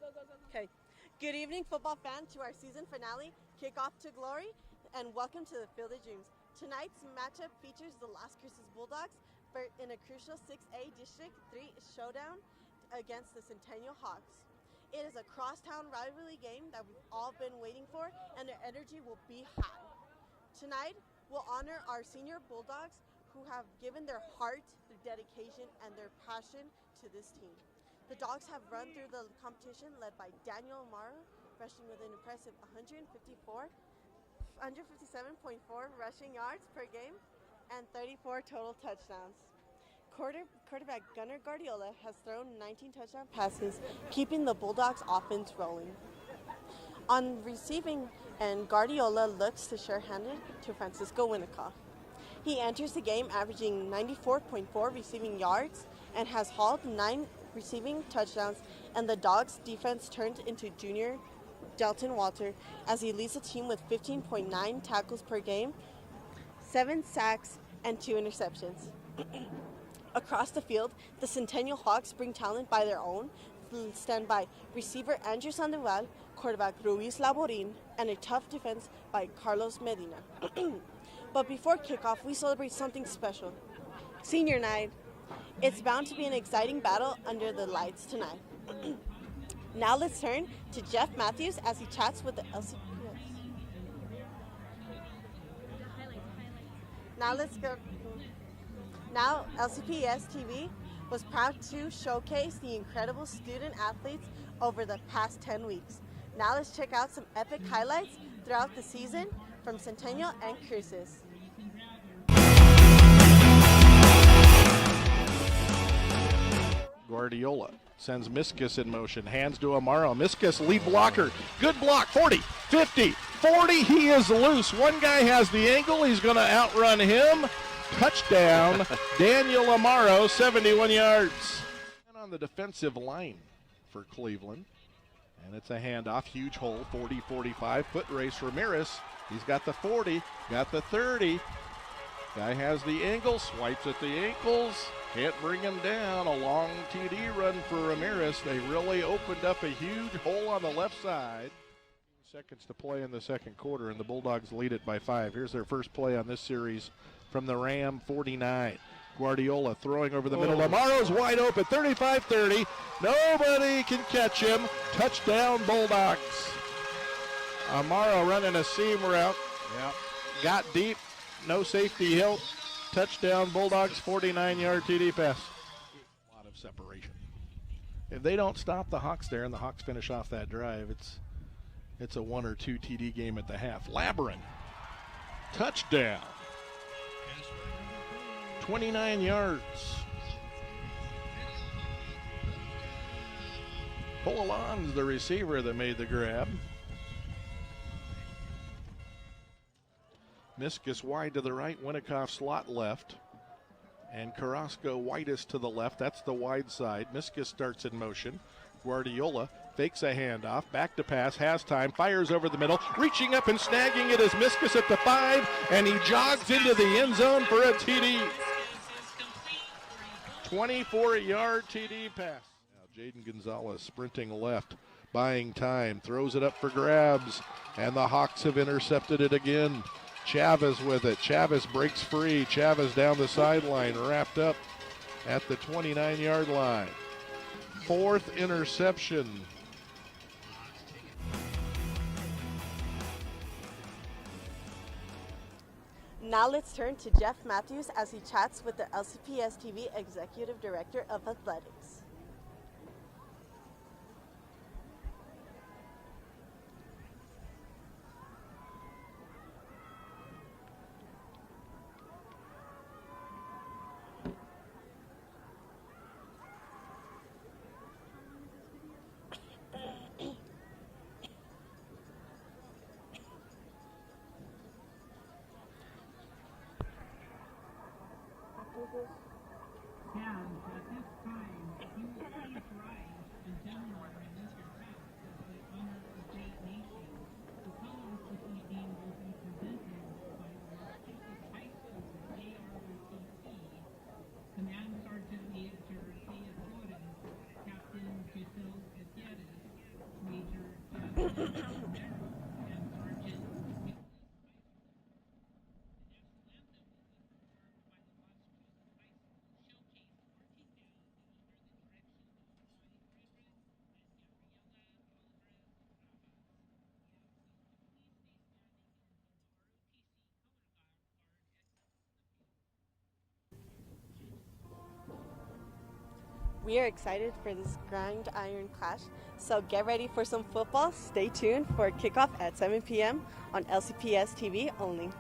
Okay. Good evening, football fan, to our season finale, Kickoff to Glory, and welcome to the Field of Dreams. Tonight's matchup features the Las Cruces Bulldogs in a crucial 6A District 3 showdown against the Centennial Hawks. It is a crosstown rivalry game that we've all been waiting for, and their energy will be high. Tonight, we'll honor our senior Bulldogs who have given their heart, their dedication, and their passion to this team. The Dogs have run through the competition led by Daniel Amaro, rushing with an impressive 157.4 rushing yards per game and 34 total touchdowns. Quarterback Gunnar Guardiola has thrown 19 touchdown passes, keeping the Bulldogs offense rolling. On receiving end, Guardiola looks to share-handed to Francisco Winnicott. He enters the game averaging 94.4 receiving yards and has hauled 9 receiving touchdowns, and the Dogs defense turned into junior Delton Walter as he leads the team with 15.9 tackles per game, 7 sacks, and 2 interceptions. Across the field, the Centennial Hawks bring talent by their own, stand by receiver Andrew Sandoval, quarterback Ruiz Laborin, and a tough defense by Carlos Medina. But before kickoff, we celebrate something special. Senior night. It's bound to be an exciting battle under the lights tonight. Now let's turn to Jeff Matthews as he chats with the LCPS. Now LCPS TV was proud to showcase the incredible student athletes over the past 10 weeks. Now let's check out some epic highlights throughout the season from Centennial and Cruces. Guardiola sends Miskus in motion, hands to Amaro. Miskus, lead blocker, good block, 40, 50, 40, he is loose. One guy has the angle, he's going to outrun him. Touchdown, Daniel Amaro, 71 yards. And on the defensive line for Cleveland, and it's a handoff, huge hole, 40-45, foot race, Ramirez. He's got the 40, got the 30. Guy has the angle, swipes at the ankles, can't bring him down. A long TD run for Ramirez. They really opened up a huge hole on the left side. Seconds to play in the second quarter, and the Bulldogs lead it by 5. Here's their first play on this series from the Ram 49. Guardiola throwing over the middle. Amaro's wide open, 35-30. Nobody can catch him. Touchdown, Bulldogs. Amaro running a seam route. Yep. Got deep, no safety help. Touchdown, Bulldogs, 49-yard TD pass. A lot of separation. If they don't stop the Hawks there and the Hawks finish off that drive, it's a 1 or 2 TD game at the half. Labyrinth, touchdown. 29 yards. Bulldawgs, the receiver that made the grab. Miskus wide to the right, Winnicott slot left, and Carrasco widest to the left. That's the wide side. Miskus starts in motion. Guardiola fakes a handoff, back to pass, has time, fires over the middle, reaching up and snagging it is Miskus at the 5, and he jogs into the end zone for a TD. 24-yard TD pass. Now Jaden Gonzalez sprinting left, buying time, throws it up for grabs, and the Hawks have intercepted it again. Chavez with it. Chavez breaks free. Chavez down the sideline, wrapped up at the 29-yard line. 4th interception. Now let's turn to Jeff Matthews as he chats with the LCPS TV Executive Director of Athletics. And at this time, We are excited for this grind iron clash, so get ready for some football. Stay tuned for kickoff at 7 p.m. on LCPS TV only.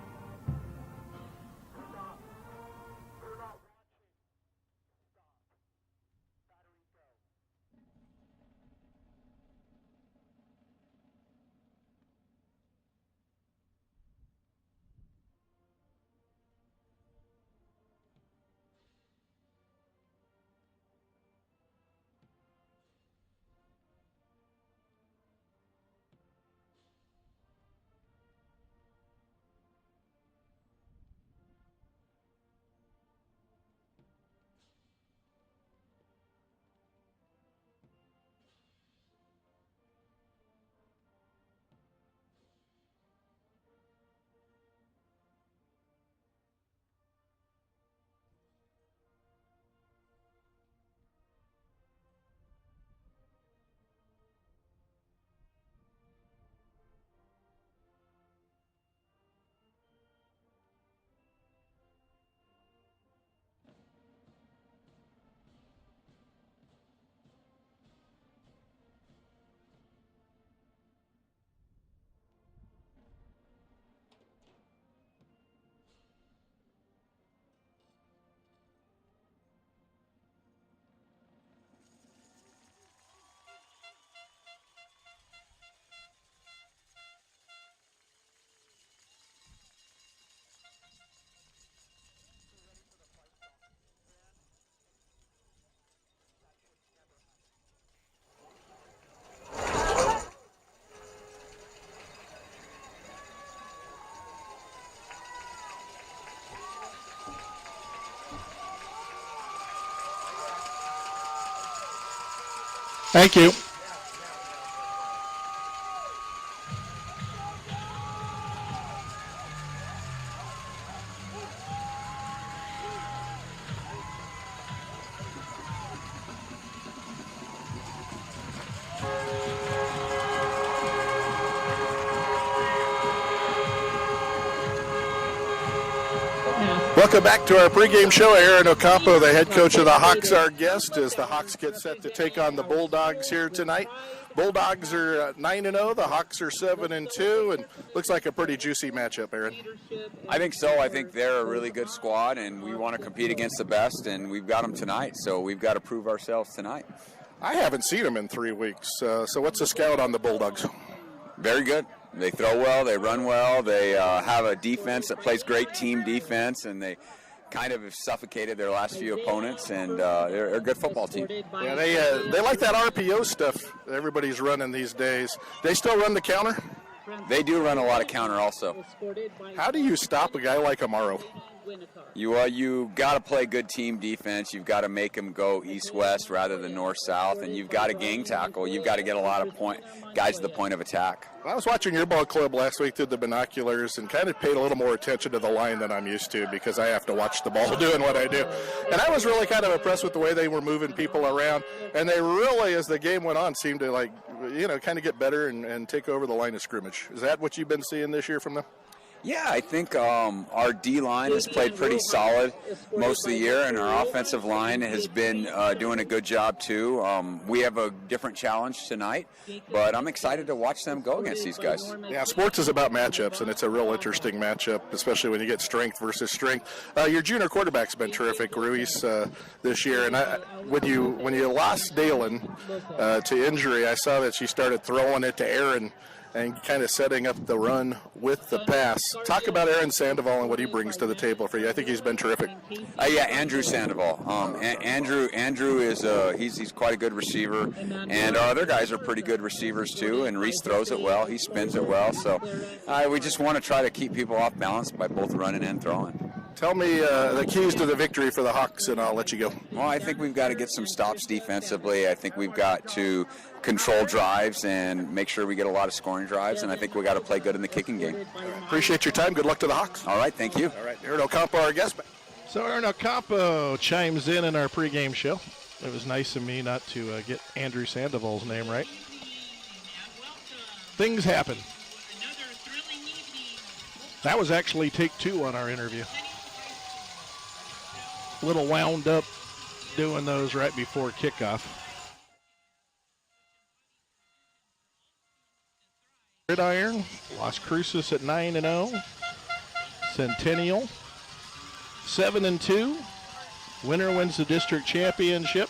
Thank you. Welcome back to our pregame show. Aaron Ocampo, the head coach of the Hawks, our guest as the Hawks get set to take on the Bulldogs here tonight. Bulldogs are 9-0, the Hawks are 7-2, and looks like a pretty juicy matchup, Aaron. I think so. I think they're a really good squad, and we want to compete against the best, and we've got them tonight, so we've got to prove ourselves tonight. I haven't seen them in 3 weeks, so what's the scout on the Bulldogs? Very good. They throw well, they run well, they have a defense that plays great team defense, and they kind of have suffocated their last few opponents, and they're a good football team. Yeah, they like that RPO stuff everybody's running these days. They still run the counter? They do run a lot of counter also. How do you stop a guy like Amaro? You got to play good team defense. You've got to make them go east-west rather than north-south, and you've got to gang tackle. You've got to get a lot of guys to the point of attack. I was watching your ball club last week through the binoculars and kind of paid a little more attention to the line than I'm used to because I have to watch the ball doing what I do. And I was really kind of impressed with the way they were moving people around. And they really, as the game went on, seemed to kind of get better and take over the line of scrimmage. Is that what you've been seeing this year from them? Yeah, I think our D-line has played pretty solid most of the year, and our offensive line has been doing a good job too. We have a different challenge tonight, but I'm excited to watch them go against these guys. Yeah, sports is about matchups, and it's a real interesting matchup, especially when you get strength versus strength. Your junior quarterback's been terrific, Ruiz, this year, and when you lost Dalen to injury, I saw that she started throwing it to Aaron and kind of setting up the run with the pass. Talk about Aaron Sandoval and what he brings to the table for you. I think he's been terrific. Yeah, Andrew Sandoval. Andrew is he's quite a good receiver, and our other guys are pretty good receivers too. And Reese throws it well. He spins it well. So we just want to try to keep people off balance by both running and throwing. Tell me the keys to the victory for the Hawks, and I'll let you go. Well, I think we've got to get some stops defensively. I think we've got to control drives and make sure we get a lot of scoring drives, and I think we got to play good in the kicking game. Appreciate your time. Good luck to the Hawks. All right, thank you. All right, Aaron Ocampo, our guest. So Aaron Ocampo chimes in our pregame show. It was nice of me not to get Andrew Sandoval's name right. Things happen. That was actually take 2 on our interview. A little wound up doing those right before kickoff. Gridiron, Las Cruces at 9-0. Centennial, 7-2. Winner wins the district championship.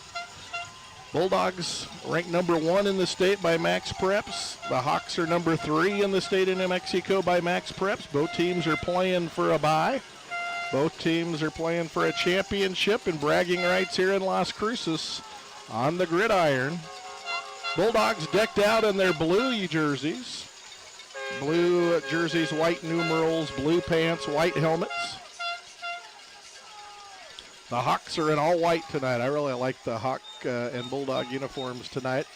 Bulldogs ranked number 1 in the state by Max Preps. The Hawks are number 3 in the state of New Mexico by Max Preps. Both teams are playing for a bye. Both teams are playing for a championship and bragging rights here in Las Cruces on the gridiron. Bulldogs decked out in their blue jerseys. Blue jerseys, white numerals, blue pants, white helmets. The Hawks are in all white tonight. I really like the Hawk and Bulldog uniforms tonight.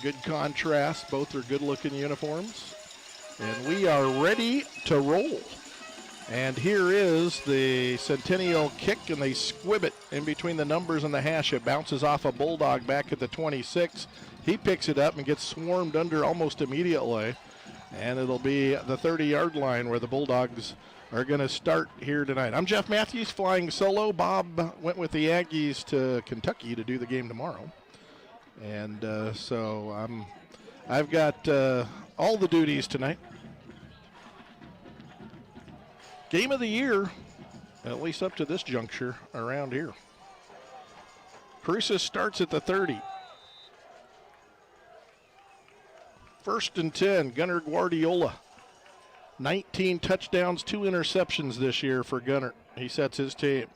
Good contrast. Both are good-looking uniforms. And we are ready to roll. And here is the Centennial kick, and they squib it in between the numbers and the hash. It bounces off a Bulldog back at the 26. He picks it up and gets swarmed under almost immediately. And it'll be the 30-yard line where the Bulldogs are going to start here tonight. I'm Jeff Matthews, flying solo. Bob went with the Aggies to Kentucky to do the game tomorrow. And so I've got all the duties tonight. Game of the year, at least up to this juncture around here. Cruces starts at the 30. 1st and 10, Gunnar Guardiola. 19 touchdowns, 2 interceptions this year for Gunnar. He sets his team.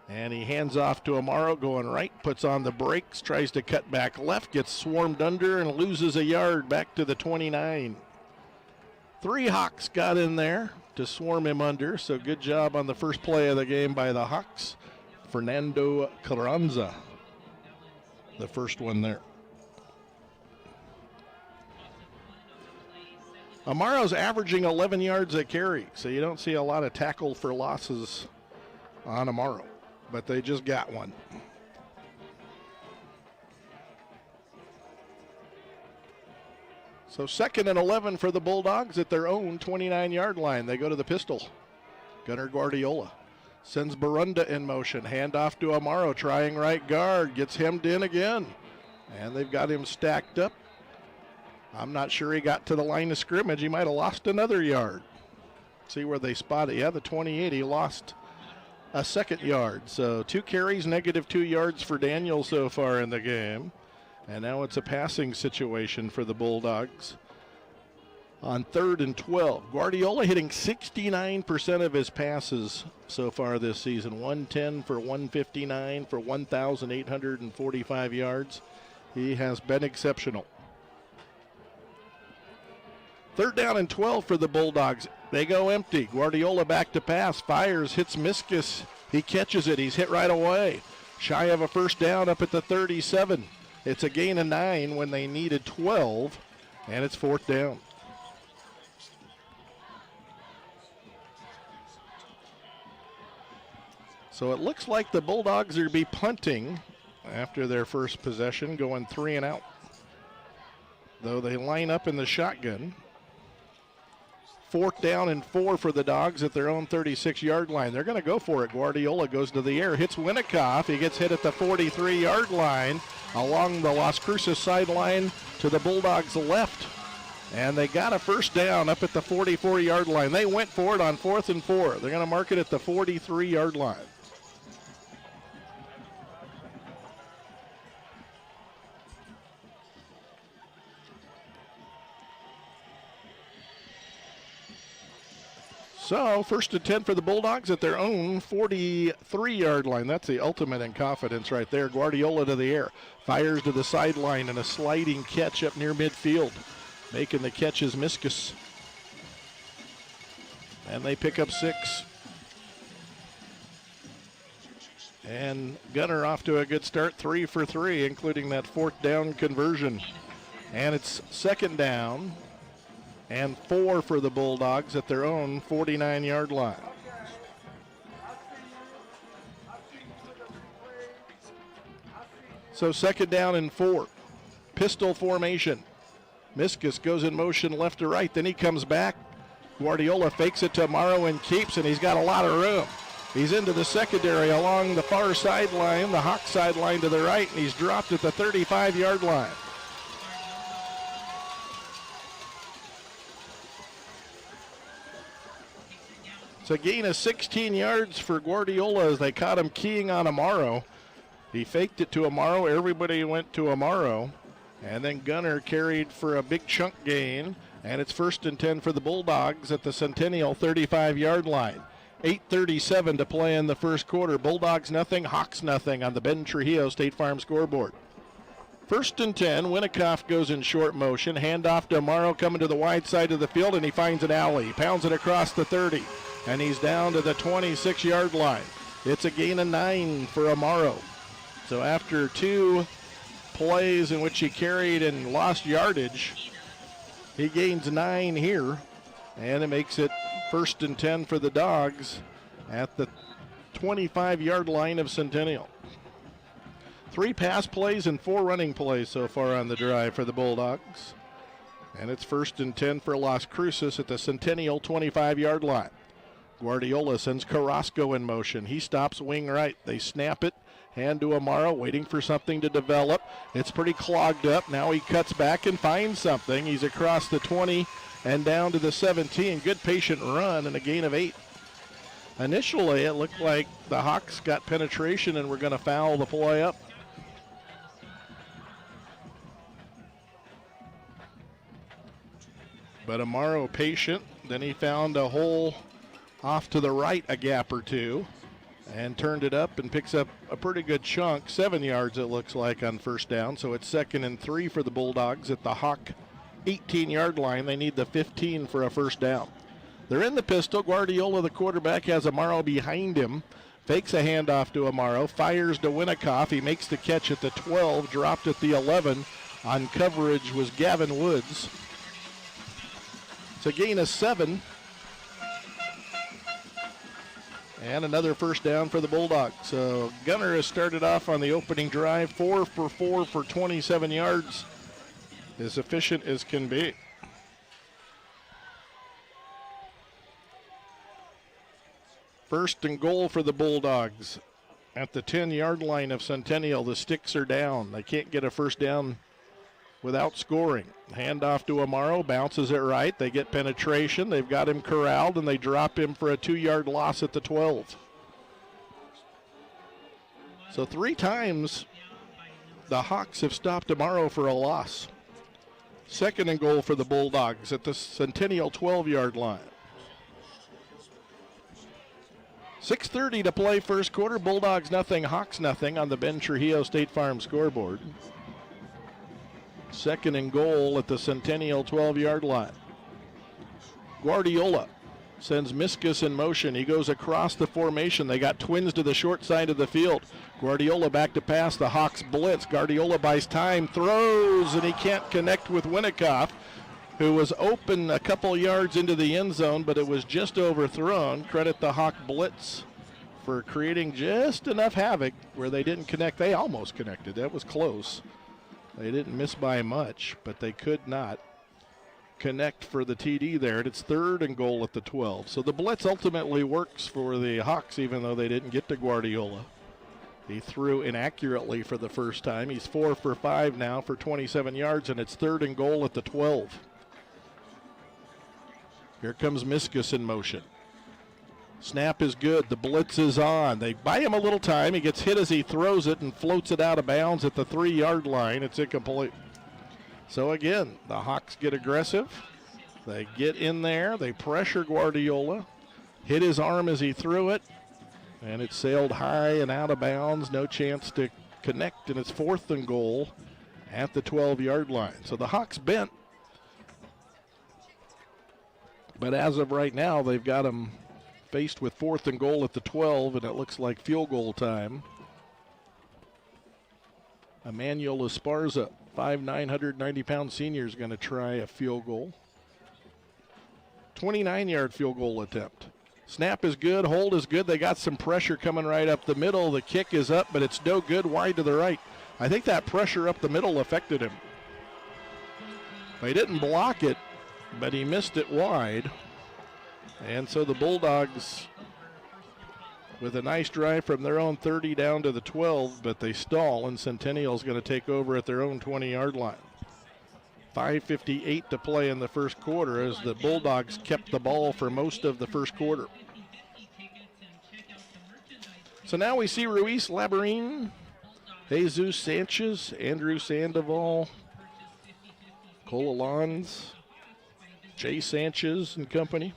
And he hands off to Amaro, going right, puts on the brakes, tries to cut back left, gets swarmed under and loses a yard back to the 29. 3 Hawks got in there to swarm him under, so good job on the first play of the game by the Hawks. Fernando Carranza, the first one there. Amaro's averaging 11 yards a carry, so you don't see a lot of tackle for losses on Amaro, but they just got one. So 2nd and 11 for the Bulldogs at their own 29-yard line. They go to the pistol. Gunnar Guardiola sends Barunda in motion. Handoff to Amaro, trying right guard. Gets hemmed in again. And they've got him stacked up. I'm not sure he got to the line of scrimmage. He might have lost another yard. See where they spot it. Yeah, the 28. He lost a 2nd yard. So 2 carries, -2 yards for Daniel so far in the game. And now it's a passing situation for the Bulldogs on 3rd and 12. Guardiola hitting 69% of his passes so far this season. 110 for 159 for 1,845 yards. He has been exceptional. 3rd down and 12 for the Bulldogs. They go empty. Guardiola back to pass. Fires, hits Miskus. He catches it. He's hit right away. Shy of a first down up at the 37. It's a gain of 9 when they needed 12, and it's 4th down. So it looks like the Bulldogs are to be punting after their first possession, going 3 and out. Though they line up in the shotgun. 4th down and 4 for the Dogs at their own 36-yard line. They're going to go for it. Guardiola goes to the air, hits Winnikoff. He gets hit at the 43-yard line along the Las Cruces sideline to the Bulldogs' left. And they got a first down up at the 44-yard line. They went for it on 4th and 4. They're going to mark it at the 43-yard line. So 1st and 10 for the Bulldogs at their own 43-yard line. That's the ultimate in confidence right there. Guardiola to the air, fires to the sideline, and a sliding catch up near midfield. Making the catch is Miskus. And they pick up 6. And Gunner off to a good start, 3 for 3, including that 4th down conversion. And it's 2nd down and 4 for the Bulldogs at their own 49-yard line. So 2nd down and 4. Pistol formation. Miskus goes in motion left to right, then he comes back. Guardiola fakes it to Amaro and keeps, and he's got a lot of room. He's into the secondary along the far sideline, the Hawk sideline to the right, and he's dropped at the 35-yard line. It's a gain of 16 yards for Guardiola as they caught him keying on Amaro. He faked it to Amaro. Everybody went to Amaro. And then Gunner carried for a big chunk gain. And it's 1st and 10 for the Bulldogs at the Centennial 35-yard line. 8:37 to play in the first quarter. Bulldogs nothing, Hawks nothing on the Ben Trujillo State Farm scoreboard. 1st and 10, Winnikoff goes in short motion. Handoff to Amaro coming to the wide side of the field, and he finds an alley. He pounds it across the 30, and he's down to the 26-yard line. It's a gain of 9 for Amaro. So after 2 plays in which he carried and lost yardage, he gains 9 here, and it makes it 1st and 10 for the Dogs at the 25-yard line of Centennial. 3 pass plays and 4 running plays so far on the drive for the Bulldogs. And it's 1st and 10 for Las Cruces at the Centennial 25-yard line. Guardiola sends Carrasco in motion. He stops wing right. They snap it. Hand to Amaro, waiting for something to develop. It's pretty clogged up. Now he cuts back and finds something. He's across the 20 and down to the 17. Good patient run and a gain of 8. Initially, it looked like the Hawks got penetration and were going to foul the play up. But Amaro patient. Then he found a hole off to the right, a gap or two, and turned it up and picks up a pretty good chunk, 7 yards it looks like on 1st down. So it's 2nd and 3 for the Bulldogs at the Hawk 18-yard line. They need the 15 for a 1st down. They're in the pistol. Guardiola, the quarterback, has Amaro behind him. Fakes a handoff to Amaro, fires to Winnikoff. He makes the catch at the 12, dropped at the 11. On coverage was Gavin Woods. It's a gain of 7. And another 1st down for the Bulldogs. So Gunner has started off on the opening drive, 4 for 4 for 27 yards. As efficient as can be. First and goal for the Bulldogs at the 10-yard line of Centennial. The sticks are down. They can't get a 1st down without scoring. Handoff to Amaro, bounces it right. They get penetration. They've got him corralled, and they drop him for a 2-yard loss at the 12. So 3 times the Hawks have stopped Amaro for a loss. 2nd and goal for the Bulldogs at the Centennial 12-yard line. 6:30 to play first quarter. Bulldogs nothing, Hawks nothing on the Ben Trujillo State Farm scoreboard. 2nd and goal at the Centennial 12-yard line. Guardiola sends Miskus in motion. He goes across the formation. They got twins to the short side of the field. Guardiola back to pass. The Hawks blitz. Guardiola buys time, throws, and he can't connect with Winnikoff, who was open a couple yards into the end zone, but it was just overthrown. Credit the Hawk blitz for creating just enough havoc where they didn't connect. They almost connected. That was close. They didn't miss by much, but they could not connect for the TD there. And it's 3rd and goal at the 12. So the blitz ultimately works for the Hawks, even though they didn't get to Guardiola. He threw inaccurately for the first time. He's 4 for 5 now for 27 yards, and it's 3rd and goal at the 12. Here comes Miskus in motion. Snap is good. The blitz is on. They buy him a little time. He gets hit as he throws it and floats it out of bounds at the 3-yard line. It's incomplete. So again, the Hawks get aggressive. They get in there. They pressure Guardiola. Hit his arm as he threw it. And it sailed high and out of bounds. No chance to connect. And it's 4th and goal at the 12-yard line. So the Hawks bent. But as of right now, they've got him faced with 4th and goal at the 12, and it looks like field goal time. Emmanuel Esparza, 5'9", 190-pound senior, is going to try a field goal. 29-yard field goal attempt. Snap is good, hold is good. They got some pressure coming right up the middle. The kick is up, but it's no good, wide to the right. I think that pressure up the middle affected him. They didn't block it, but he missed it wide. And so the Bulldogs, with a nice drive from their own 30 down to the 12, but they stall, and Centennial's going to take over at their own 20-yard line. 5:58 to play in the first quarter as the Bulldogs kept the ball for most of the first quarter. So now we see Ruiz Labarine, Jesus Sanchez, Andrew Sandoval, Cole Alons, Jay Sanchez and company.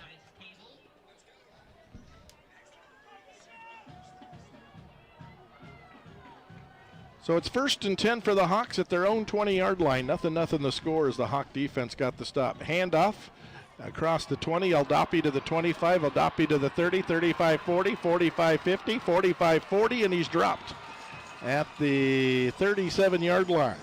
So it's 1st and 10 for the Hawks at their own 20-yard line. Nothing the score as the Hawk defense got the stop. Handoff across the 20. Aldapi to the 25. Aldapi to the 30, 35-40, 45-50, 45-40, and he's dropped at the 37-yard line.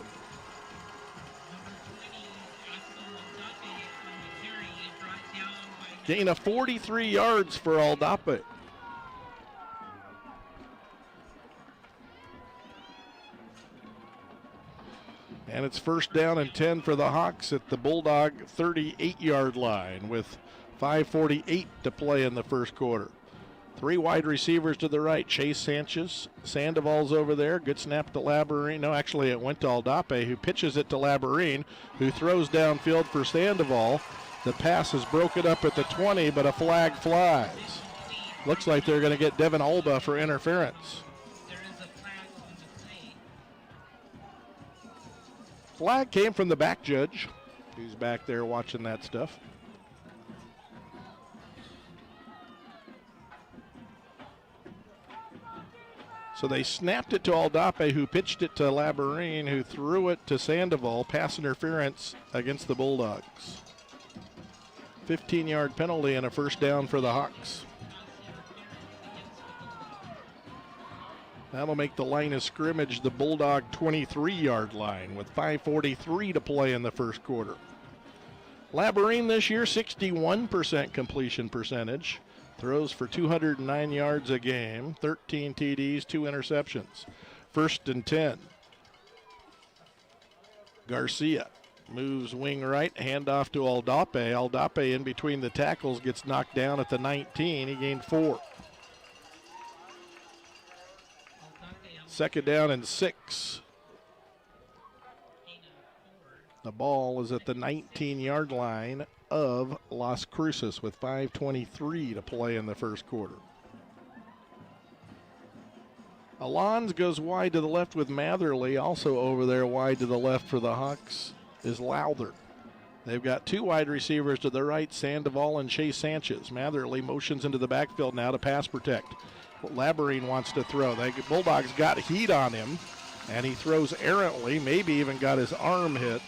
Gain of 43 yards for Aldapi. And it's 1st down and 10 for the Hawks at the Bulldog 38-yard line with 5:48 to play in the first quarter. 3 wide receivers to the right. Chase Sanchez. Sandoval's over there. Good snap to Labarine. No, actually it went to Aldape, who pitches it to Labarine, who throws downfield for Sandoval. The pass is broken up at the 20, but a flag flies. Looks like they're going to get Devin Alba for interference. Flag came from the back judge, who's back there watching that stuff. So they snapped it to Aldape, who pitched it to Labarine, who threw it to Sandoval. Pass interference against the Bulldogs. 15-yard penalty and a 1st down for the Hawks. That'll make the line of scrimmage the Bulldog 23-yard line with 5:43 to play in the first quarter. Labarine this year, 61% completion percentage. Throws for 209 yards a game, 13 TDs, 2 interceptions. 1st and 10. Garcia moves wing right, handoff to Aldape. Aldape in between the tackles gets knocked down at the 19. He gained 4. 2nd down and 6. The ball is at the 19-yard line of Las Cruces with 5:23 to play in the first quarter. Alons goes wide to the left with Matherly. Also over there wide to the left for the Hawks is Lowther. They've got 2 wide receivers to the right, Sandoval and Chase Sanchez. Matherly motions into the backfield now to pass protect. Labarine wants to throw. The Bulldogs got heat on him, and he throws errantly, maybe even got his arm hit,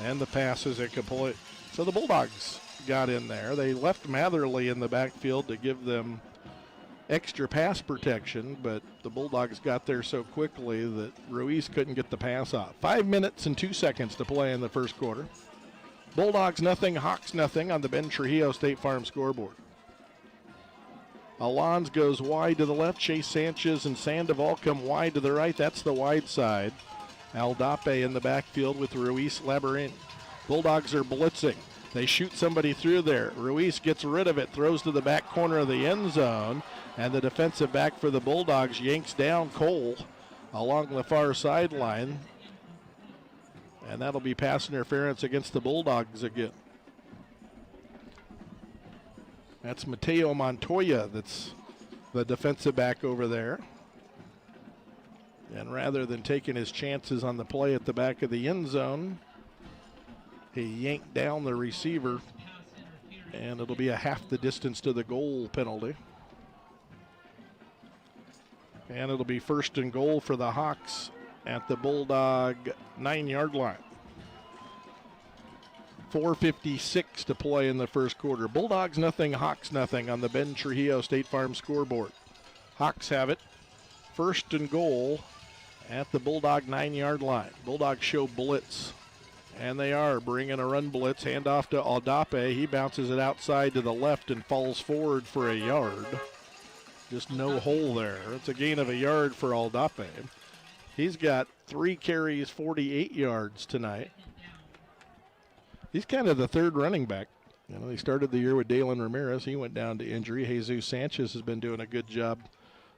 and the pass is incomplete. So the Bulldogs got in there. They left Matherly in the backfield to give them extra pass protection, but the Bulldogs got there so quickly that Ruiz couldn't get the pass off. 5 minutes and 2 seconds to play in the first quarter. Bulldogs nothing, Hawks nothing on the Ben Trujillo State Farm scoreboard. Alons goes wide to the left. Chase Sanchez and Sandoval come wide to the right. That's the wide side. Aldape in the backfield with Ruiz Labarine. Bulldogs are blitzing. They shoot somebody through there. Ruiz gets rid of it, throws to the back corner of the end zone, and the defensive back for the Bulldogs yanks down Cole along the far sideline. And that'll be pass interference against the Bulldogs again. That's Mateo Montoya that's the defensive back over there. And rather than taking his chances on the play at the back of the end zone, he yanked down the receiver, and it'll be a half the distance to the goal penalty. And it'll be 1st and goal for the Hawks at the Bulldog 9-yard line. 4:56 to play in the first quarter. Bulldogs nothing, Hawks nothing on the Ben Trujillo State Farm scoreboard. Hawks have it. 1st and goal at the Bulldog 9-yard line. Bulldogs show blitz, and they are bringing a run blitz. Handoff to Aldape. He bounces it outside to the left and falls forward for a yard. Just no hole there. It's a gain of a yard for Aldape. He's got 3 carries, 48 yards tonight. He's kind of the third running back. You know, they started the year with Dalen Ramirez. He went down to injury. Jesus Sanchez has been doing a good job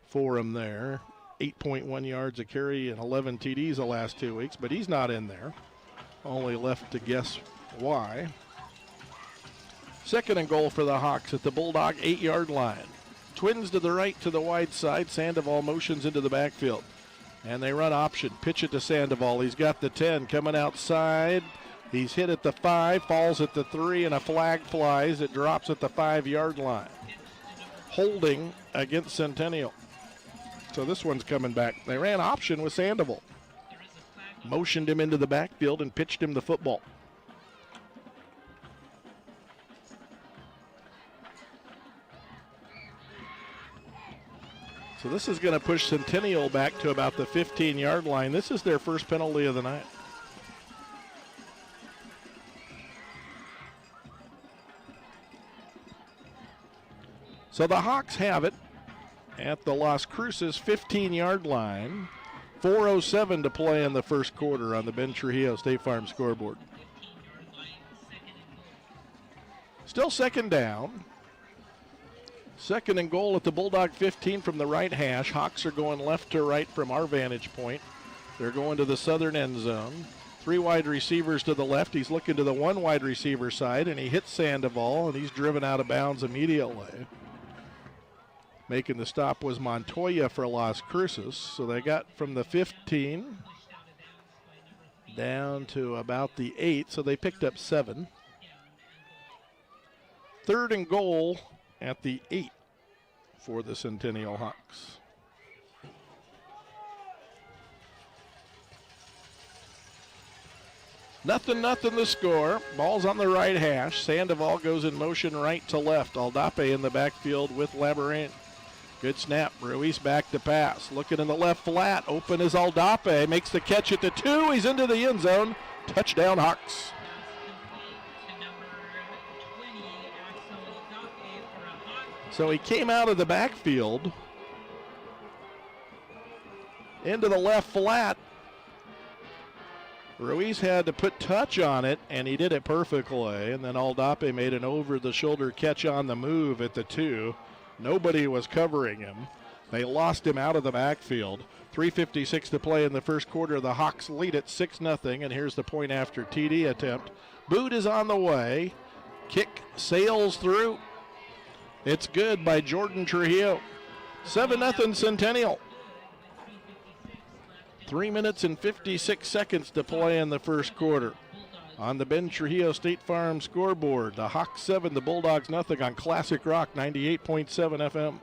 for him there. 8.1 yards a carry and 11 TDs the last 2 weeks, but he's not in there. Only left to guess why. Second and goal for the Hawks at the Bulldog 8-yard line. Twins to the right to the wide side. Sandoval motions into the backfield. And they run option. Pitch it to Sandoval. He's got the 10 coming outside. He's hit at the 5, falls at the 3, and a flag flies. It drops at the 5-yard line. Holding against Centennial. So this one's coming back. They ran option with Sandoval. Motioned him into the backfield and pitched him the football. So this is going to push Centennial back to about the 15-yard line. This is their first penalty of the night. So the Hawks have it at the Las Cruces 15-yard line. 4:07 to play in the first quarter on the Ben Trujillo State Farm scoreboard. Still second down. Second and goal at the Bulldog 15 from the right hash. Hawks are going left to right from our vantage point. They're going to the southern end zone. 3 wide receivers to the left. He's looking to the 1 wide receiver side, and he hits Sandoval, and he's driven out of bounds immediately. Making the stop was Montoya for Las Cruces. So they got from the 15 down to about the 8, so they picked up 7. Third and goal at the 8 for the Centennial Hawks. Nothing the score. Ball's on the right hash. Sandoval goes in motion right to left. Aldape in the backfield with Labyrinth. Good snap. Ruiz back to pass. Looking in the left flat. Open is Aldape. Makes the catch at the 2. He's into the end zone. Touchdown Hawks. So he came out of the backfield into the left flat. Ruiz had to put touch on it, and he did it perfectly. And then Aldape made an over-the-shoulder catch on the move at the 2. Nobody was covering him. They lost him out of the backfield. 3:56 to play in the first quarter. The Hawks lead it 6-0, and here's the point after TD attempt. Boot is on the way. Kick sails through. It's good by Jordan Trujillo. 7-0 Centennial. 3 minutes and 56 seconds to play in the first quarter. On the Ben Trujillo State Farm scoreboard, the Hawks 7, the Bulldogs nothing on Classic Rock 98.7 FM.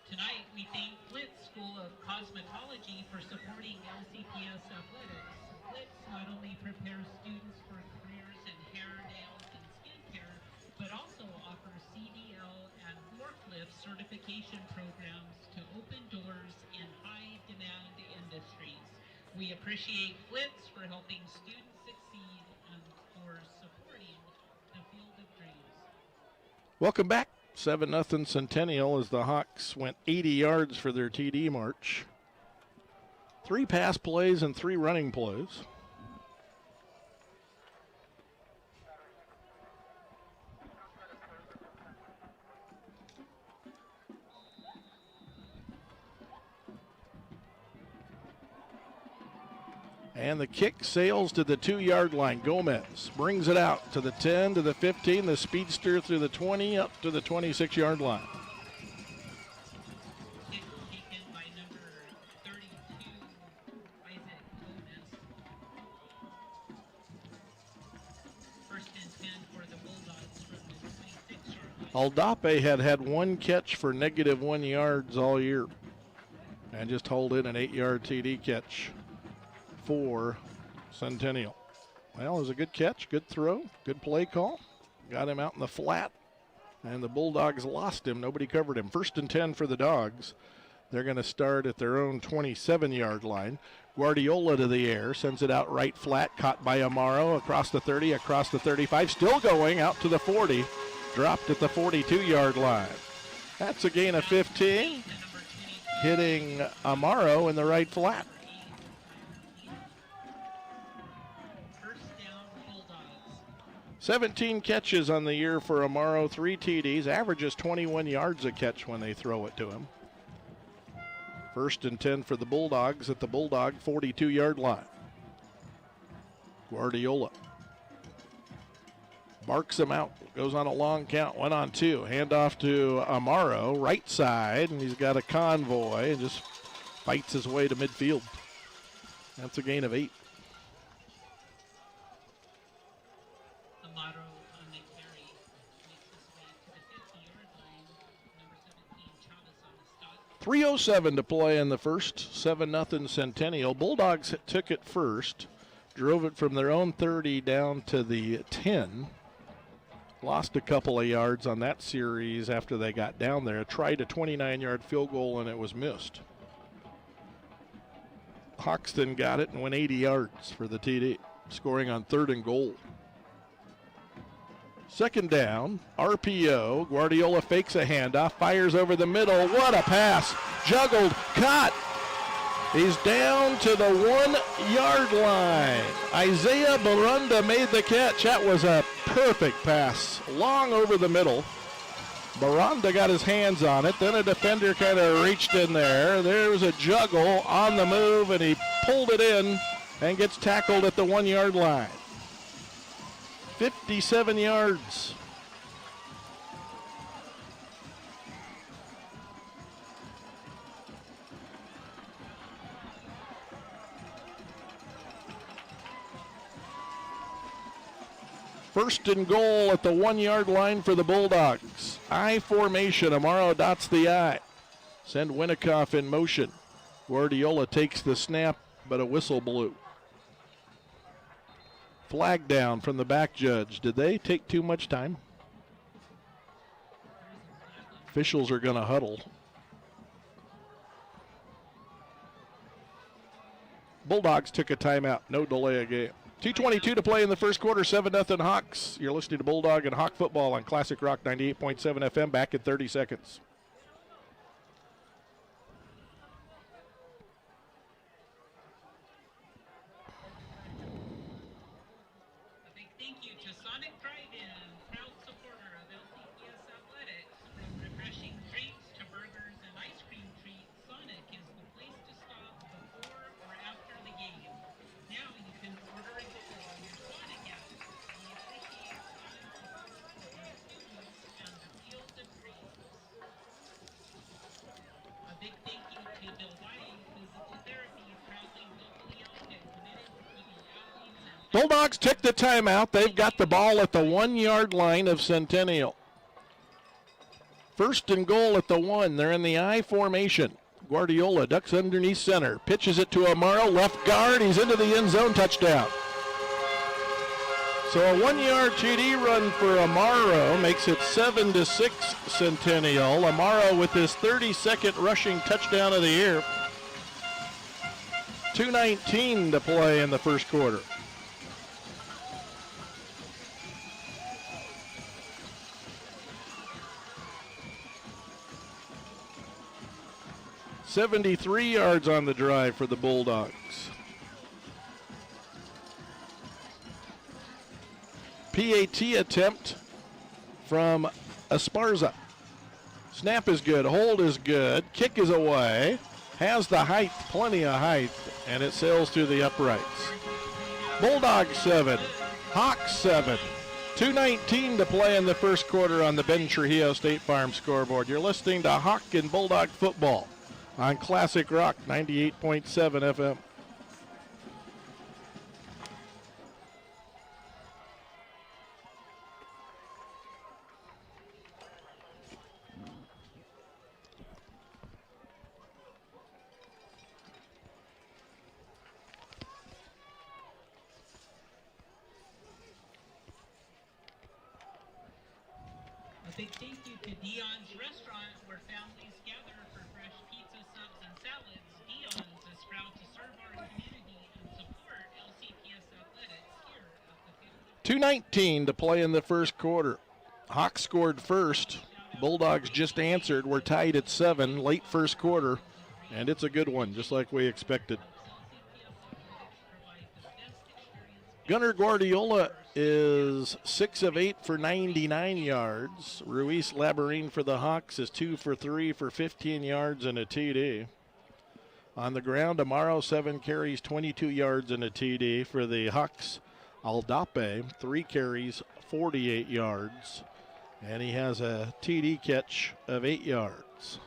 Tonight, we thank Blitz School of Cosmetology for supporting LCPS athletics. Blitz not only prepares students for careers in hair, nails, and skincare, but also offers CDL and forklift certification programs to open doors in high-demand industries. We appreciate Blitz for helping students succeed and for supporting the field of dreams. Welcome back. 7-0 Centennial as the Hawks went 80 yards for their TD march. 3 pass plays and 3 running plays. And the kick sails to the 2-yard line. Gomez brings it out to the 10, to the 15, the speedster through the 20, up to the 26-yard line. Kick taken by number 32, Isaac Gomez. First and 10 for the Bulldogs from the 26-yard line. Aldape had 1 catch for -1 yards all year. and just hold in an 8-yard TD catch for Centennial. Well, it was a good catch, good throw, good play call. Got him out in the flat, and the Bulldogs lost him. Nobody covered him. 1st and 10 for the Dogs. They're going to start at their own 27-yard line. Guardiola to the air, sends it out right flat, caught by Amaro, across the 30, across the 35, still going out to the 40, dropped at the 42-yard line. That's a gain of 15, hitting Amaro in the right flat. First down, Bulldogs. 17 catches on the year for Amaro, 3 TDs, averages 21 yards a catch when they throw it to him. 1st and 10 for the Bulldogs at the Bulldog 42-yard line. Guardiola barks him out, goes on a long count, 1 on 2. Hand off to Amaro, right side, and he's got a convoy and just fights his way to midfield. That's a gain of 8. Amaro on the carry makes his way to the 50-yard line. Number 17, Chavez on the stop. 3:07 to play in the first, 7-0 Centennial. Bulldogs took it first, drove it from their own 30 down to the 10. Lost a couple of yards on that series after they got down there. Tried a 29-yard field goal and it was missed. Hoxton got it and went 80 yards for the TD, scoring on 3rd and goal. 2nd down, RPO. Guardiola fakes a handoff, fires over the middle. What a pass! Juggled, caught. He's down to the 1-yard line. Isaiah Barunda made the catch. That was a perfect pass, long over the middle. Barunda got his hands on it. Then a defender kind of reached in there. There was a juggle on the move, and he pulled it in and gets tackled at the 1-yard line. 57 yards. First and goal at the 1-yard line for the Bulldogs. I formation. Amaro dots the I. Send Winnikoff in motion. Guardiola takes the snap, but a whistle blew. Flag down from the back judge. Did they take too much time? Officials are going to huddle. Bulldogs took a timeout. No delay of game. 2:22 to play in the first quarter. 7-0 Hawks. You're listening to Bulldog and Hawk football on Classic Rock 98.7 FM. Back in 30 seconds. A big thank you to Sonic Drive-In, proud supporter of LCPS athletics. From refreshing treats to burgers and ice cream treats, Sonic is the place to stop before or after the game. Now you can order and go on your Sonic app. We appreciate Sonic support of our students and the field of dreams. A big thank you to Buildawgs Physical Therapy, proudly locally owned and committed to keeping athletes and Bulldogs took the timeout. They've got the ball at the 1-yard line of Centennial. First and goal at the 1. They're in the I formation. Guardiola ducks underneath center. Pitches it to Amaro, left guard. He's into the end zone, touchdown. So a 1-yard TD run for Amaro makes it 7-6 Centennial. Amaro with his 32nd rushing touchdown of the year. 2:19 to play in the first quarter. $73 yards on the drive for the Bulldogs. PAT attempt from Esparza. Snap is good, hold is good, kick is away, has the height, plenty of height, and it sails through the uprights. Bulldogs 7, Hawks 7. 2:19 to play in the first quarter on the Ben Trujillo State Farm scoreboard. You're listening to Hawk and Bulldog football on Classic Rock 98.7 FM. big thank you to Dion's Restaurant, where families gather for fresh pizza, subs, and salads. Dion's is proud to serve our community and support LCPS athletics here at the field. 2:19 to play in the first quarter. Hawks scored first. Bulldogs just answered. We're tied at 7, late first quarter, and it's a good one, just like we expected. Gunnar Guardiola is 6 of 8 for 99 yards. Ruiz Labarine for the Hawks is 2 for 3 for 15 yards and a TD. On the ground, Amaro 7 carries, 22 yards and a TD. For the Hawks, Aldape 3 carries, 48 yards. And he has a TD catch of 8 yards.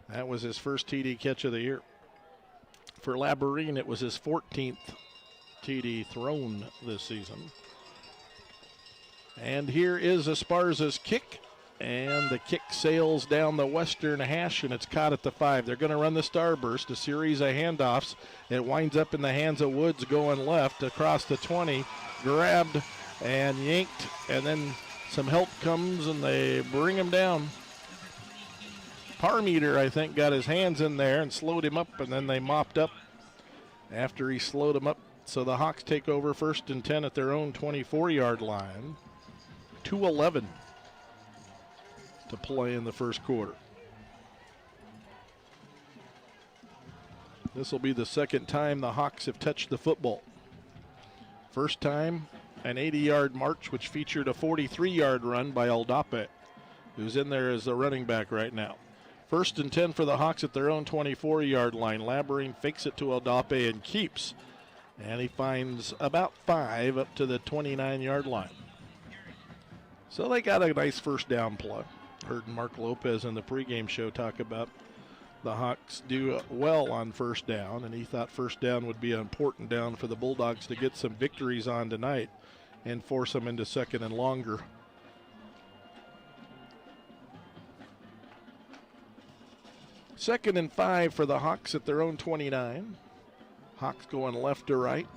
That was his first TD catch of the year. For Labarine, it was his 14th TD thrown this season. And here is Esparza's kick. And the kick sails down the western hash, and it's caught at the 5. They're going to run the starburst, a series of handoffs. It winds up in the hands of Woods going left across the 20. Grabbed and yanked, and then some help comes, and they bring him down. Parmeter, I think, got his hands in there and slowed him up, and then they mopped up after he slowed him up. So the Hawks take over 1st and 10 at their own 24-yard line. 2:11 to play in the first quarter. This will be the second time the Hawks have touched the football. First time, an 80-yard march, which featured a 43-yard run by Aldape, who's in there as a running back right now. 1st and 10 for the Hawks at their own 24-yard line. Labarine fakes it to Aldape and keeps. And he finds about 5 up to the 29-yard line. So they got a nice first down play. Heard Mark Lopez in the pregame show talk about the Hawks do well on first down, and he thought first down would be an important down for the Bulldogs to get some victories on tonight and force them into 2nd and longer. Second and 5 for the Hawks at their own 29. Hawks going left to right.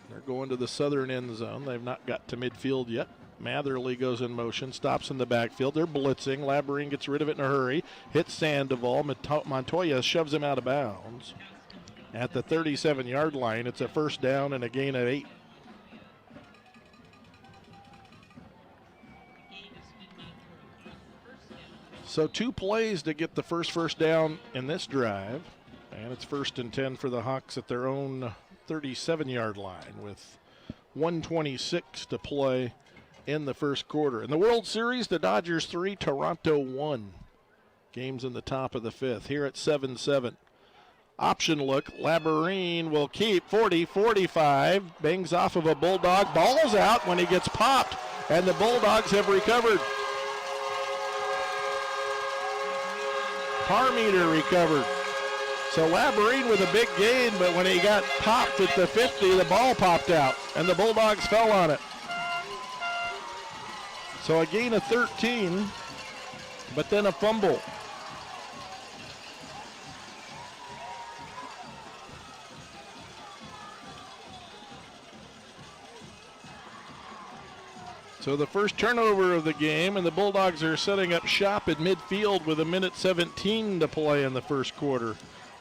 They're going to the southern end zone. They've not got to midfield yet. Matherly goes in motion, stops in the backfield. They're blitzing. Labarine gets rid of it in a hurry. Hits Sandoval. Montoya shoves him out of bounds. At the 37-yard line, it's a first down and a gain of 8. So 2 plays to get the first down in this drive. And it's 1st and 10 for the Hawks at their own 37-yard line with 1:26 to play in the first quarter. In the World Series, the Dodgers 3, Toronto 1. Game's in the top of the 5th. Here at 7-7. Option look. Labarine will keep 40-45. Bangs off of a Bulldog. Ball's out when he gets popped. And the Bulldogs have recovered. Parmeter recovered. So Labarine with a big gain, but when he got popped at the 50, the ball popped out, and the Bulldogs fell on it. So a gain of 13, but then a fumble. So the first turnover of the game, and the Bulldogs are setting up shop at midfield with 1:17 to play in the first quarter.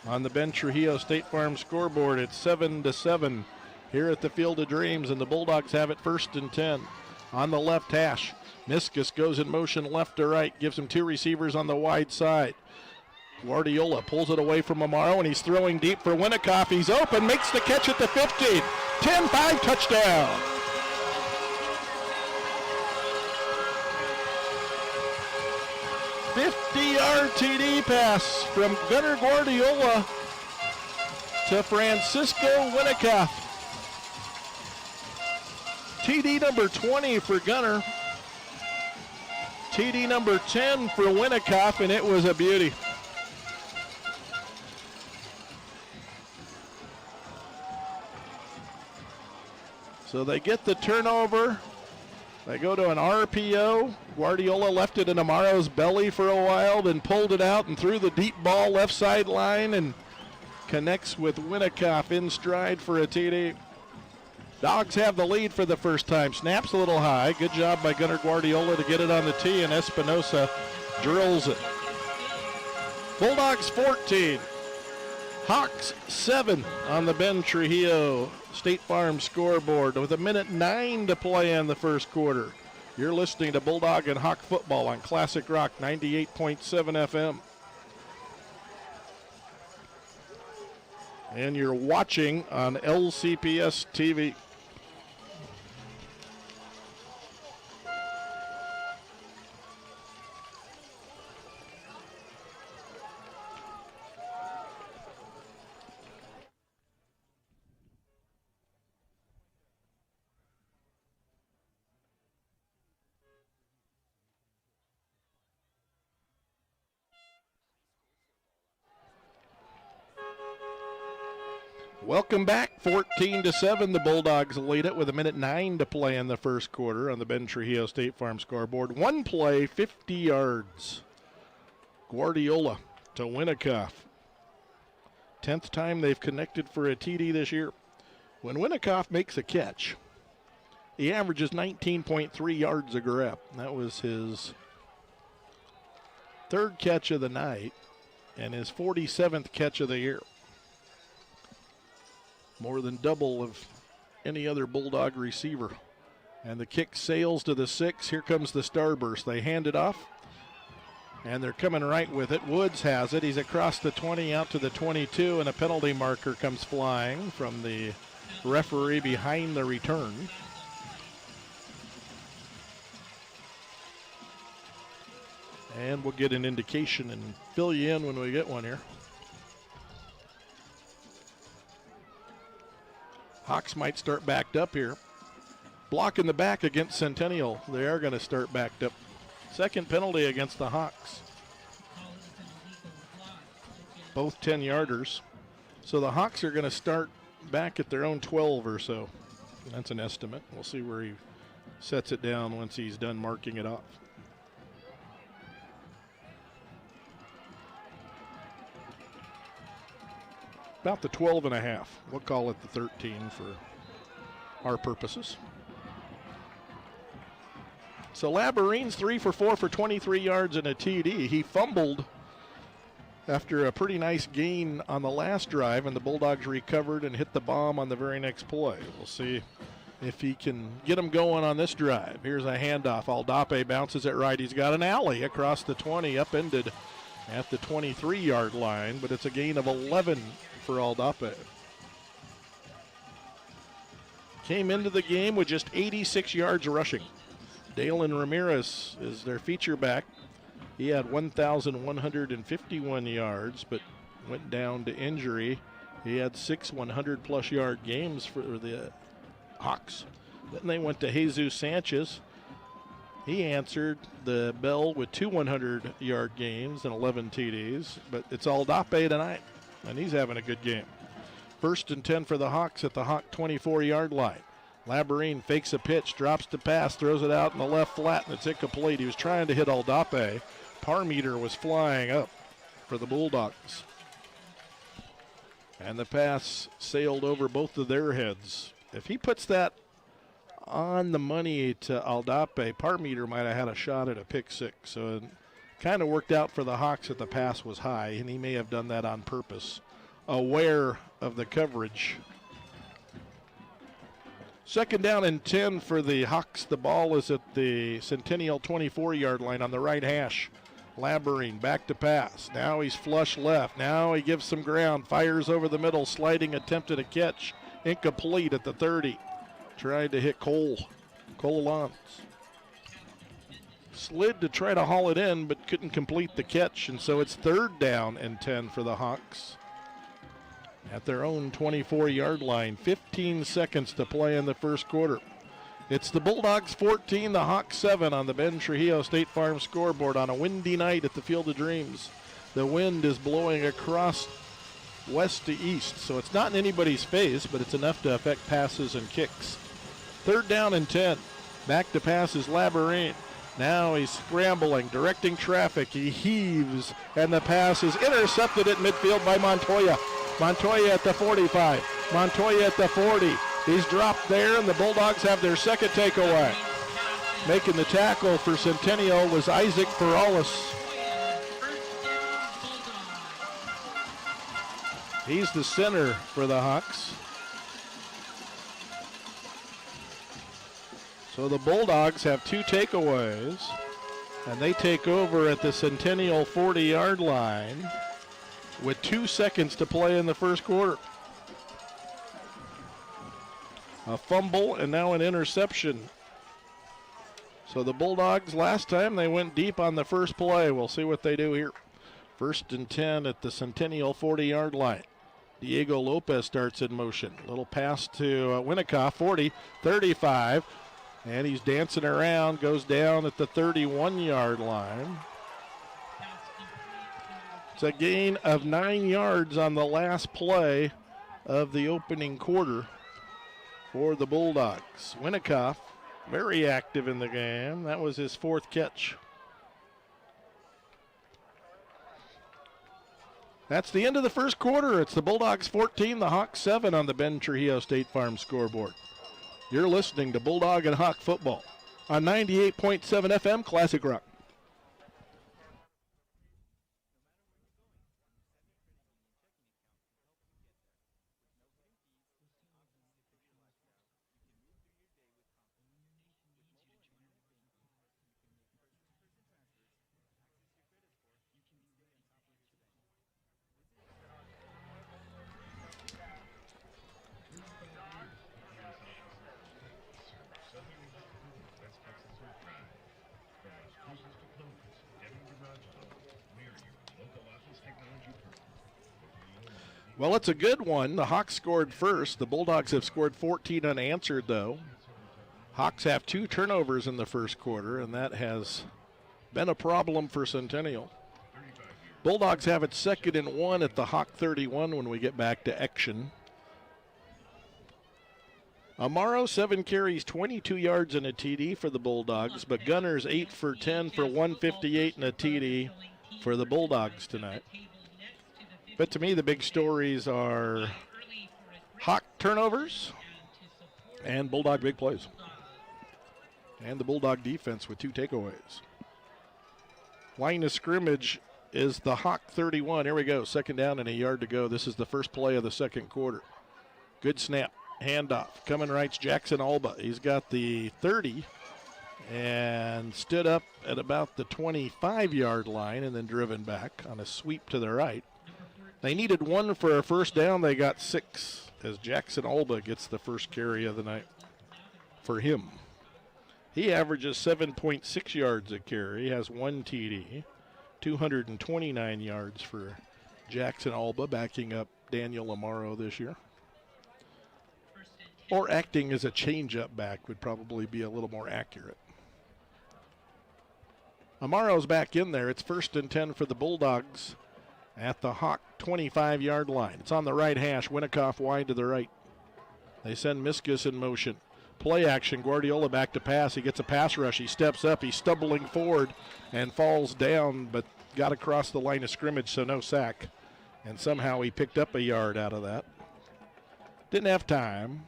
On the Ben Trujillo State Farm scoreboard, it's 7-7 here at the Field of Dreams, and the Bulldogs have it 1st and 10. On the left hash, Miskus goes in motion left to right, gives him 2 receivers on the wide side. Guardiola pulls it away from Amaro, and he's throwing deep for Winnikoff. He's open, makes the catch at the 15. 10-5 touchdown. $50 TD pass from Gunnar Guardiola to Francisco Winnikoff. TD number 20 for Gunnar. TD number 10 for Winnikoff, and it was a beauty. So they get the turnover. They go to an RPO. Guardiola left it in Amaro's belly for a while, then pulled it out and threw the deep ball left sideline and connects with Winnikoff in stride for a TD. Dogs have the lead for the first time. Snaps a little high. Good job by Gunnar Guardiola to get it on the tee, and Espinosa drills it. Bulldogs 14. Hawks 7 on the Ben Trujillo State Farm scoreboard with 1:09 to play in the first quarter. You're listening to Bulldog and Hawk football on Classic Rock 98.7 FM. And you're watching on LCPS TV. Welcome back, 14-7. The Bulldogs lead it with 1:09 to play in the first quarter on the Ben Trujillo State Farm scoreboard. One play, 50 yards. Guardiola to Winikoff. 10th time they've connected for a TD this year. When Winikoff makes a catch, he averages 19.3 yards a grab. That was his third catch of the night and his 47th catch of the year. More than double of any other Bulldog receiver. And the kick sails to the 6. Here comes the starburst. They hand it off, and they're coming right with it. Woods has it. He's across the 20 out to the 22, and a penalty marker comes flying from the referee behind the return. And we'll get an indication and fill you in when we get one here. Hawks might start backed up here. Block in the back against Centennial. They are going to start backed up. Second penalty against the Hawks. Both 10-yarders. So the Hawks are going to start back at their own 12 or so. That's an estimate. We'll see where he sets it down once he's done marking it off. About the 12 and a half. We'll call it the 13 for our purposes. So Laborine's 3 for 4 for 23 yards and a TD. He fumbled after a pretty nice gain on the last drive, and the Bulldogs recovered and hit the bomb on the very next play. We'll see if he can get them going on this drive. Here's a handoff. Aldape bounces it right. He's got an alley across the 20, upended at the 23-yard line, but it's a gain of 11 for Aldape. Came into the game with just 86 yards rushing. Dalen Ramirez is their feature back. He had 1,151 yards, but went down to injury. He had 6 100-plus yard games for the Hawks. Then they went to Jesus Sanchez. He answered the bell with 2 100-yard games and 11 TDs, but it's Aldape tonight, and he's having a good game. 1st and 10 for the Hawks at the Hawk 24-yard line. Laborine fakes a pitch, drops the pass, throws it out in the left flat, and it's incomplete. He was trying to hit Aldape. Parmeter was flying up for the Bulldogs. And the pass sailed over both of their heads. If he puts that on the money to Aldape, Parmeter might have had a shot at a pick six. So it kind of worked out for the Hawks that the pass was high, and he may have done that on purpose, aware of the coverage. 2nd down and 10 for the Hawks. The ball is at the Centennial 24-yard line on the right hash. Laborine back to pass. Now he's flush left. Now he gives some ground, fires over the middle, sliding attempt at a catch. Incomplete at the 30. Tried to hit Cole Lance. Slid to try to haul it in, but couldn't complete the catch, and so it's 3rd down and 10 for the Hawks. At their own 24-yard line, 15 seconds to play in the first quarter. It's the Bulldogs 14, the Hawks 7 on the Ben Trujillo State Farm scoreboard on a windy night at the Field of Dreams. The wind is blowing across west to east, so it's not in anybody's face, but it's enough to affect passes and kicks. 3rd down and 10. Back to pass is Laborine. Now he's scrambling, directing traffic. He heaves, and the pass is intercepted at midfield by Montoya. Montoya at the 45. Montoya at the 40. He's dropped there, and the Bulldogs have their second takeaway. Making the tackle for Centennial was Isaac Perales. He's the center for the Hawks. So the Bulldogs have two takeaways, and they take over at the Centennial 40-yard line with 2 seconds to play in the first quarter. A fumble and now an interception. So the Bulldogs, last time they went deep on the first play. We'll see what they do here. 1st and 10 at the Centennial 40-yard line. Diego Lopez starts in motion. Little pass to Winnicott, 40, 35. And he's dancing around, goes down at the 31-yard line. It's a gain of 9 yards on the last play of the opening quarter for the Bulldogs. Winnicott, very active in the game. That was his 4th catch. That's the end of the first quarter. It's the Bulldogs 14, the Hawks 7 on the Ben Trujillo State Farm scoreboard. You're listening to Bulldog and Hawk football on 98.7 FM Classic Rock. Well, it's a good one. The Hawks scored first. The Bulldogs have scored 14 unanswered, though. Hawks have 2 turnovers in the first quarter, and that has been a problem for Centennial. Bulldogs have it 2nd and 1 at the Hawk 31 when we get back to action. Amaro, 7 carries, 22 yards and a TD for the Bulldogs, but Gunners 8 for 10 for 158 and a TD for the Bulldogs tonight. But to me, the big stories are Hawk turnovers and Bulldog big plays. And the Bulldog defense with 2 takeaways. Line of scrimmage is the Hawk 31. Here we go, 2nd down and a yard to go. This is the first play of the second quarter. Good snap, handoff. Coming right's Jackson Alba. He's got the 30 and stood up at about the 25-yard line and then driven back on a sweep to the right. They needed 1 for a first down. They got 6 as Jackson Alba gets the first carry of the night for him. He averages 7.6 yards a carry, has 1 TD, 229 yards for Jackson Alba, backing up Daniel Amaro this year. Or acting as a change-up back would probably be a little more accurate. Amaro's back in there. It's 1st and 10 for the Bulldogs at the Hawk 25-yard line. It's on the right hash. Winnicott wide to the right. They send Miskus in motion. Play action. Guardiola back to pass. He gets a pass rush. He steps up. He's stumbling forward and falls down, but got across the line of scrimmage, so no sack. And somehow he picked up a yard out of that. Didn't have time.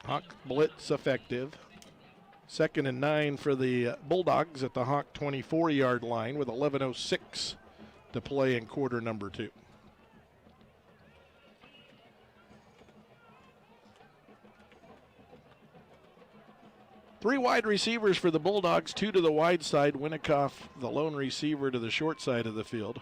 Hawk blitz effective. 2nd and 9 for the Bulldogs at the Hawk 24-yard line with 11:06 to play in quarter number 2. Three wide receivers for the Bulldogs, 2 to the wide side. Winnicott, the lone receiver, to the short side of the field.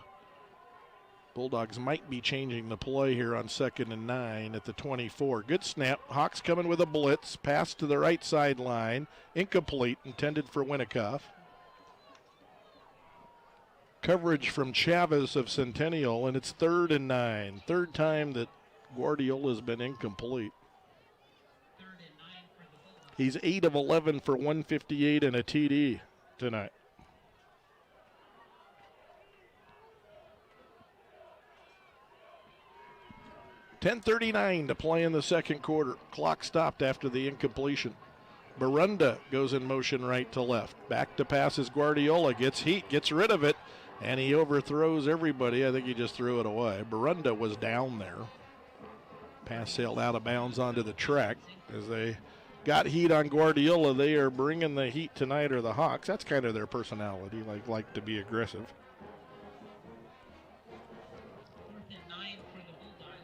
Bulldogs might be changing the play here on 2nd and 9 at the 24. Good snap. Hawks coming with a blitz. Pass to the right sideline. Incomplete, intended for Winnicott. Coverage from Chavez of Centennial, and it's 3rd and 9. 3rd time that Guardiola's been incomplete. He's 8 of 11 for 158 and a TD tonight. .39 to play in the second quarter. Clock stopped after the incompletion. Barunda goes in motion right to left. Back to passes Guardiola. Gets heat, gets rid of it, and he overthrows everybody. I think he just threw it away. Barunda was down there. Pass sailed out of bounds onto the track as they got heat on Guardiola. They are bringing the heat tonight, or the Hawks. That's kind of their personality, like to be aggressive. 4th and 9 for the Bulldogs.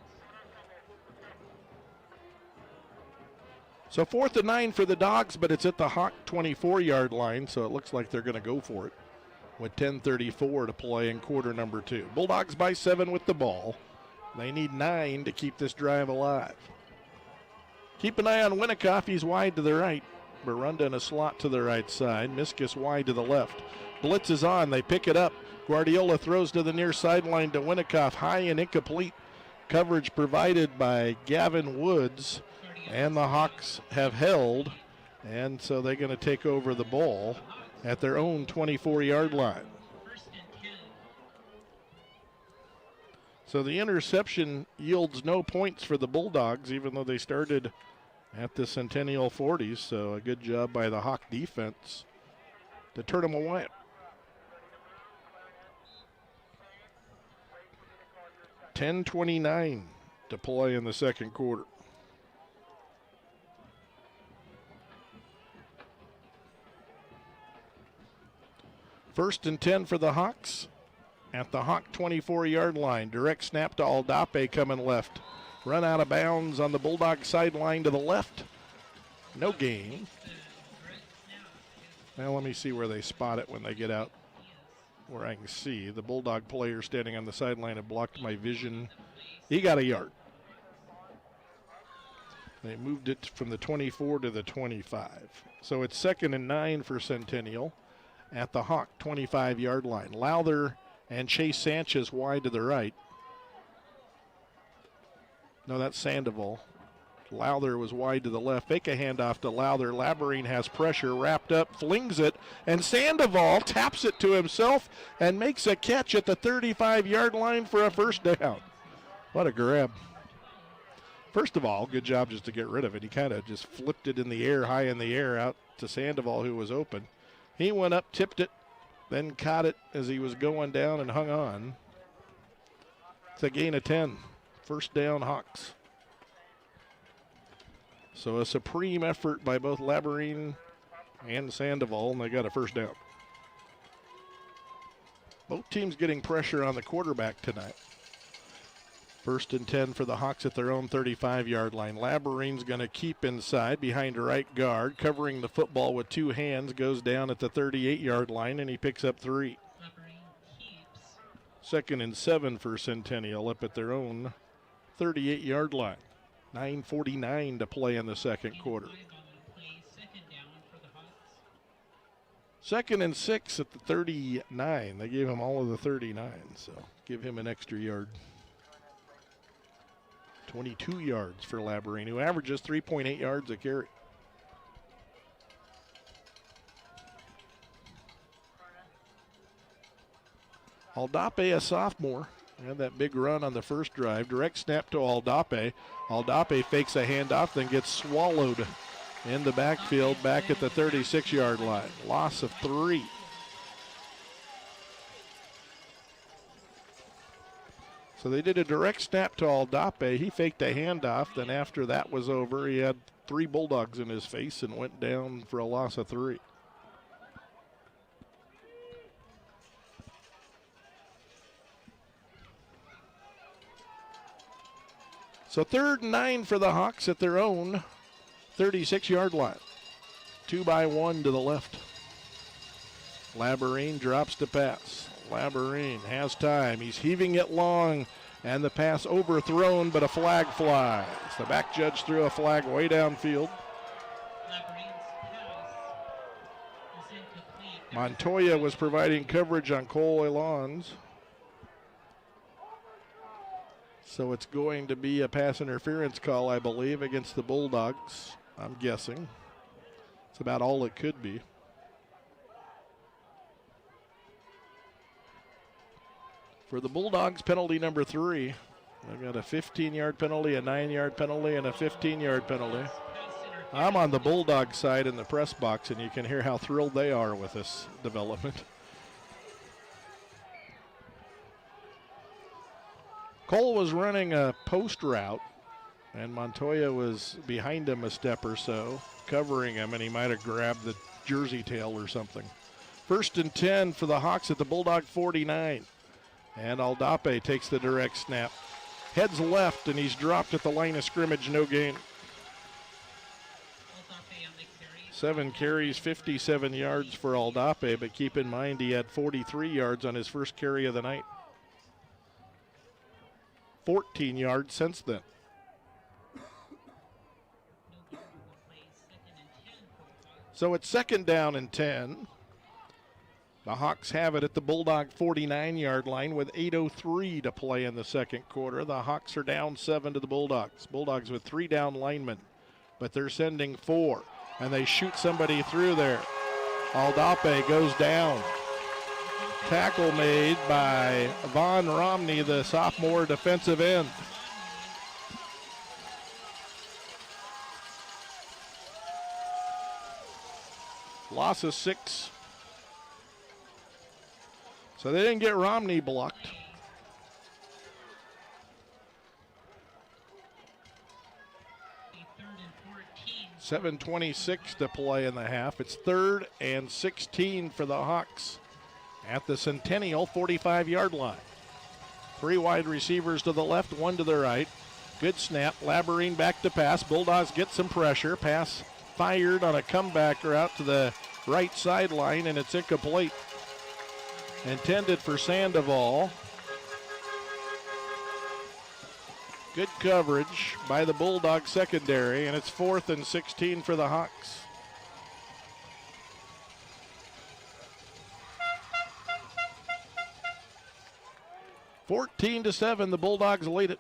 So 4th and 9 for the Dogs, but it's at the Hawk 24-yard line, so it looks like they're going to go for it with 10:34 to play in quarter number 2. Bulldogs by 7 with the ball. They need 9 to keep this drive alive. Keep an eye on Winnikoff. He's wide to the right. Barunda in a slot to the right side. Miskus wide to the left. Blitz is on. They pick it up. Guardiola throws to the near sideline to Winnikoff. High and incomplete. Coverage provided by Gavin Woods. And the Hawks have held. And so they're going to take over the ball at their own 24-yard line. So the interception yields no points for the Bulldogs, even though they started at the Centennial 40s. So a good job by the Hawk defense to turn them away. $10:29 to play in the second quarter. First and 10 for the Hawks at the Hawk 24-yard line. Direct snap to Aldape coming left. Run out of bounds on the Bulldog sideline to the left. No gain. Now let me see where they spot it when they get out where I can see. The Bulldog player standing on the sideline had blocked my vision. He got a yard. They moved it from the 24 to the 25. So it's 2nd and 9 for Centennial at the Hawk 25-yard line. Lowther and Chase Sanchez wide to the right. No, that's Sandoval. Lowther was wide to the left. Fake a handoff to Lowther. Labyrinth has pressure, wrapped up, flings it, and Sandoval taps it to himself and makes a catch at the 35-yard line for a first down. What a grab. First of all, good job just to get rid of it. He kind of just flipped it in the air, high in the air, out to Sandoval, who was open. He went up, tipped it, then caught it as he was going down and hung on. It's a gain of 10. First down, Hawks. So a supreme effort by both Labyrinth and Sandoval, and they got a first down. Both teams getting pressure on the quarterback tonight. First and 10 for the Hawks at their own 35-yard line. Labyrinth's going to keep inside behind a right guard, covering the football with two hands, goes down at the 38-yard line, and he picks up 3. 2nd and 7 for Centennial up at their own 38-yard line. 9:49 to play in the second quarter. 2nd and 6 at the 39. They gave him all of the 39, so give him an extra yard. 22 yards for Labyrinth, who averages 3.8 yards a carry. Aldape, a sophomore, had that big run on the first drive. Direct snap to Aldape. Aldape fakes a handoff, then gets swallowed in the backfield back at the 36-yard line. Loss of 3. So they did a direct snap to Aldape. He faked a handoff. Then after that was over, he had 3 Bulldogs in his face and went down for a loss of 3. So 3rd and 9 for the Hawks at their own 36-yard line. 2-by-1 to the left. Labyrinth drops to pass. Labyrinth has time. He's heaving it long, and the pass overthrown, but a flag flies. The back judge threw a flag way downfield. Montoya was providing coverage on Cole Elons. So it's going to be a pass interference call, I believe, against the Bulldogs, I'm guessing. It's about all it could be. For the Bulldogs, penalty number 3. They've got a 15-yard penalty, a 9-yard penalty, and a 15-yard penalty. I'm on the Bulldog side in the press box, and you can hear how thrilled they are with this development. Cole was running a post route, And Montoya was behind him a step or so, covering him, and he might have grabbed the jersey tail or something. 1st and 10 for the Hawks at the Bulldog 49. And Aldape takes the direct snap. Heads left, and he's dropped at the line of scrimmage, no gain. 7 carries, 57 yards for Aldape, but keep in mind he had 43 yards on his first carry of the night. 14 yards since then. So it's 2nd down and 10. The Hawks have it at the Bulldog 49-yard line with 8:03 to play in the second quarter. The Hawks are down 7 to the Bulldogs. Bulldogs with 3 down linemen, but they're sending 4, and they shoot somebody through there. Aldape goes down. Tackle made by Von Romney, the sophomore defensive end. Loss of 6. So they didn't get Romney blocked. .7:26 to play in the half. It's 3rd and 16 for the Hawks at the Centennial 45-yard line. 3 wide receivers to the left, 1 to the right. Good snap. Labyrinth back to pass. Bulldogs get some pressure. Pass fired on a comeback route to the right sideline, and it's incomplete. Intended for Sandoval. Good coverage by the Bulldog secondary, and it's 4th and 16 for the Hawks. (14-7), the Bulldogs lead it.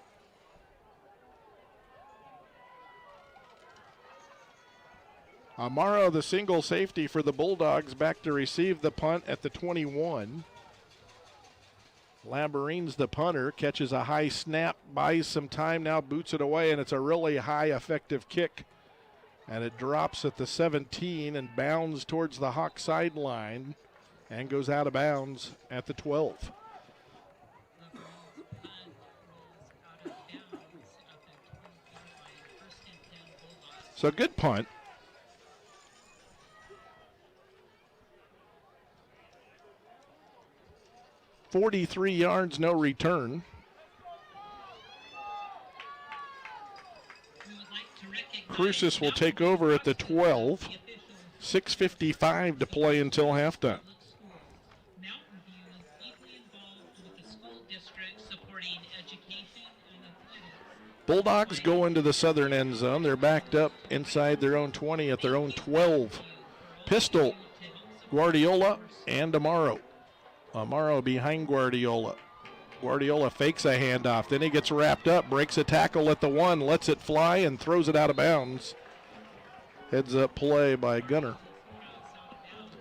Amaro, the single safety for the Bulldogs, back to receive the punt at the 21. Labyrinth's the punter, catches a high snap, buys some time now, boots it away, and it's a really high effective kick. And it drops at the 17 and bounds towards the Hawk sideline and goes out of bounds at the 12. So good punt. 43 yards, no return. Cruces will take over at the 12. 6:55 to play until halftime. Bulldogs go into the southern end zone. They're backed up inside their own 20 at their own 12. Pistol, Guardiola, and Amaro. Amaro behind Guardiola. Guardiola fakes a handoff. Then he gets wrapped up, breaks a tackle at the 1, lets it fly, and throws it out of bounds. Heads up play by Gunner.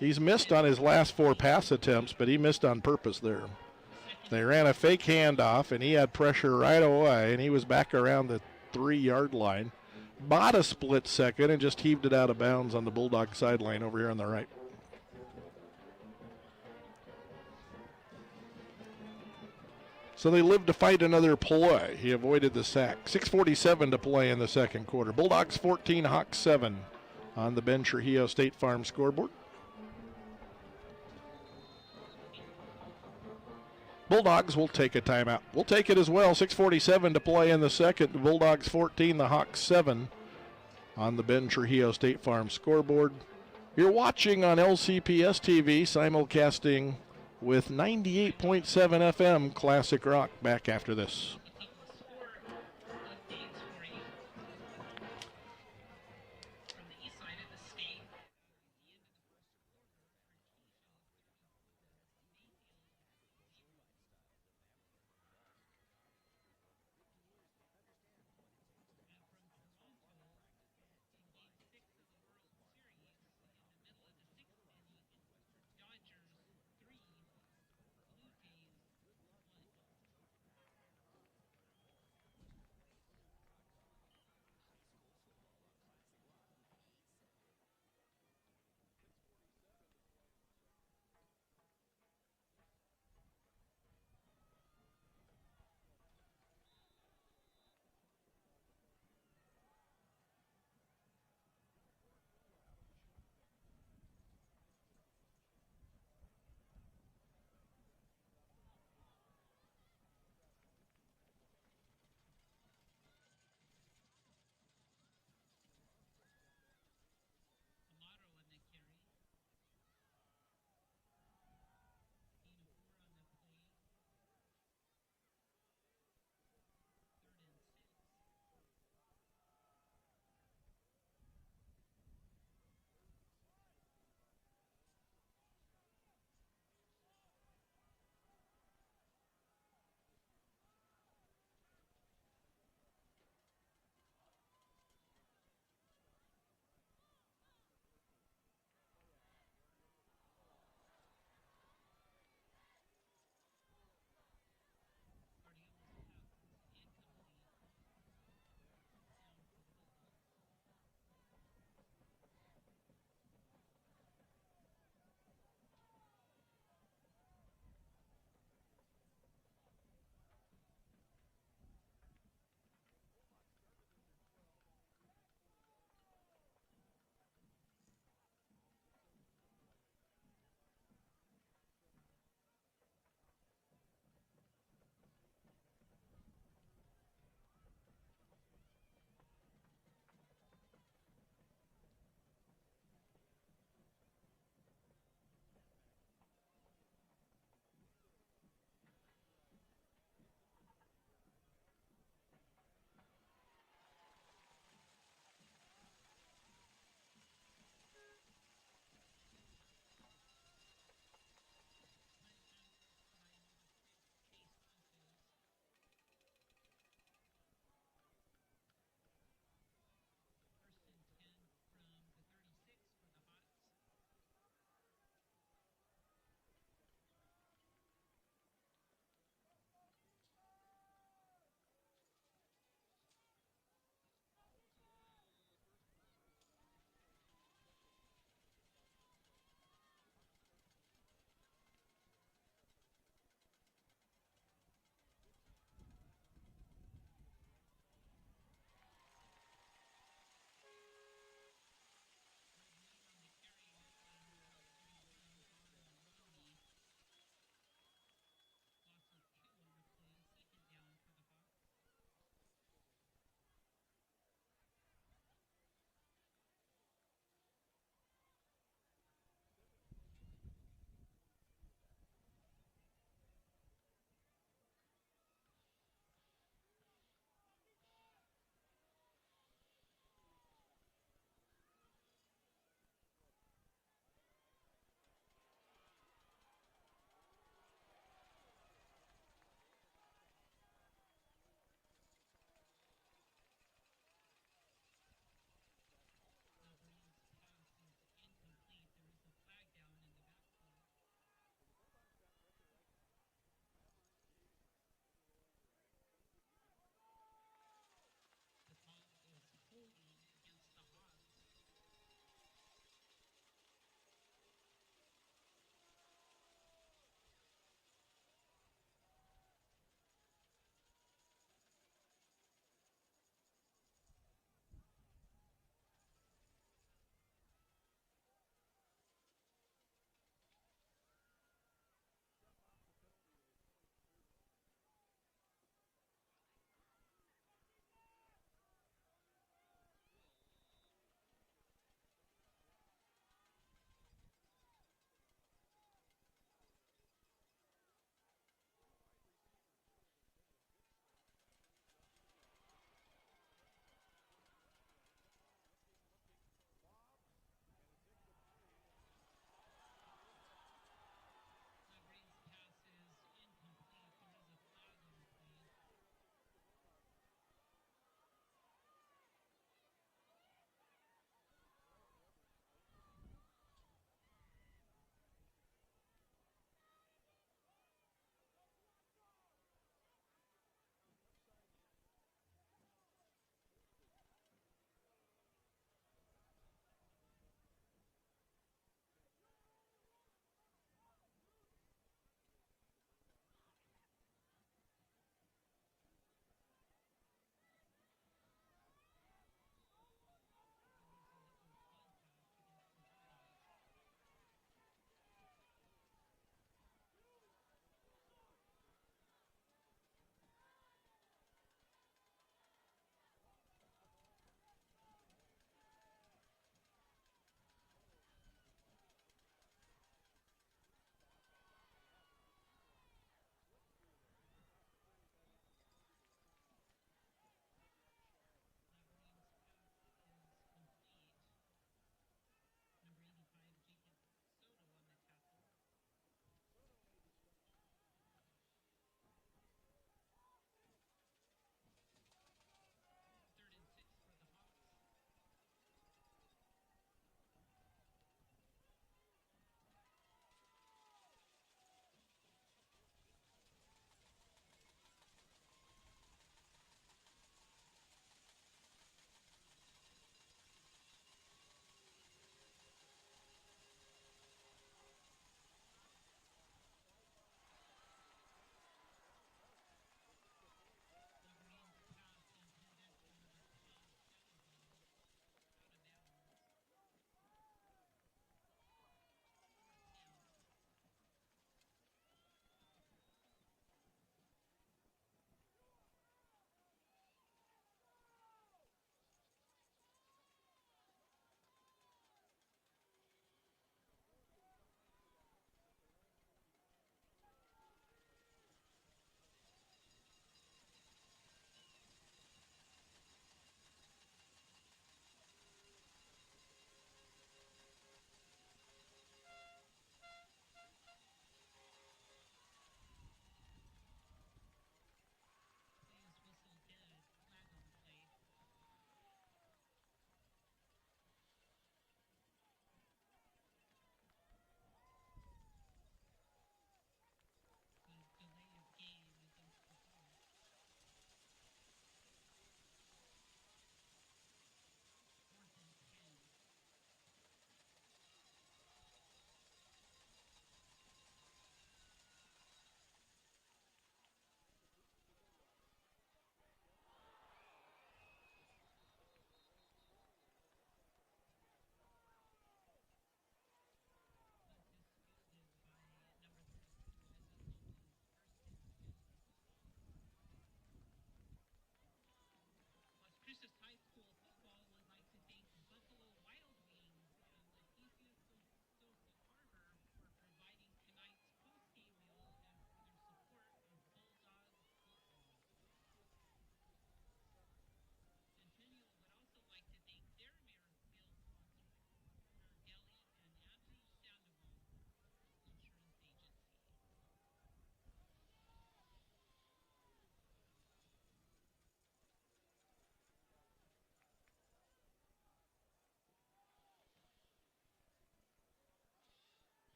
He's missed on his last 4 pass attempts, but he missed on purpose there. They ran a fake handoff, and he had pressure right away, and he was back around the 3-yard line. Bought a split second and just heaved it out of bounds on the Bulldog sideline over here on the right. So they lived to fight another play. He avoided the sack. 6:47 to play in the second quarter. Bulldogs 14, Hawks 7 on the Ben Trujillo State Farm scoreboard. Bulldogs will take a timeout. We'll take it as well. 6:47 to play in the second. The Bulldogs 14, the Hawks 7 on the Ben Trujillo State Farm scoreboard. You're watching on LCPS TV, simulcasting with 98.7 FM Classic Rock. Back after this.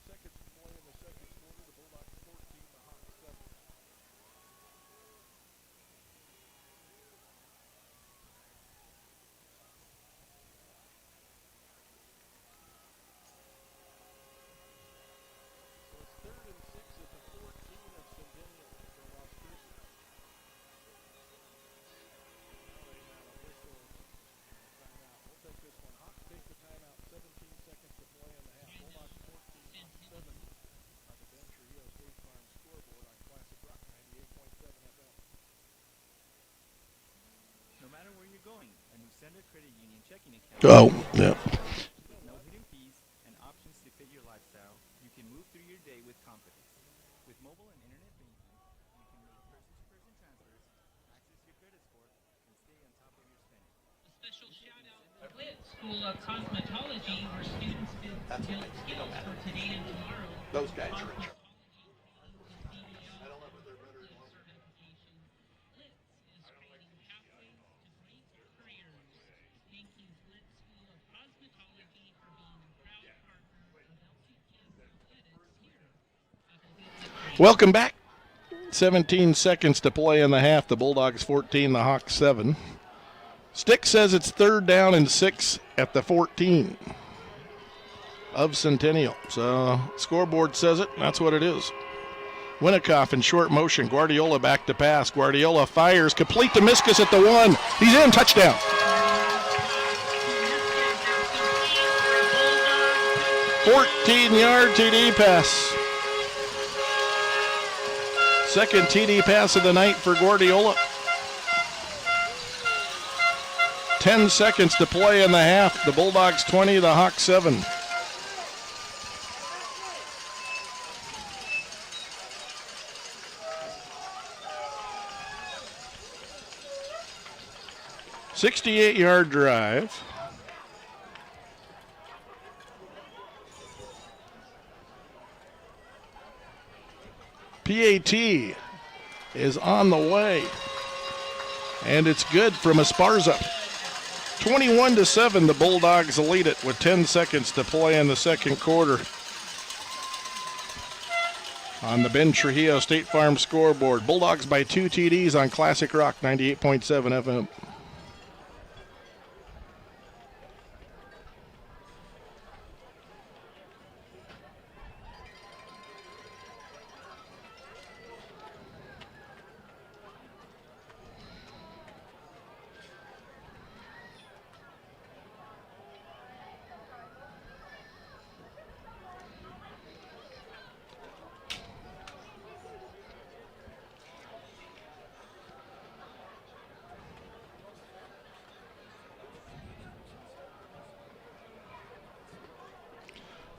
seconds to play in the second quarter. The Bulldogs 14, the Hawks 7. So it's 3rd and 6 at the 14 of Centennial for Las Cruces. Now they have a whistle timeout. We'll take this one. Hawks take the timeout. 17 seconds to play in the half. Bulldogs 14, Hawks 7 on the Ben Trujillo State Farm scoreboard on Classic Rock 98.7 FM. No matter where you're going, a new Sender Credit Union checking account. Oh, yeah. With no hidden fees and options to fit your lifestyle, you can move through your day with confidence. With mobile and internet banking, you can make person-to-person transfers, access your credit score, and stay on top of your spending. A special shout out to Blitz School of Cosmetology, where students build skills for today and tomorrow. Those guys are Cosmetology Welcome back. 17 seconds to play in the half. The Bulldogs 14, the Hawks 7. Stick says it's 3rd down and 6 at the 14 of Centennial. So scoreboard says it. That's what it is. Winnikoff in short motion. Guardiola back to pass. Guardiola fires. Complete to Miskus at the 1. He's in. Touchdown. 14-yard TD pass. Second TD pass of the night for Guardiola. 10 seconds to play in the half. The Bulldogs 20, the Hawks 7. $68-yard drive. PAT is on the way, and it's good from Esparza. 21-7, the Bulldogs lead it with 10 seconds to play in the second quarter. On the Ben Trujillo State Farm scoreboard, Bulldogs by 2 TDs on Classic Rock 98.7 FM.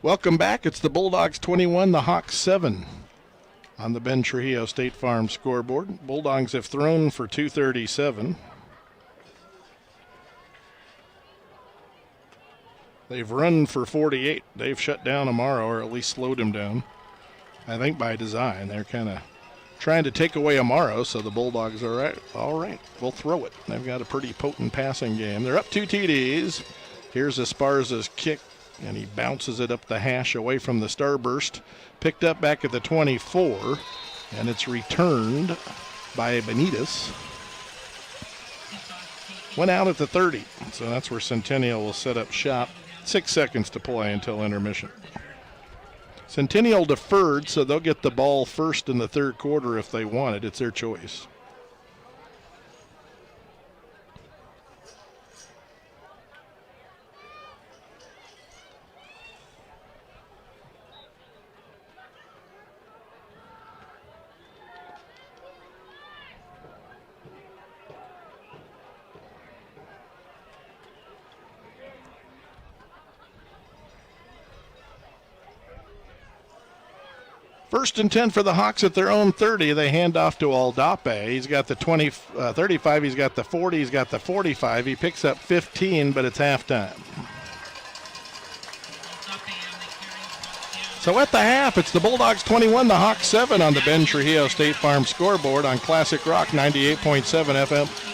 Welcome back. It's the Bulldogs 21, the Hawks 7 on the Ben Trujillo State Farm scoreboard. Bulldogs have thrown for 237. They've run for 48. They've shut down Amaro, or at least slowed him down. I think by design. They're kind of trying to take away Amaro, so the Bulldogs are all right, we'll throw it. They've got a pretty potent passing game. They're up 2 TDs. Here's Esparza's kick, and he bounces it up the hash away from the starburst. Picked up back at the 24, and it's returned by Benitez. Went out at the 30, so that's where Centennial will set up shop. 6 seconds to play until intermission. Centennial deferred, so they'll get the ball first in the third quarter if they want it. It's their choice. First and 10 for the Hawks at their own 30. They hand off to Aldape. He's got the 35, he's got the 40, he's got the 45. He picks up 15, but it's halftime. So at the half, it's the Bulldogs 21, the Hawks 7 on the Ben Trujillo State Farm scoreboard on Classic Rock 98.7 FM.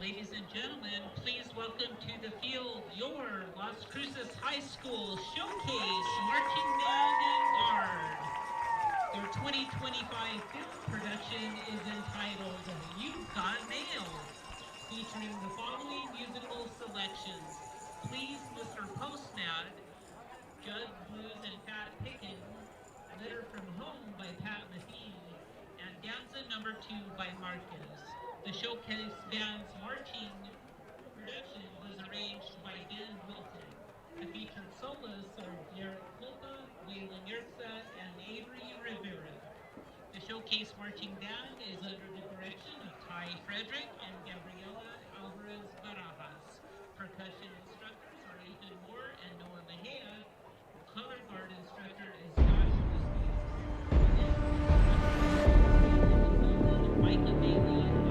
Ladies and gentlemen, please welcome to the field your Las Cruces High School Showcase Marching Band and Guard. Their 2025 film production is entitled You've Got Mail, featuring the following musical selections: Please Mr. Postman, Judd Blues and Fat Pickens, Letter from Home by Pat Metheny, and Danza Number 2 by Marcus. The Showcase Band's marching production was arranged by Ben Wilton. The featured soloists are Derek Kulka, Waylon Yerxa, and Avery Rivera. The Showcase Marching Band is under the direction of Ty Frederick and Gabriela Alvarez Barajas. Percussion instructors are Ethan Moore and Noah Mejia. Color guard instructor is Josh Wisniewski. Micah Bailey and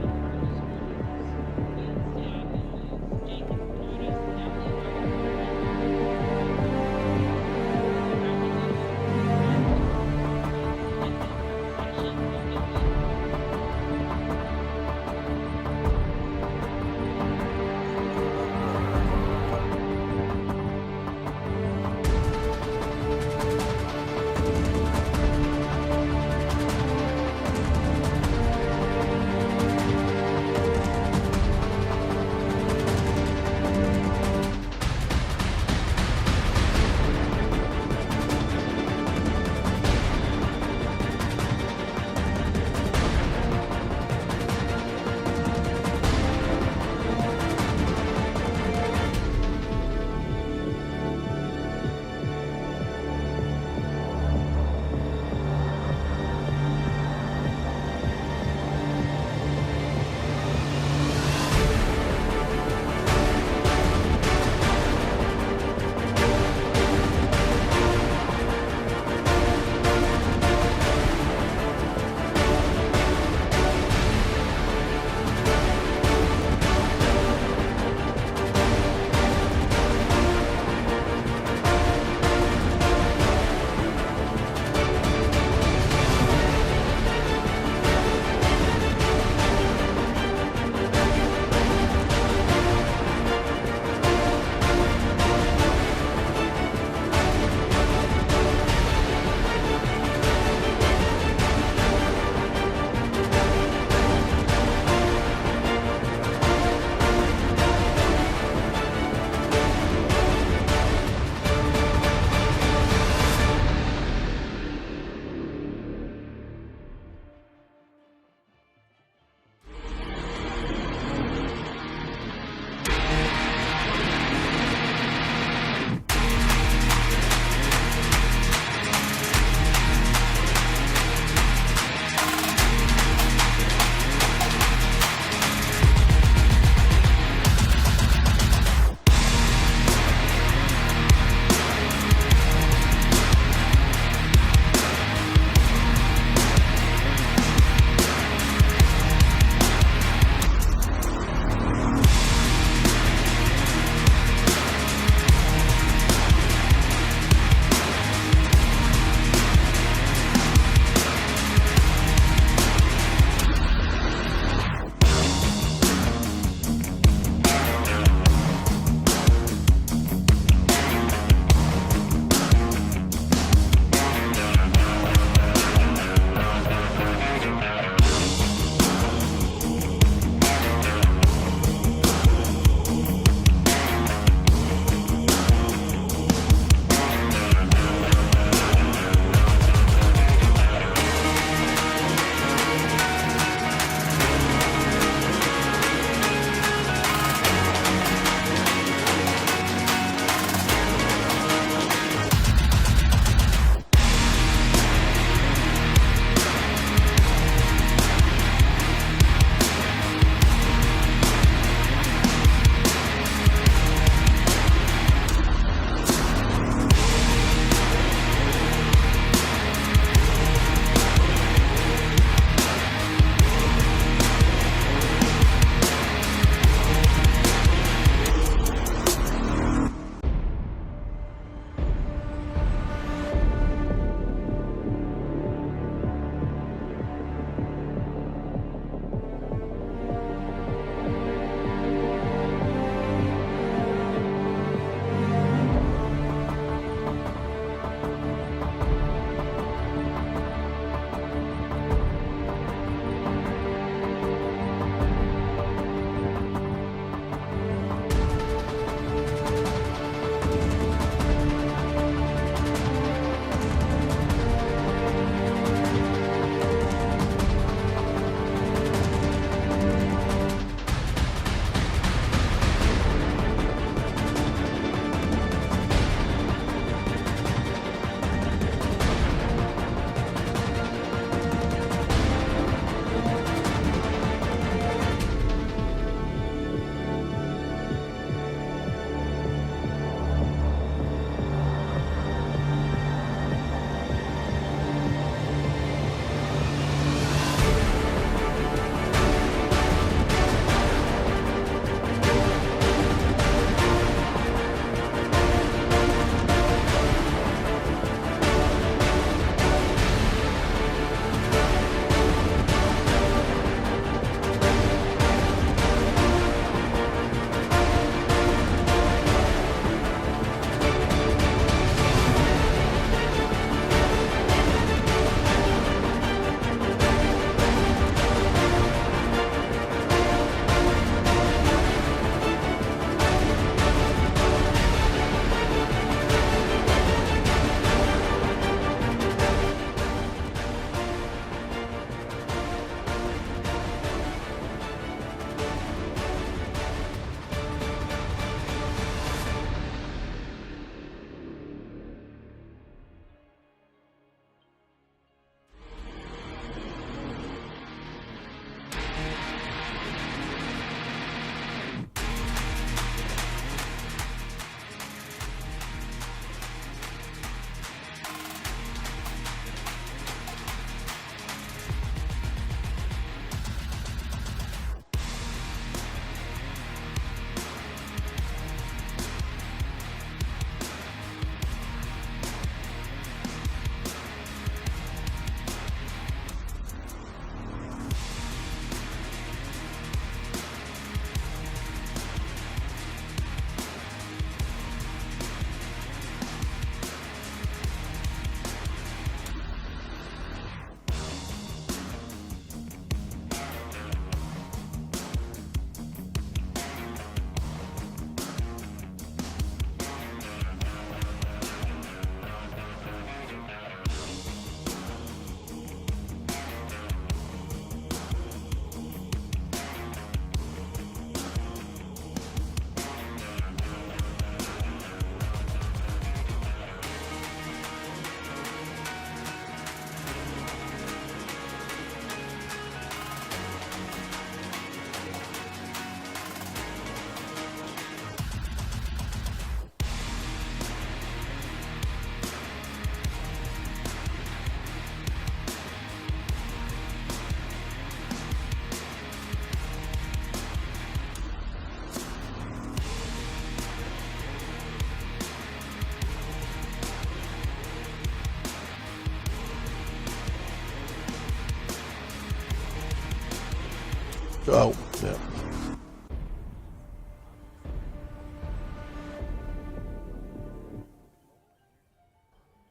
Oh, yeah.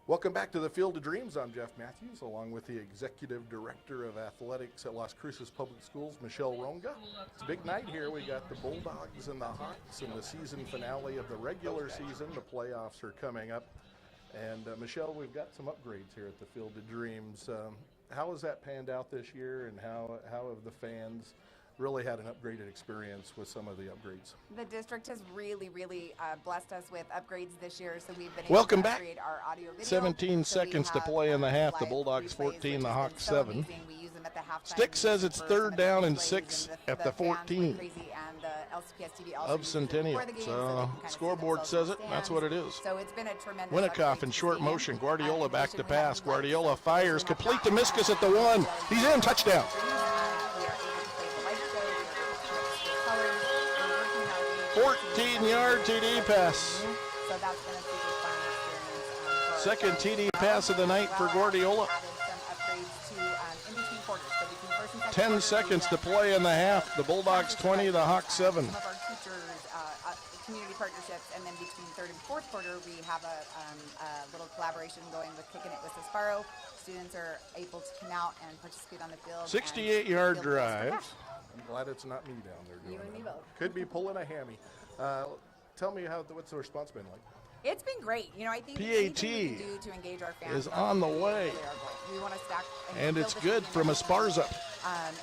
Welcome back to the Field of Dreams. I'm Jeff Matthews, along with the Executive Director of Athletics at Las Cruces Public Schools, Michelle Ronga. It's a big night here. We got the Bulldogs and the Hawks in the season finale of the regular season. The playoffs are coming up. And Michelle, we've got some upgrades here at the Field of Dreams. How has that panned out this year, and how have the fans really had an upgraded experience with some of the upgrades? The district has really blessed us with upgrades this year, so we've been Welcome able to back. upgrade our audio video. 17 So we seconds to have, play in the half. The live Bulldogs replays, 14, which the has Hawks been so 7. amazing. We use them at the halftime Stick says it's for third some down and replays, 6 and at the fans went 14 crazy, and the LCPS TV also of used it Centennial. before the game, So, they can kind of see scoreboard themselves says in it. the That's stands. what it is. So it's been a tremendous Winnicott upgrade in to short see. motion. Guardiola back to addition, we have pass. new lights, Guardiola so fires. we have Complete to that. Miskus at the 1. He's in. Touchdown. We are able to play the light show. We are able to switch colors. We're working our way 14-yard TD pass. So that's been a super fun experience. For Second us. TD pass of the night for Guardiola. Added some upgrades to in between quarters. So between first and second 10 quarter, seconds we to play in the half. The Bulldogs 20, the Hawks 7. Some of our teachers, community partnerships, and then between third and fourth quarter, we have a little collaboration going with Kicking It with Sparrow. Students are able to come out and participate on the field. 68-yard and field goals for drive. cash. I'm glad it's not me down there doing You and me that. both. Could be pulling a hammy. Tell me what's the response been like? It's been great. You know, I think PAT anything we can do to engage our fans is on the way. We want to stack And build it's this good team from and Esparza. and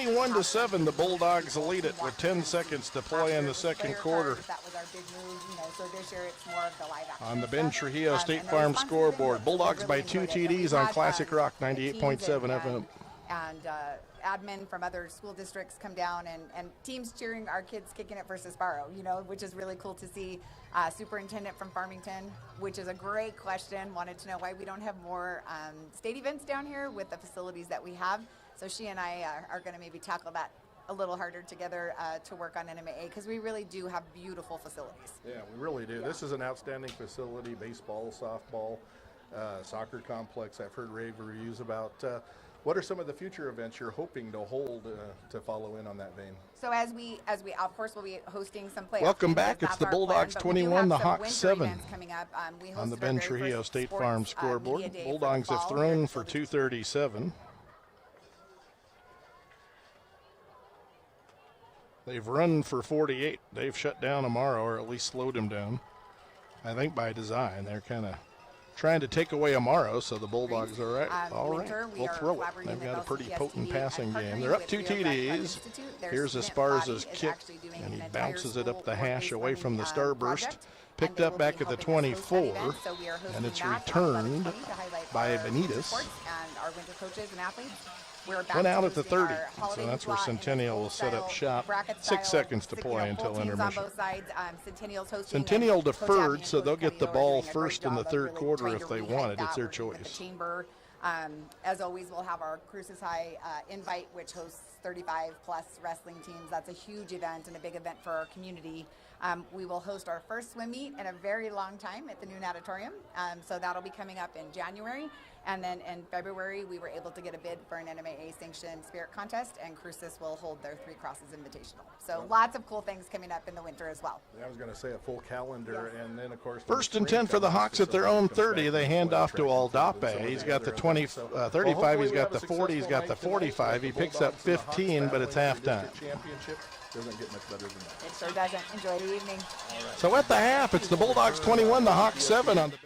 21-7, the Bulldogs people lead it want with to 10 use. seconds to Last play year in it the was second player quarter. cards. That was our big move. You know, so this year it's more of the live action On the Ben stuff. Trujillo State and the Farm response has been scoreboard. good. Bulldogs We by really 2 enjoyed it. TDs We on had, Classic Rock teams 98.7 FM. And admin from other school districts come down and teams cheering our kids Kicking It versus Sparrow, you know, which is really cool to see. Superintendent from Farmington, which is a great question, wanted to know why we don't have more state events down here with the facilities that we have. So she and I are going to maybe tackle that a little harder together to work on NMAA, because we really do have beautiful facilities. Yeah, we really do. This is an outstanding facility, baseball, softball, soccer complex. I've heard rave reviews about. What are some of the future events you're hoping to hold to follow in on that vein? So as we of course will be hosting some playoffs. Welcome back. That's It's the our plan, Bulldogs but we do 21, have the some Hawks winter 7 events coming up. We on the hosted our Ben very Trujillo first State sports, Farm scoreboard. media day for the Bulldogs have fall thrown here. for So 237. They've run for 48. They've shut down Amaro, or at least slowed him down. I think by design. They're kind of trying to take away Amaro, so the Bulldogs are right. All right, winter, we we'll are throw it. collaborating They've got a with pretty LCPS potent TV passing and game. partnering They're up with 2 Rio Grande Club TDs. Institute. Their Here's student Esparza's body is kick, actually doing and he an entire bounces it up the school hash away work-based from the learning, starburst. project, Picked and they up will back be at the helping us host that 24, event. So we are hosting and it's that on returned 11/20 to highlight by our Benitez. sports and our winter coaches and athletes. We're back Went to out at the hosting 30, our so holiday that's where slot in Centennial will old set up style, shop. bracket 6 style, seconds to you play know, until full teams intermission. on both sides. Centennial's hosting. Centennial and Coach deferred, Abney and so Coach they'll get the Cuddy are ball doing a great first in the job of third really quarter trying if to they rehab want it. that, It's their working with the choice. chamber. As always, we'll have our Cruces High invite, which hosts 35 plus wrestling teams. That's a huge event and a big event for our community. We will host our first swim meet in a very long time at the new natatorium. So that'll be coming up in January. And then in February, we were able to get a bid for an NMAA sanctioned spirit contest, and Cruces will hold their Three Crosses Invitational. So lots of cool things coming up in the winter as well. I was going to say a full calendar, Yes. and then, of course, First and 10 for the Hawks at their own 30. They hand off to Aldape. He's got the 35, he's got the 40, he's got the 45. He picks up 15, but it's halftime. Championship doesn't get much better than that. It sure doesn't. Enjoy the evening. So at the half, it's the Bulldogs 21, the Hawks 7 on the bench.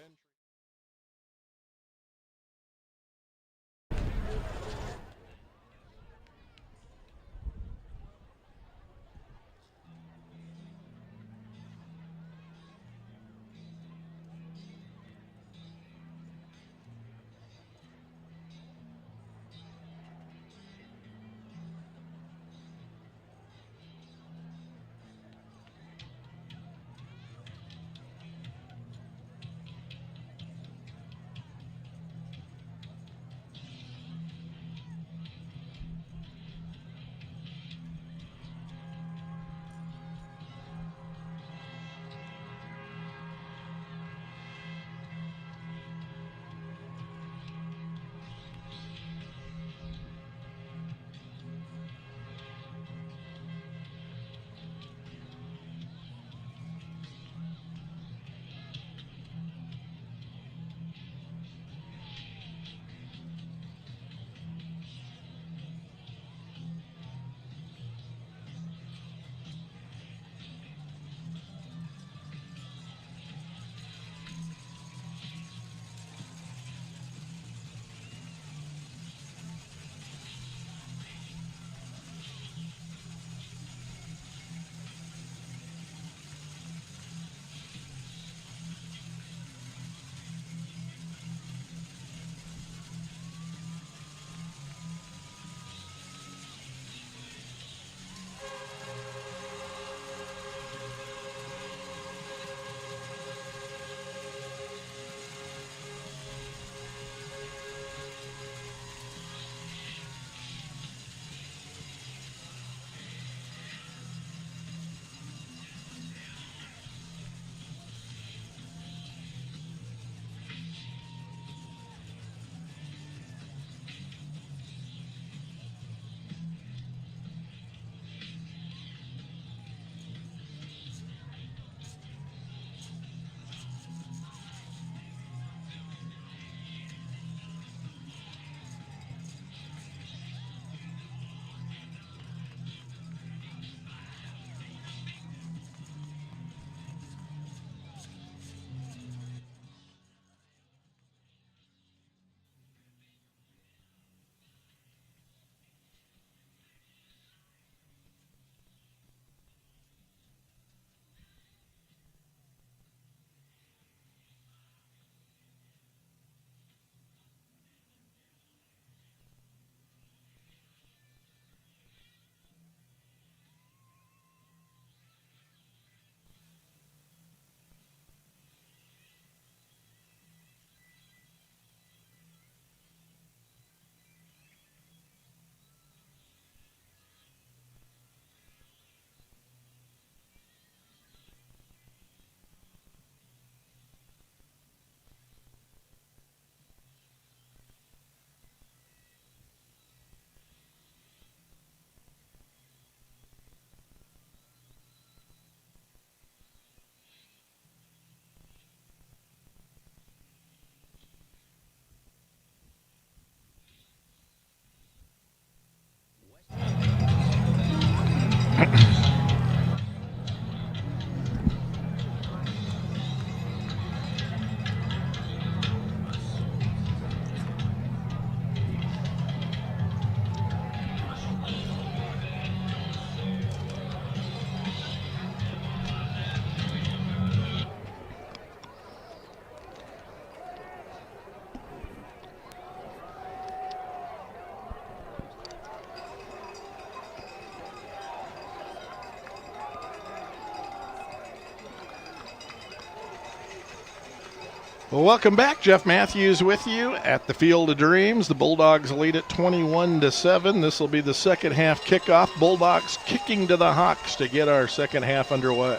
Well, welcome back. Jeff Matthews with you at the Field of Dreams. The Bulldogs lead at 21-7. This will be the second half kickoff. Bulldogs kicking to the Hawks to get our second half underway.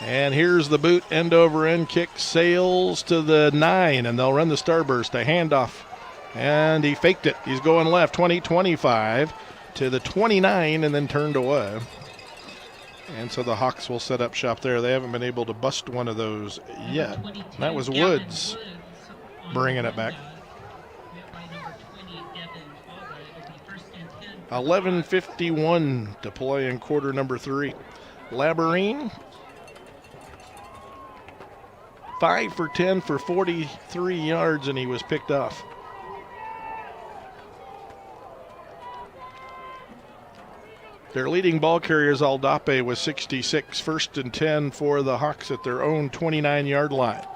And here's the boot, end over end kick, sails to the 9, and they'll run the starburst, a handoff. And he faked it. He's going left, 20-25 to the 29, and then turned away. And so the Hawks will set up shop there. They haven't been able to bust one of those yet. That was Woods bringing it back. 11:51 to play in quarter number 3. Labyrinth, 5 for 10 for 43 yards, and he was picked off. Their leading ball carrier is Aldape with 66. 1st and 10 for the Hawks at their own 29-yard line.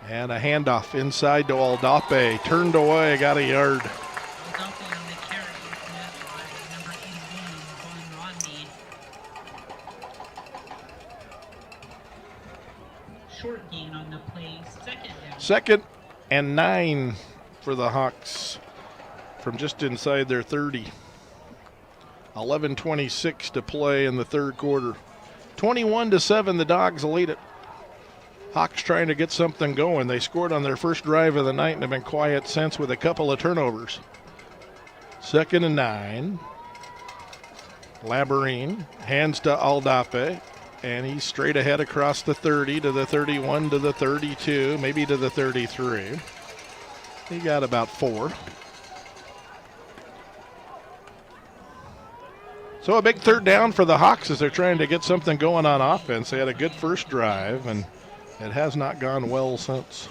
And a handoff inside to Aldape. Turned away, got a yard. Short gain on the play, second and 9 for the Hawks from just inside their 30. 11:26 to play in the third quarter. 21-7, the Dogs lead it. Hawks trying to get something going. They scored on their first drive of the night and have been quiet since with a couple of turnovers. 2nd and 9. Labyrinth hands to Aldape, and he's straight ahead across the 30 to the 31 to the 32, maybe to the 33. He got about 4. So a big third down for the Hawks as they're trying to get something going on offense. They had a good first drive, and it has not gone well since.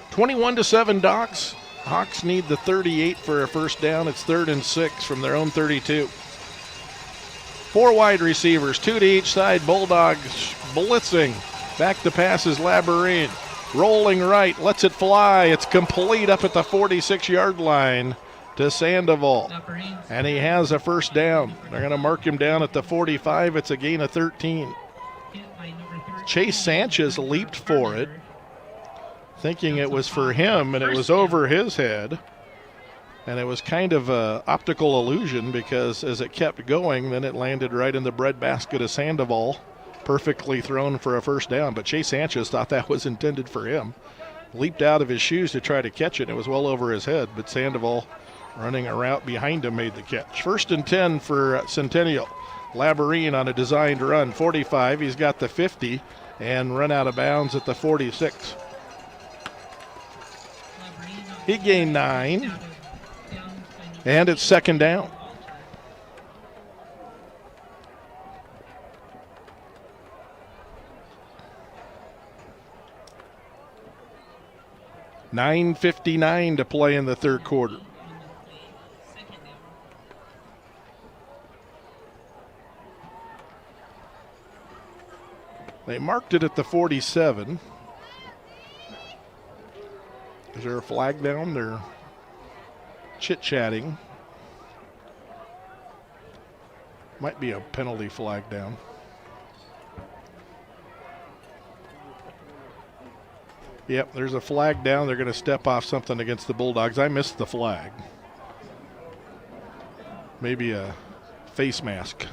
21-7 Dogs. Hawks need the 38 for a first down. It's 3rd and 6 from their own 32. 4 wide receivers, 2 to each side. Bulldogs blitzing. Back to passes, Labyrinth. Rolling right, lets it fly. It's complete up at the 46-yard line to Sandoval. And he has a first down. They're going to mark him down at the 45. It's a gain of 13. Chase Sanchez leaped for it, thinking it was for him, and it was over his head. And it was kind of an optical illusion because as it kept going, then it landed right in the breadbasket of Sandoval. Perfectly thrown for a first down, but Chase Sanchez thought that was intended for him. Leaped out of his shoes to try to catch it. It was well over his head, but Sandoval, running a route behind him, made the catch. 1st and 10 for Centennial. Labyrinth on a designed run, 45. He's got the 50 and run out of bounds at the 46. He gained 9, and it's 2nd down. $9:59 to play in the third quarter. They marked it at the 47. Is there a flag down? They're chit-chatting. Might be a penalty flag down. Yep, there's a flag down. They're going to step off something against the Bulldogs. I missed the flag. Maybe a face mask.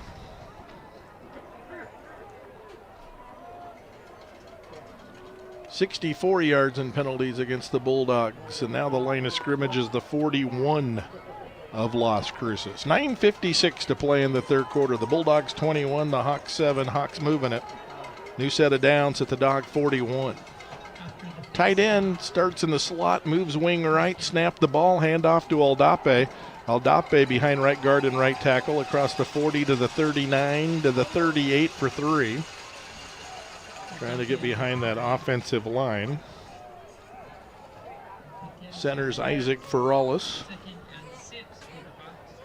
$64 yards in penalties against the Bulldogs, and now the line of scrimmage is the 41 of Las Cruces. 9:56 to play in the third quarter. The Bulldogs 21, the Hawks 7. Hawks moving it. New set of downs at the Dog 41. Tight end starts in the slot, moves wing right, snap the ball, hand off to Aldape. Aldape behind right guard and right tackle across the 40 to the 39 to the 38 for 3. Trying to get behind that offensive line. Centers Isaac Ferralis.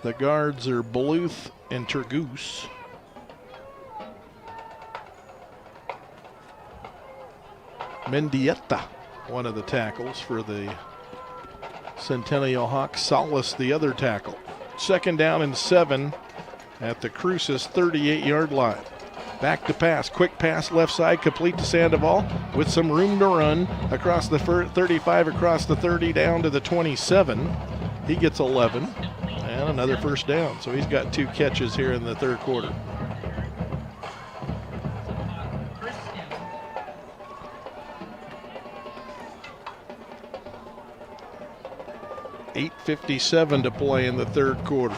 The guards are Bluth and Turgoose. Mendieta, one of the tackles for the Centennial Hawks. Salas, the other tackle. 2nd down and 7 at the Cruces 38-yard line. Back to pass, quick pass left side, complete to Sandoval with some room to run across the 35, across the 30, down to the 27. He gets 11 and another first down. So he's got 2 catches here in the third quarter. .8:57 to play in the third quarter.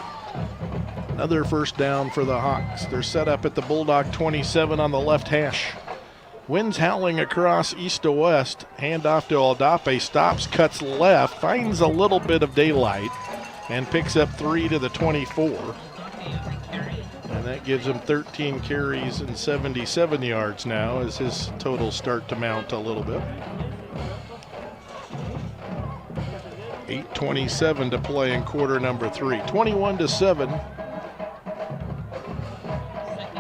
Another first down for the Hawks. They're set up at the Bulldog 27 on the left hash. Winds howling across east to west. Handoff to Aldape. Stops, cuts left, finds a little bit of daylight, and picks up 3 to the 24. And that gives him 13 carries and 77 yards now as his totals start to mount a little bit. 8:27 to play in quarter number 3. 21-7.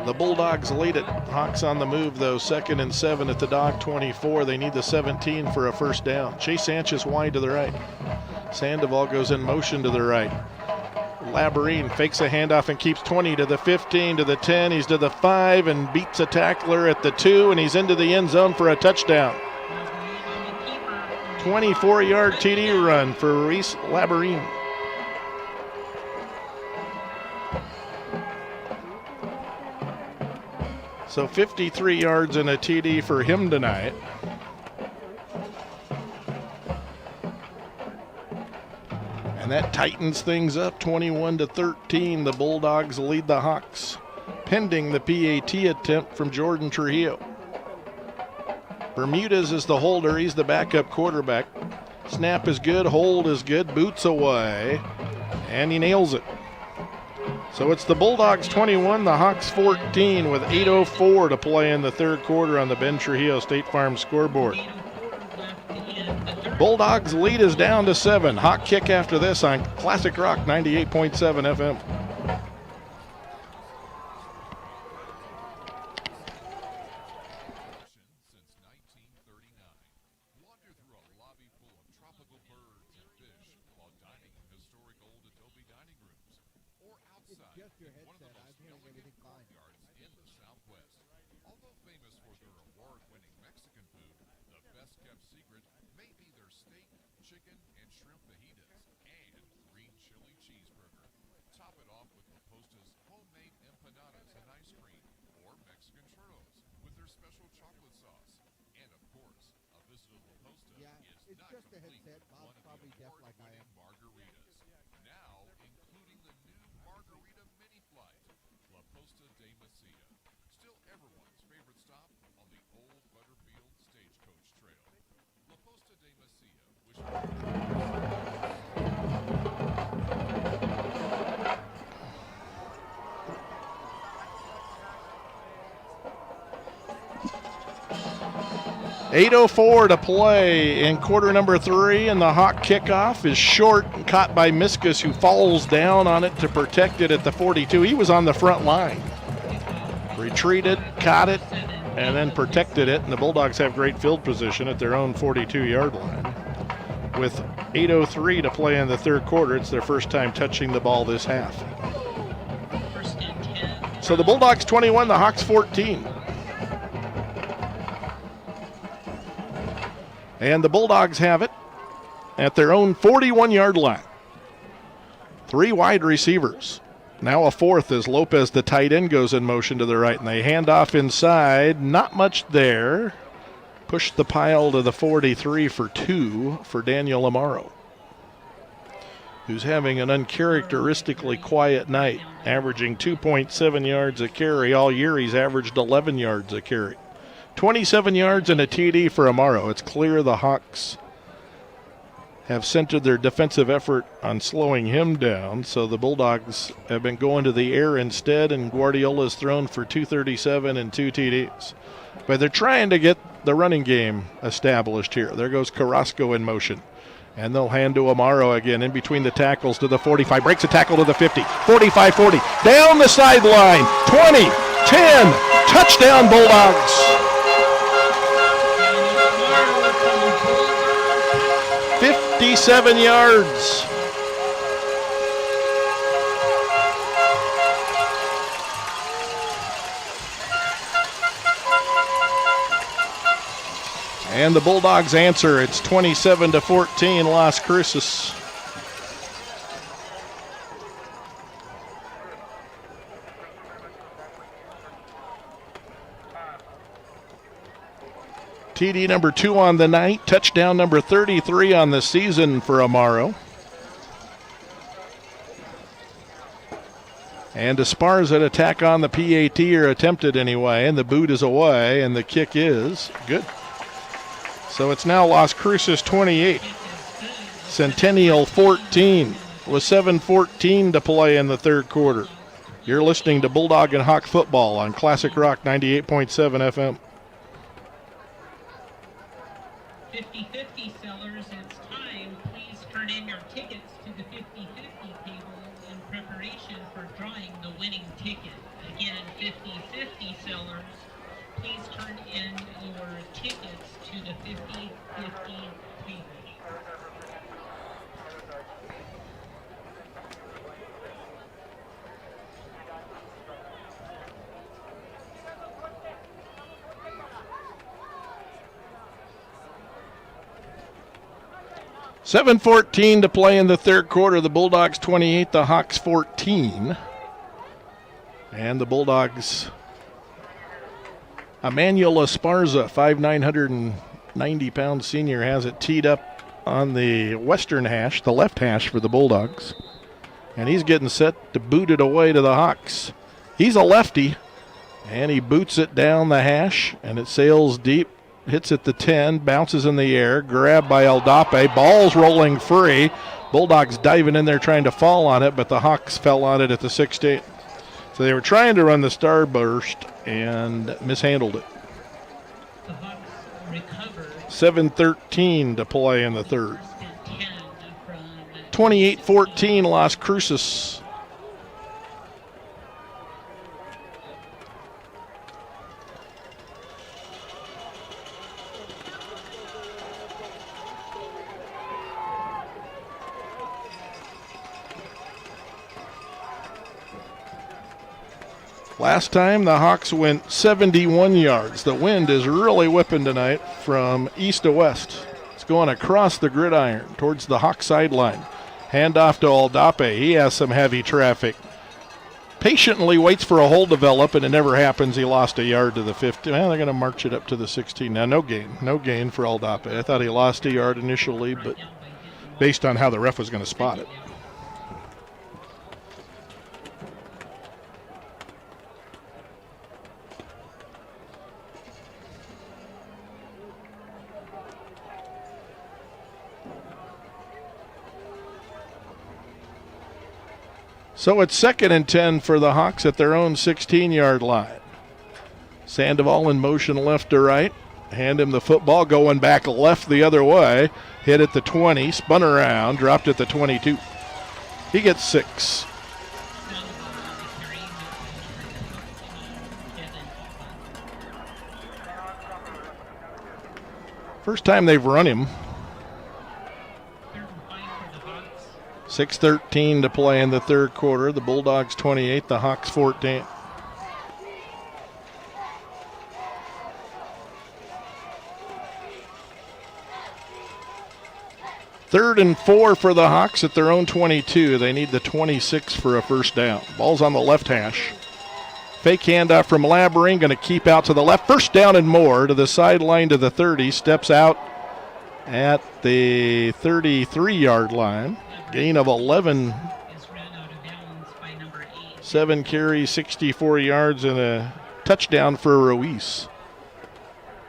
The Bulldogs lead it. Hawks on the move, though. 2nd and 7 at the Dog 24. They need the 17 for a first down. Chase Sanchez wide to the right. Sandoval goes in motion to the right. Labarine fakes a handoff and keeps 20 to the 15, to the 10. He's to the 5 and beats a tackler at the 2, and he's into the end zone for a touchdown. 24-yard TD run for Reese Labarine. So 53 yards and a TD for him tonight. And that tightens things up, 21-13. The Bulldogs lead the Hawks, pending the PAT attempt from Jordan Trujillo. Bermudez is the holder. He's the backup quarterback. Snap is good, hold is good, boots away, and he nails it. So it's the Bulldogs 21, the Hawks 14 with 8:04 to play in the third quarter on the Ben Trujillo State Farm scoreboard. Bulldogs lead is down to 7. Hawk kick after this on Classic Rock 98.7 FM. .804 to play in quarter number 3, and the Hawk kickoff is short and caught by Miskus, who falls down on it to protect it at the 42. He was on the front line. Retreated, caught it, and then protected it, and the Bulldogs have great field position at their own 42-yard line. With 8:03 to play in the third quarter, it's their first time touching the ball this half. So the Bulldogs 21, the Hawks 14. And the Bulldogs have it at their own 41-yard line. 3 wide receivers. Now a fourth as Lopez, the tight end, goes in motion to the right, and they hand off inside. Not much there. Push the pile to the 43 for 2 for Daniel Amaro, who's having an uncharacteristically quiet night, averaging 2.7 yards a carry. All year he's averaged 11 yards a carry. 27 yards and a TD for Amaro. It's clear the Hawks have centered their defensive effort on slowing him down, so the Bulldogs have been going to the air instead, and Guardiola's thrown for 237 and 2 TDs. But they're trying to get the running game established here. There goes Carrasco in motion. And they'll hand to Amaro again in between the tackles to the 45. Breaks a tackle to the 50. 45-40. Down the sideline. 20, 10. Touchdown Bulldogs. 57 yards. And the Bulldogs answer. It's 27-14, Las Cruces. TD number 2 on the night, touchdown number 33 on the season for Amaro. And Esparza attack on the PAT, or attempted anyway, and the boot is away, and the kick is good. So it's now Las Cruces 28, Centennial 14, with 7:14 to play in the third quarter. You're listening to Bulldog and Hawk football on Classic Rock 98.7 FM. 50-50 sellers, it's time. Please turn in your tickets to the 50-50 table in preparation for drawing the winning ticket. Again, 50-50 sellers, please turn in your tickets to the 50-50 table. $7:14 to play in the third quarter. The Bulldogs 28, the Hawks 14. And the Bulldogs, Emmanuel Esparza, 5'9", 190-pound senior, has it teed up on the western hash, the left hash for the Bulldogs. And he's getting set to boot it away to the Hawks. He's a lefty, and he boots it down the hash, and it sails deep. Hits at the 10, bounces in the air, grabbed by Aldape, ball's rolling free. Bulldogs diving in there trying to fall on it, but the Hawks fell on it at the 16. So they were trying to run the starburst and mishandled it. The Hawks recovered. 7:13 to play in the third. 28-14 Las Cruces. Last time the Hawks went 71 yards. The wind is really whipping tonight from east to west. It's going across the gridiron towards the Hawk sideline. Handoff to Aldape. He has some heavy traffic. Patiently waits for a hole to develop, and it never happens. He lost a yard to the 15. Well, they're going to march it up to the 16. Now, no gain for Aldape. I thought he lost a yard initially, but based on how the ref was going to spot it. So it's 2nd and 10 for the Hawks at their own 16-yard line. Sandoval in motion left to right. Hand him the football, going back left the other way. Hit at the 20, spun around, dropped at the 22. He gets 6. First time they've run him. 6:13 to play in the third quarter. The Bulldogs 28, the Hawks 14. Third and 4 for the Hawks at their own 22. They need the 26 for a first down. Ball's on the left hash. Fake handoff from Labyrinth, going to keep out to the left. First down and more to the sideline to the 30. Steps out at the 33-yard line. Gain of 11. 7 carries, 64 yards, and a touchdown for Ruiz.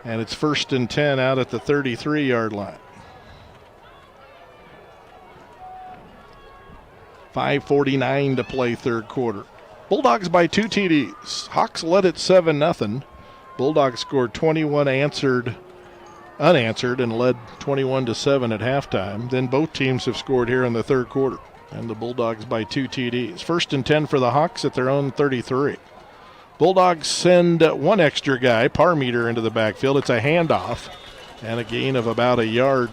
And it's 1st and 10 out at the 33-yard line. 5:49 to play third quarter. Bulldogs by 2 TDs. Hawks led at 7-0. Bulldogs scored 21 unanswered and led 21-7 at halftime. Then both teams have scored here in the third quarter, and the Bulldogs by 2 TDs. 1st and 10 for the Hawks at their own 33. Bulldogs send one extra guy, Parmeter, into the backfield. It's a handoff and a gain of about a yard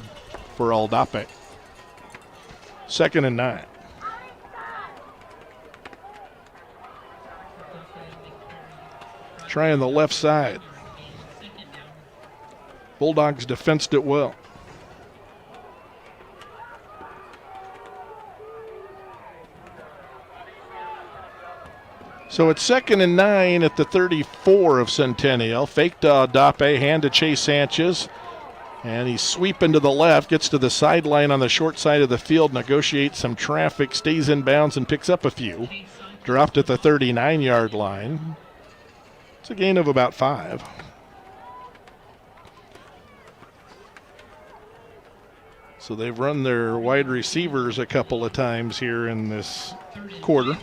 for Aldape. 2nd and 9. Trying the left side. Bulldogs defensed it well. So it's 2nd and 9 at the 34 of Centennial. Fake to Dape, hand to Chase Sanchez. And he's sweeping to the left, gets to the sideline on the short side of the field, negotiates some traffic, stays in bounds, and picks up a few. Dropped at the 39-yard line. It's a gain of about 5. So they've run their wide receivers a couple of times here in this quarter.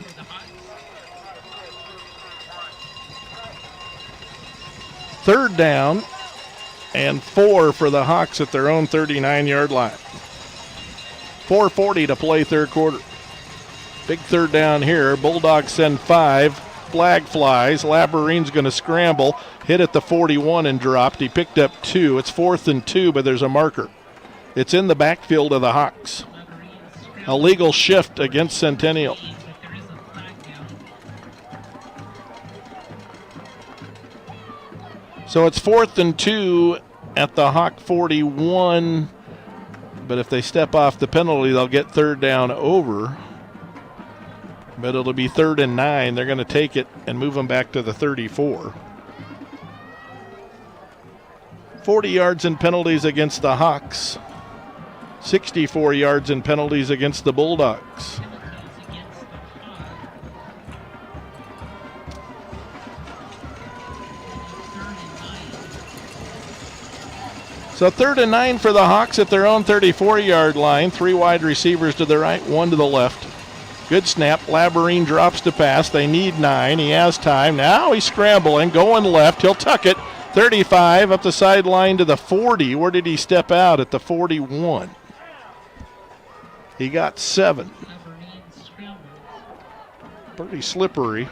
Third down and 4 for the Hawks at their own 39-yard line. 4:40 to play third quarter. Big third down here. Bulldogs send 5. Flag flies. Laborine's going to scramble. Hit at the 41 and dropped. He picked up 2. It's 4th and 2, but there's a marker. It's in the backfield of the Hawks. A legal shift against Centennial. So it's 4th and 2 at the Hawk 41, but if they step off the penalty, they'll get third down over. But it'll be 3rd and 9. They're going to take it and move them back to the 34. 40 yards in penalties against the Hawks. 64 yards in penalties against the Bulldogs. So 3rd and 9 for the Hawks at their own 34-yard line. 3 wide receivers to the right, 1 to the left. Good snap. Laborine drops to pass. They need 9. He has time. Now he's scrambling, going left. He'll tuck it. 35 up the sideline to the 40. Where did he step out? At the 41. He got 7. Pretty slippery.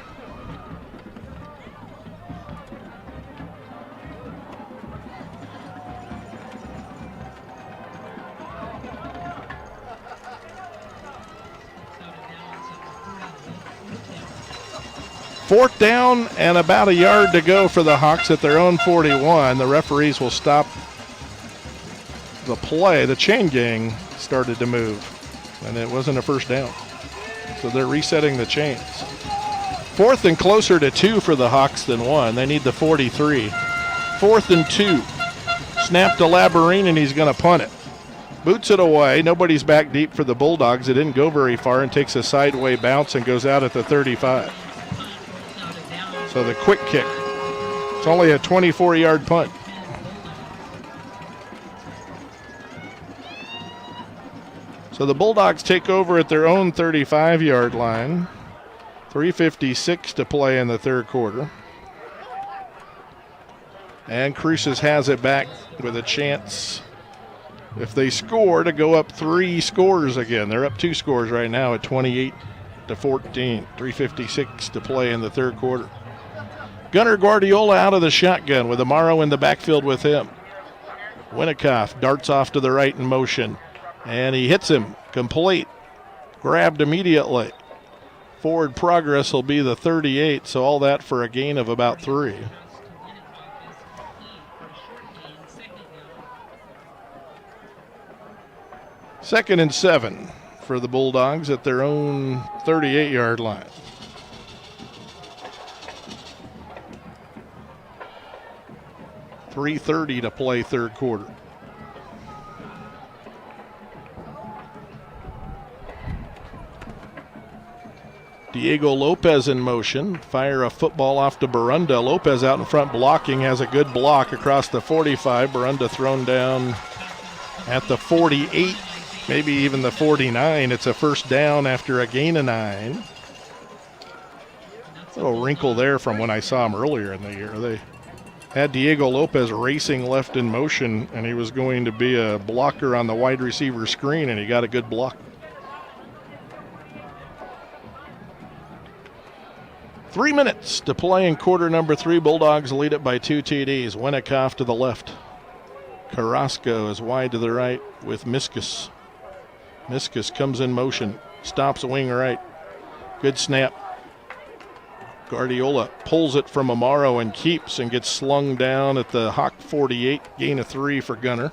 Fourth down and about a yard to go for the Hawks at their own 41. The referees will stop the play. The chain gang started to move, and it wasn't a first down. So they're resetting the chains. 4th and closer to 2 for the Hawks than 1. They need the 43. 4th and 2. Snap to Laborine, and he's going to punt it. Boots it away. Nobody's back deep for the Bulldogs. It didn't go very far and takes a sideway bounce and goes out at the 35. So the quick kick. It's only a 24-yard punt. So the Bulldogs take over at their own 35-yard line. 3:56 to play in the third quarter. And Cruces has it back with a chance, if they score, to go up 3 scores again. They're up 2 scores right now at 28-14. 3:56 to play in the third quarter. Gunnar Guardiola out of the shotgun with Amaro in the backfield with him. Winnikoff darts off to the right in motion, and he hits him complete. Grabbed immediately. Forward progress will be the 38, so all that for a gain of about 3. Second and 7 for the Bulldogs at their own 38-yard line. .330 to play third quarter. Diego Lopez in motion. Fire a football off to Barunda. Lopez out in front blocking, has a good block across the 45. Barunda thrown down at the 48, maybe even the 49. It's a first down after a gain of 9. A little wrinkle there from when I saw him earlier in the year. They had Diego Lopez racing left in motion, and he was going to be a blocker on the wide receiver screen, and he got a good block. 3 minutes to play in quarter number 3. Bulldogs lead it by 2 TDs. Winnikoff to the left. Carrasco is wide to the right with Miskus. Miskus comes in motion, stops wing right. Good snap. Guardiola pulls it from Amaro and keeps and gets slung down at the Hawk 48, gain of 3 for Gunner.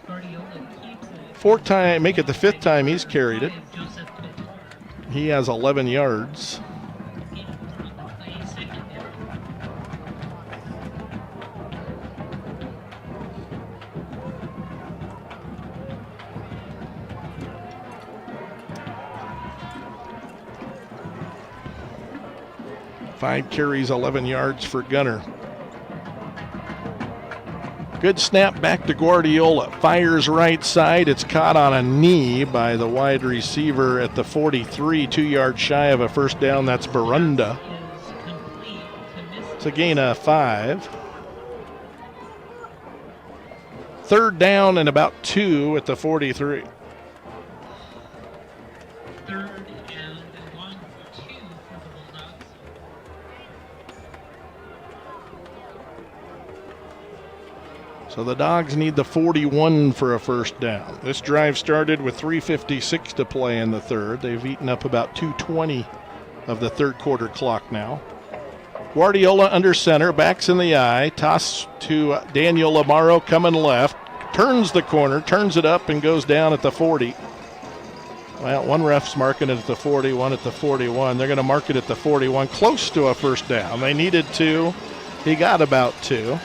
Make it the 5th time he's carried it. He has 11 yards. Five carries, 11 yards for Gunner. Good snap back to Guardiola. Fires right side. It's caught on a knee by the wide receiver at the 43, 2 yards shy of a first down. That's Barunda. It's a gain of 5. 3rd down and about 2 at the 43. So the Dogs need the 41 for a first down. This drive started with 3:56 to play in the third. They've eaten up about 2:20 of the third quarter clock now. Guardiola under center, backs in the eye, toss to Daniel Amaro coming left, turns the corner, turns it up and goes down at the 40. Well, one ref's marking it at the 40, one at the 41. They're going to mark it at the 41, close to a first down. They needed 2. He got about 2.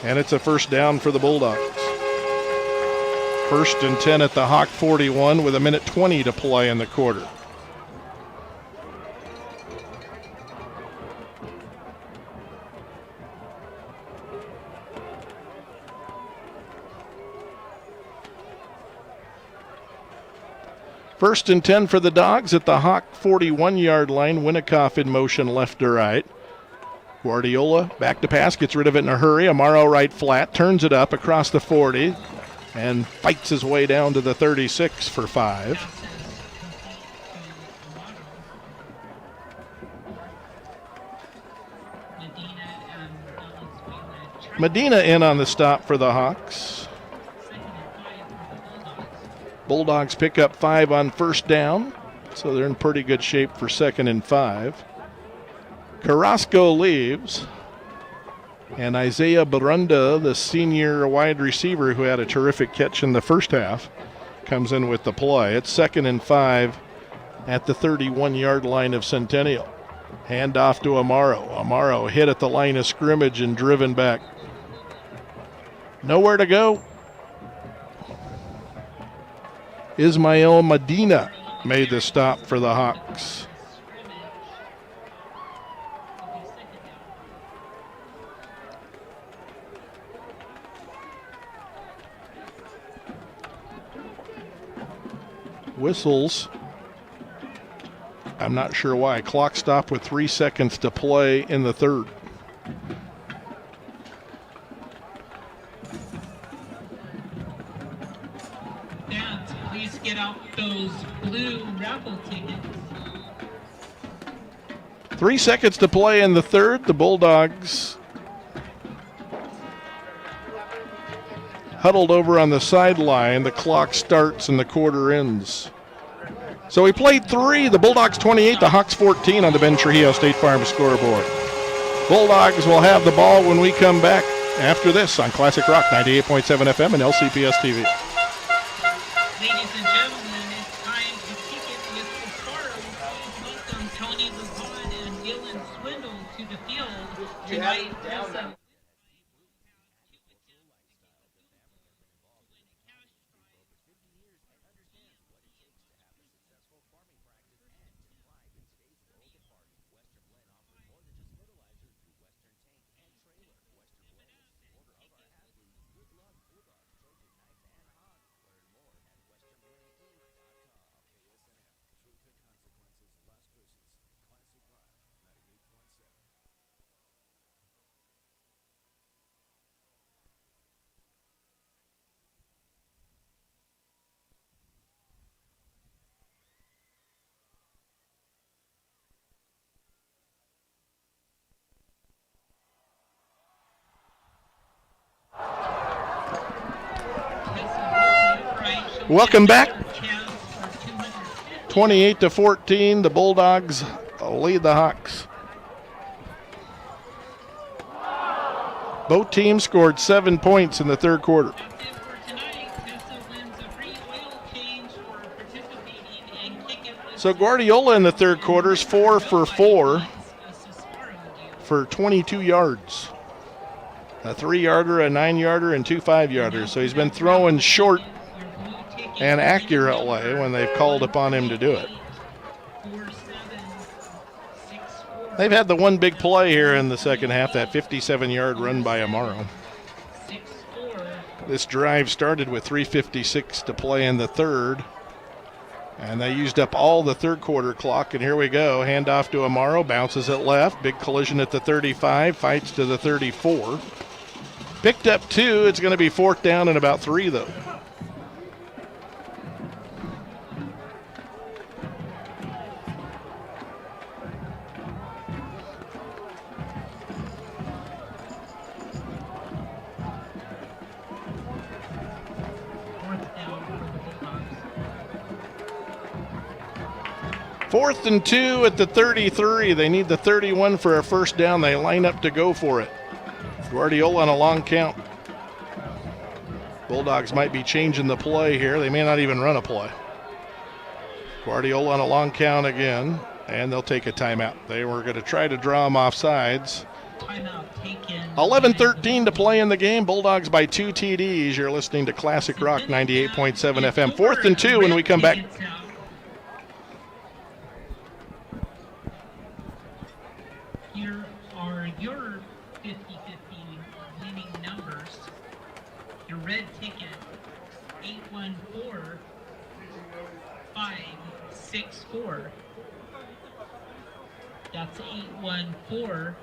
And it's a first down for the Bulldogs. 1st and 10 at the Hawk 41 with 1:20 to play in the quarter. First and 10 for the Dogs at the Hawk 41-yard line. Winnikoff in motion left to right. Guardiola back to pass, gets rid of it in a hurry. Amaro right flat, turns it up across the 40 and fights his way down to the 36 for 5. Medina in on the stop for the Hawks. Bulldogs pick up 5 on first down, so they're in pretty good shape for 2nd and 5. Carrasco leaves, and Isaiah Barunda, the senior wide receiver who had a terrific catch in the first half, comes in with the play. It's 2nd and 5 at the 31-yard line of Centennial. Hand off to Amaro. Amaro hit at the line of scrimmage and driven back. Nowhere to go. Ismael Medina made the stop for the Hawks. Whistles. I'm not sure why. Clock stop with 3 seconds to play in the third. Fans, please get out those blue raffle tickets. 3 seconds to play in the third. The Bulldogs huddled over on the sideline. The clock starts and the quarter ends. So we played 3. The Bulldogs 28, the Hawks 14 on the Ben Trujillo State Farm scoreboard. Bulldogs will have the ball when we come back after this on Classic Rock 98.7 FM and LCPS TV. Ladies and gentlemen, it's time to kick it with the Sparrows. Please welcome Tony Luzon and Dylan Swindle to the field tonight. Welcome back. 28-14, the Bulldogs lead the Hawks. Both teams scored 7 points in the third quarter. That's it for tonight. Tessa wins a free oil change for participating and kick it with So Guardiola in the third quarter is 4 for 4 for 22 yards. A 3-yarder, a 9-yarder, and 2 5-yarders. So he's been throwing short and accurately when they've called upon him to do it. They've had the one big play here in the second half, that 57-yard run by Amaro. This drive started with 3:56 to play in the third, and they used up all the third quarter clock, and here we go. Handoff to Amaro, bounces it left, big collision at the 35, fights to the 34. Picked up 2, it's going to be 4th down and about 3 though. Fourth and 2 at the 33. They need the 31 for a first down. They line up to go for it. Guardiola on a long count. Bulldogs might be changing the play here. They may not even run a play. Guardiola on a long count again, and they'll take a timeout. They were going to try to draw them off sides. 11:13 to play in the game. Bulldogs by 2 TDs. You're listening to Classic Rock 98.7 FM. 4th and 2 when we come back. Here are your 50-50 winning numbers. Your red ticket, 814-564. That's 814-564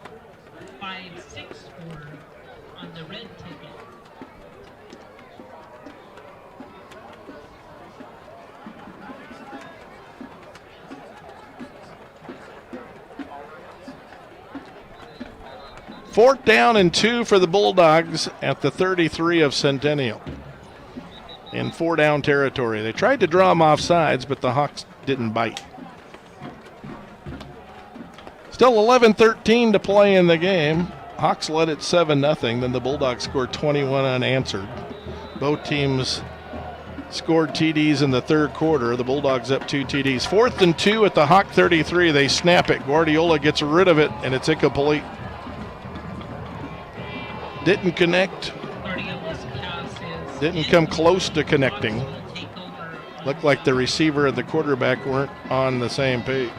on the red ticket. Fourth down and 2 for the Bulldogs at the 33 of Centennial in 4-down territory. They tried to draw them off sides, but the Hawks didn't bite. Still 11-13 to play in the game. Hawks led it 7-0. Then the Bulldogs scored 21 unanswered. Both teams scored TDs in the third quarter. The Bulldogs up 2 TDs. 4th and 2 at the Hawk 33. They snap it. Guardiola gets rid of it, and it's incomplete. Didn't connect. Didn't come close to connecting. Looked like the receiver and the quarterback weren't on the same page.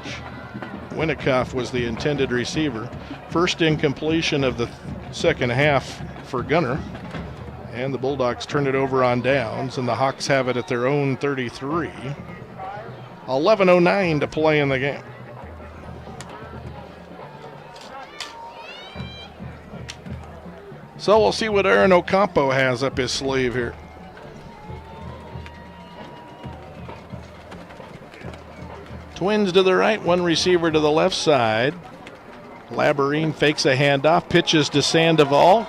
Winnikoff was the intended receiver. First incompletion of the second half for Gunner. And the Bulldogs turn it over on downs, and the Hawks have it at their own 33. 11:09 to play in the game. So we'll see what Aaron Ocampo has up his sleeve here. Twins to the right, one receiver to the left side. Labarine fakes a handoff, pitches to Sandoval.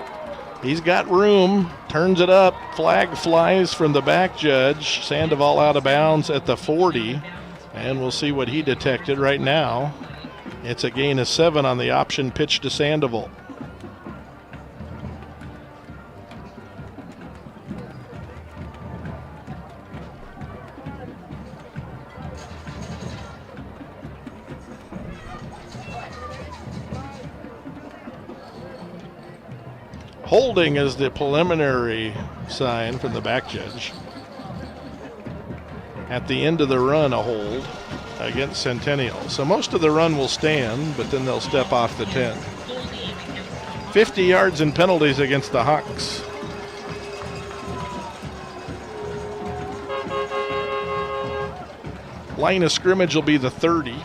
He's got room, turns it up, flag flies from the back judge. Sandoval out of bounds at the 40, and we'll see what he detected right now. It's a gain of 7 on the option pitch to Sandoval. Holding is the preliminary sign from the back judge. At the end of the run, a hold against Centennial. So most of the run will stand, but then they'll step off the 10. 50 yards in penalties against the Hawks. Line of scrimmage will be the 30.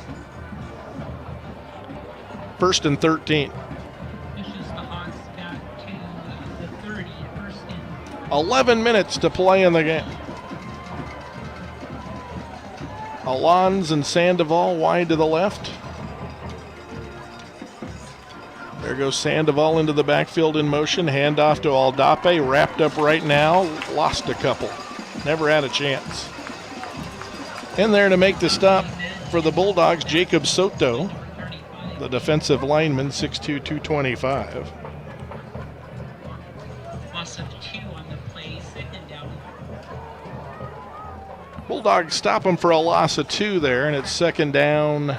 1st and 13. 11 minutes to play in the game. Alons and Sandoval wide to the left. There goes Sandoval into the backfield in motion. Handoff to Aldape, wrapped up right now. Lost a couple. Never had a chance. In there to make the stop for the Bulldogs, Jacob Soto, the defensive lineman, 6'2", 225. Bulldogs stop them for a loss of 2 there, and it's second down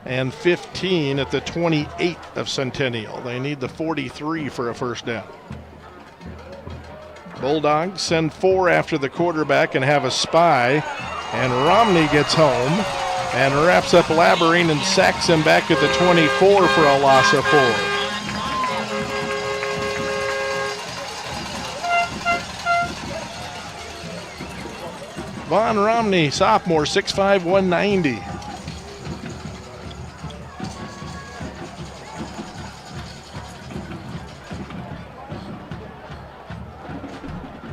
and 15 at the 28 of Centennial. They need the 43 for a first down. Bulldogs send 4 after the quarterback and have a spy, and Romney gets home and wraps up Labyrinth and sacks him back at the 24 for a loss of 4. Von Romney, sophomore, 6'5", 190.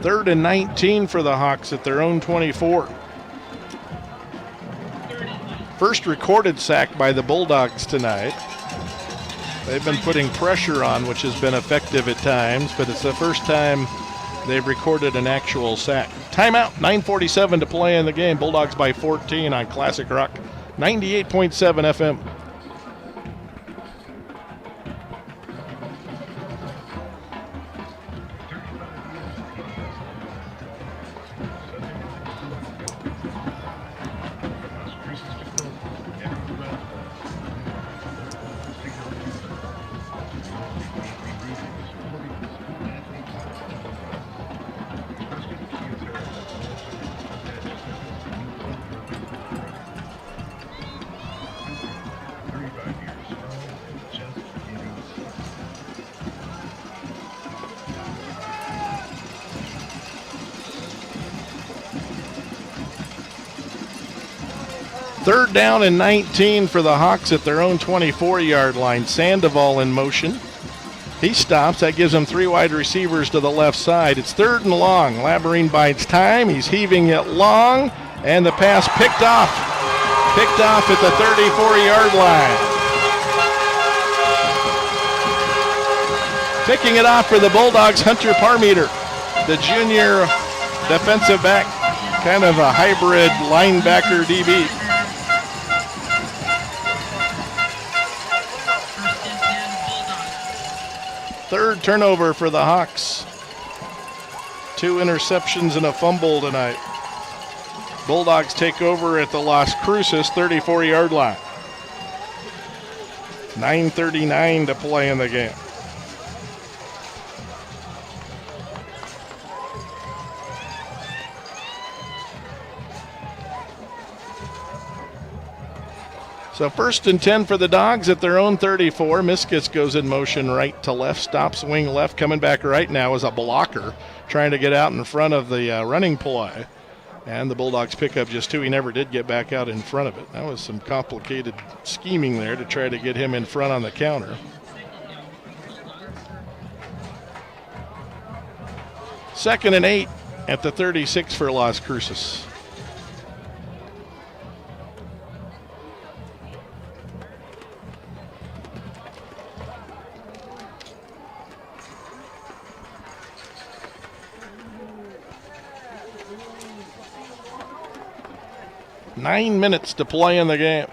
Third and 19 for the Hawks at their own 24. First recorded sack by the Bulldogs tonight. They've been putting pressure on, which has been effective at times, but it's the first time they've recorded an actual sack. Timeout, 9:47 to play in the game. Bulldogs by 14 on Classic Rock 98.7 FM. Third down and 19 for the Hawks at their own 24-yard line. Sandoval in motion. He stops. That gives him 3 wide receivers to the left side. It's third and long. Labyrinth bides time. He's heaving it long, and the pass picked off. Picked off at the 34-yard line. Picking it off for the Bulldogs, Hunter Parmeter, the junior defensive back, kind of a hybrid linebacker DB. Third turnover for the Hawks. 2 interceptions and a fumble tonight. Bulldogs take over at the Las Cruces 34-yard line. 9:39 to play in the game. So first and 10 for the Dogs at their own 34. Miskis goes in motion right to left, stops wing left, coming back right now as a blocker, trying to get out in front of the running play. And the Bulldogs pick up just 2. He never did get back out in front of it. That was some complicated scheming there to try to get him in front on the counter. Second and 8 at the 36 for Las Cruces. Nine minutes to play in the game.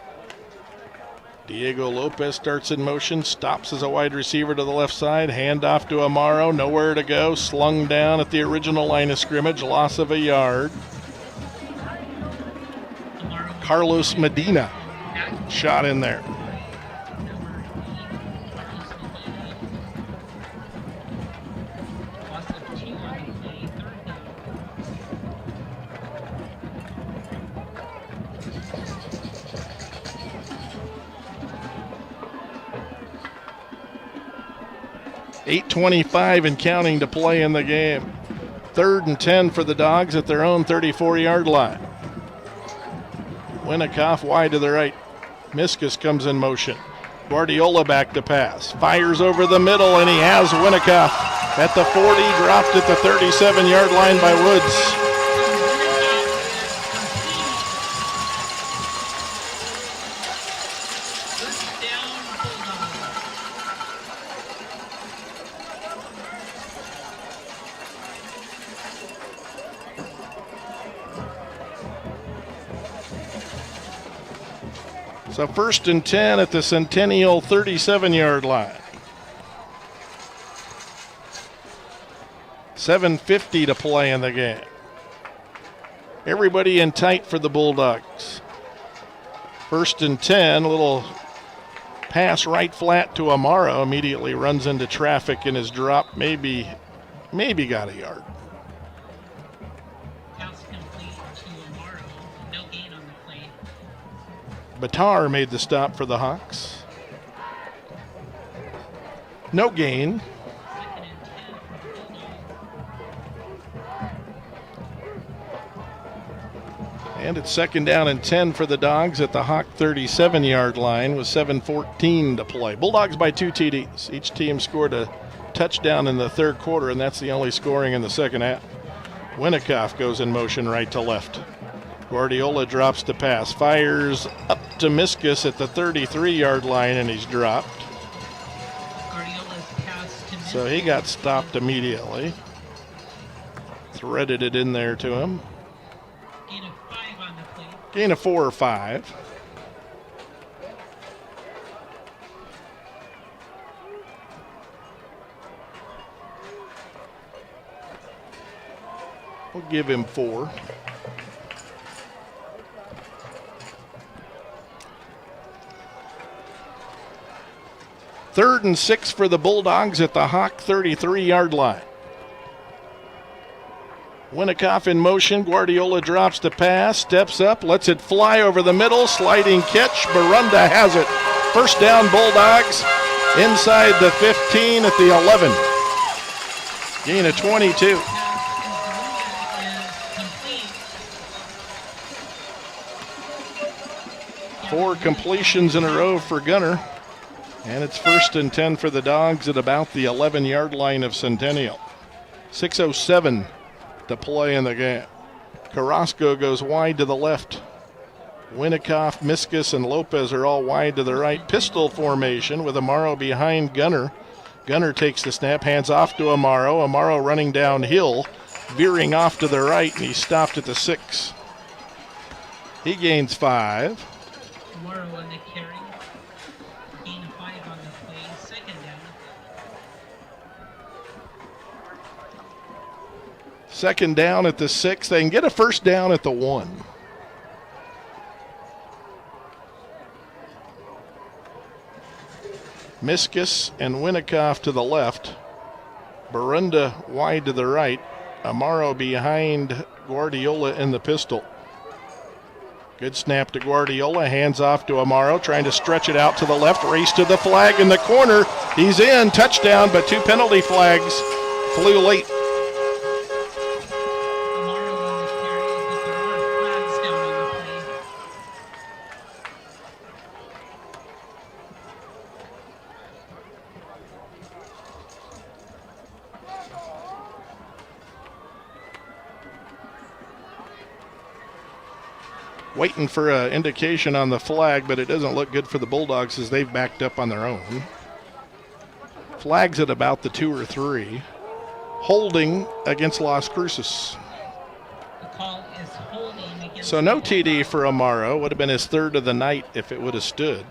Diego Lopez starts in motion, stops as a wide receiver to the left side, handoff to Amaro, nowhere to go, slung down at the original line of scrimmage, loss of a yard. Carlos Medina shot in there. .8:25 and counting to play in the game. Third and 10 for the Dogs at their own 34-yard line. Winnikoff wide to the right. Miskis comes in motion. Guardiola back to pass. Fires over the middle, and he has Winnikoff at the 40, dropped at the 37-yard line by Woods. So first and 10 at the Centennial 37-yard line. 7:50 to play in the game. Everybody in tight for the Bulldogs. 1st and 10, a little pass right flat to Amaro. Immediately runs into traffic in his drop. Maybe got a yard. Pass complete to Amaro. No gain on the play. Batar made the stop for the Hawks. No gain. 2nd and 10 for the Bulldogs. And it's 2nd down and 10 for the Dogs at the Hawk 37-yard line with 7:14 to play. Bulldogs by 2 TDs. Each team scored a touchdown in the 3rd quarter, and that's the only scoring in the 2nd half. Winnikoff goes in motion right to left. Guardiola drops to pass. Fires up to Miskus at the 33-yard line, and he's dropped. Guardiola's pass to So he got stopped immediately. Threaded it in there to him. Gain of 5 on the play. Gain of 4 or 5. We'll give him 4. Third and 6 for the Bulldogs at the Hawk 33-yard line. Winnikoff in motion. Guardiola drops to pass, steps up, lets it fly over the middle. Sliding catch. Barunda has it. 1st down, Bulldogs. Inside the 15 at the 11. Gain of 22. Four completions in a row for Gunner. And it's 1st and 10 for the Dogs at about the 11-yard line of Centennial. 6:07 to play in the game. Carrasco goes wide to the left. Winnikoff, Miskus, and Lopez are all wide to the right. Pistol formation with Amaro behind Gunner. Gunner takes the snap, hands off to Amaro. Amaro running downhill, veering off to the right, and he's stopped at the 6. He gains 5. Amaro on the carry. Gain of 5 on the play. 2nd down. 2nd down at the 6. They can get a 1st down at the 1. Miskus and Winnikoff to the left. Barunda wide to the right. Amaro behind Guardiola in the pistol. Good snap to Guardiola. Hands off to Amaro, trying to stretch it out to the left. Race to the flag in the corner. He's in. Touchdown, but 2 penalty flags flew late. Amaro on the carry, but there are flags down on the play. Waiting for an indication on the flag, but it doesn't look good for the Bulldogs as they've backed up on their own. Flags at about the 2 or 3. Holding against Las Cruces. The call is holding against. So no TD for Amaro. Would have been his 3rd of the night if it would have stood.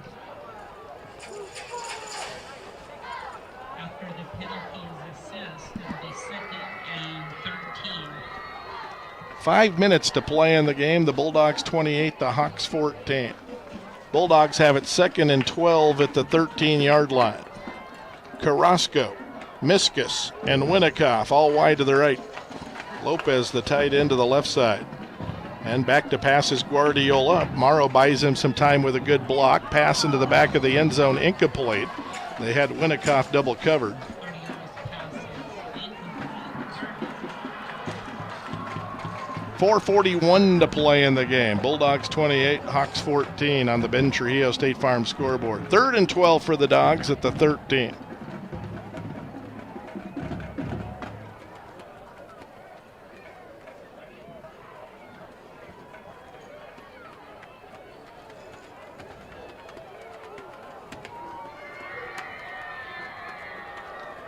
After the penalty is assessed, it'll be 2nd and 13. 5 minutes to play in the game. The Bulldogs 28, the Hawks 14. Bulldogs have it 2nd and 12 at the 13-yard line. Carrasco, Miskus, and Winnikoff all wide to the right. Lopez, the tight end, to the left side. And back to pass is Guardiola. Morrow buys him some time with a good block. Pass into the back of the end zone, incomplete. They had Winnikoff double covered. 4:41 to play in the game. Bulldogs 28, Hawks 14 on the Ben Trujillo State Farm scoreboard. 3rd and 12 for the Dogs at the 13.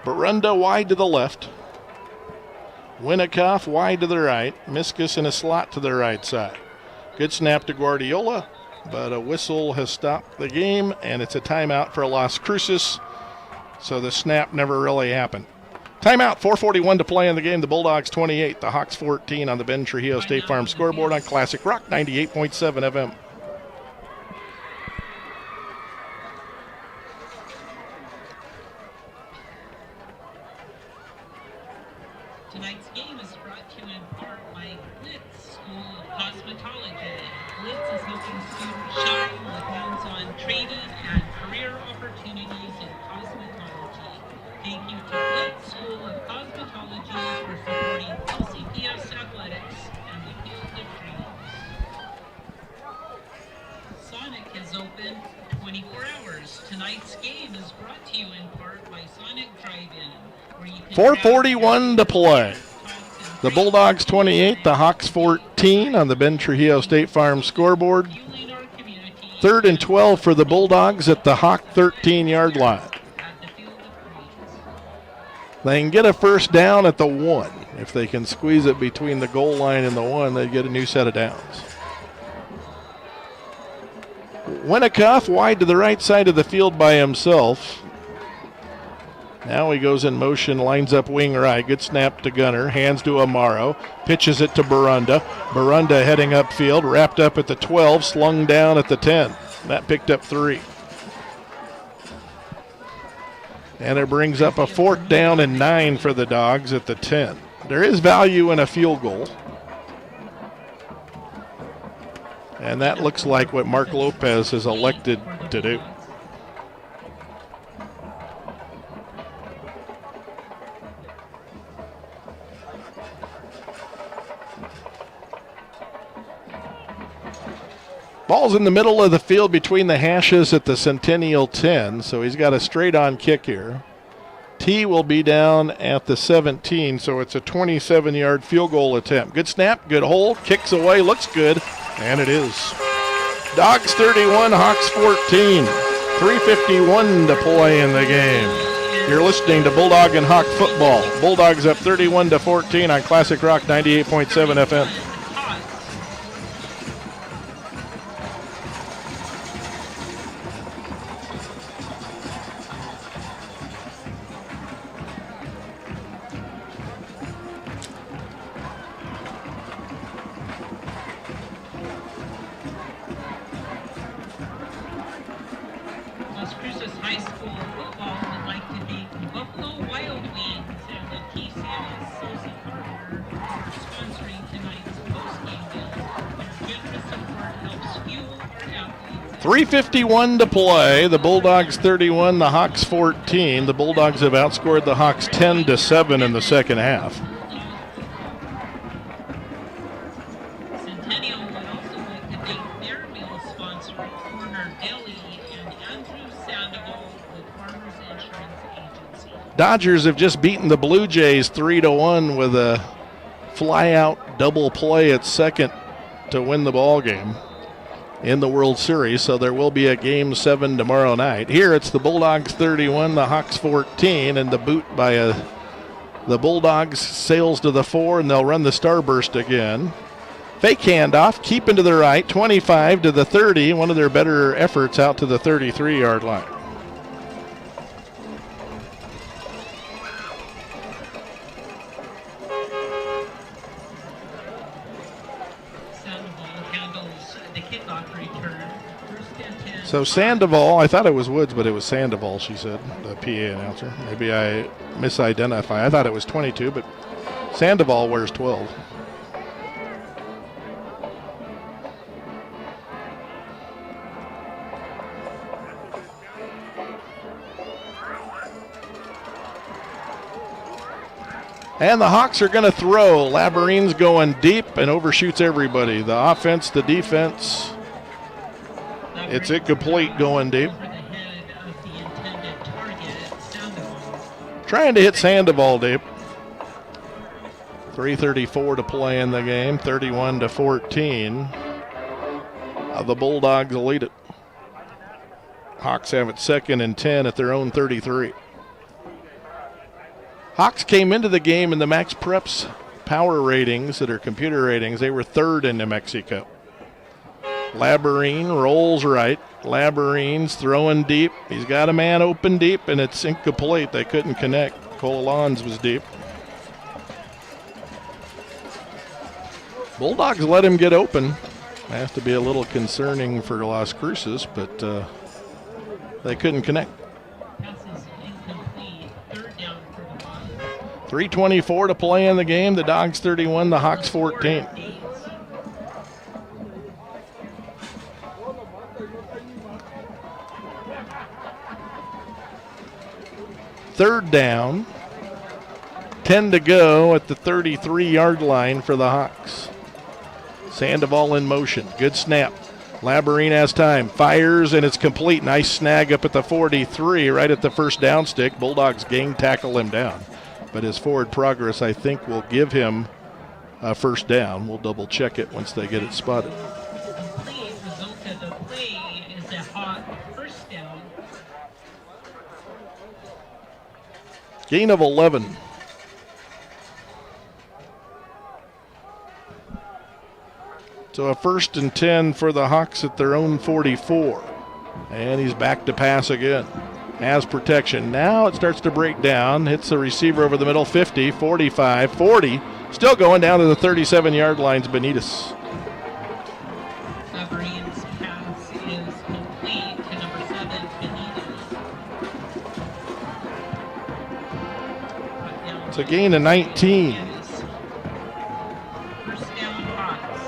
Barunda wide to the left. Winnikoff wide to the right. Miskus in a slot to the right side. Good snap to Guardiola, but a whistle has stopped the game, and it's a timeout for Las Cruces, so the snap never really happened. Timeout, 4:41 to play in the game. The Bulldogs 28, the Hawks 14 on the Ben Trujillo State Farm scoreboard on Classic Rock 98.7 FM. Tonight's game is brought to you in part by Blitz School of Cosmetology. Blitz is helping students shine with hands-on training and career opportunities in cosmetology. Thank you to Blitz School of Cosmetology for supporting LCPS athletics and the Field of Dreams. Sonic is open 24 hours. Tonight's game is brought to you in part by Sonic Drive-In. 4:41 to play. The Bulldogs 28, the Hawks 14 on the Ben Trujillo State Farm scoreboard. 3rd and 12 for the Bulldogs at the Hawk 13-yard line. They can get a first down at the 1. If they can squeeze it between the goal line and the 1, they get a new set of downs. Winnicott wide to the right side of the field by himself. Now he goes in motion, lines up wing right. Good snap to Gunner. Hands to Amaro. Pitches it to Barunda. Barunda heading upfield. Wrapped up at the 12. Slung down at the 10. That picked up 3. And it brings up a 4th down and 9 for the Dogs at the 10. There is value in a field goal. And that looks like what Mark Lopez has elected to do. Ball's in the middle of the field between the hashes at the Centennial 10, so he's got a straight-on kick here. T will be down at the 17, so it's a 27-yard field goal attempt. Good snap, good hold, kicks away, looks good, and it is. Dogs 31, Hawks 14. 3:51 to play in the game. You're listening to Bulldog and Hawk football. Bulldogs up 31-14 on Classic Rock 98.7 FM. Cruces High School football would like to thank the Buffalo Wild Wings and the TCS Susie Carter for sponsoring tonight's postgame bill. Their generous support helps fuel our athletes. 3:51 to play. The Bulldogs 31, the Hawks 14. The Bulldogs have outscored the Hawks 10-7 in the second half. Centennial would also like to thank their meal sponsor, Corner Deli, and Andrew Sandoval with Farmers Insurance Agency. Dodgers have just beaten the Blue Jays 3-1 with a fly-out double play at second to win the ball game in the World Series, so there will be a Game 7 tomorrow night. Here it's the Bulldogs 31, the Hawks 14, and the boot by the Bulldogs sails to the 4, and they'll run the starburst again. Fake handoff, keep into the right, 25 to the 30, one of their better efforts out to the 33-yard line. So Sandoval, I thought it was Woods, but it was Sandoval, she said, the PA announcer. Maybe I misidentified. I thought it was 22, but Sandoval wears 12. And the Hawks are going to throw. Laborine's going deep and overshoots everybody. The offense, the defense. It's incomplete going deep. Trying to hit Sandoval deep. 3:34 to play in the game. 31-14. The Bulldogs will lead it. Hawks have it 2nd and 10 at their own 33. Hawks came into the game in the Max Preps power ratings that are computer ratings. They were 3rd in New Mexico. Laborine rolls right. Laborine's throwing deep. He's got a man open deep, and it's incomplete. They couldn't connect. Cole Lons was deep. Bulldogs let him get open. Has to be a little concerning for Las Cruces, but they couldn't connect. 3:24 to play in the game. The Dogs 31, the Hawks 14. Third down. 10 to go at the 33-yard line for the Hawks. Sandoval in motion. Good snap. Labyrinth has time. Fires, and it's complete. Nice snag up at the 43, right at the first down stick. Bulldogs gang tackle him down. But his forward progress, I think, will give him a first down. We'll double check it once they get it spotted. The result of the play is a Hawk first down. Gain of 11. So a 1st and 10 for the Hawks at their own 44. And he's back to pass again. Has protection. Now it starts to break down. Hits the receiver over the middle. 50, 45, 40. Still going down to the 37-yard lines. Benitez. Labyrinth's pass is complete to number 7, Benitez. It's a gain of 19. First down, Hawks.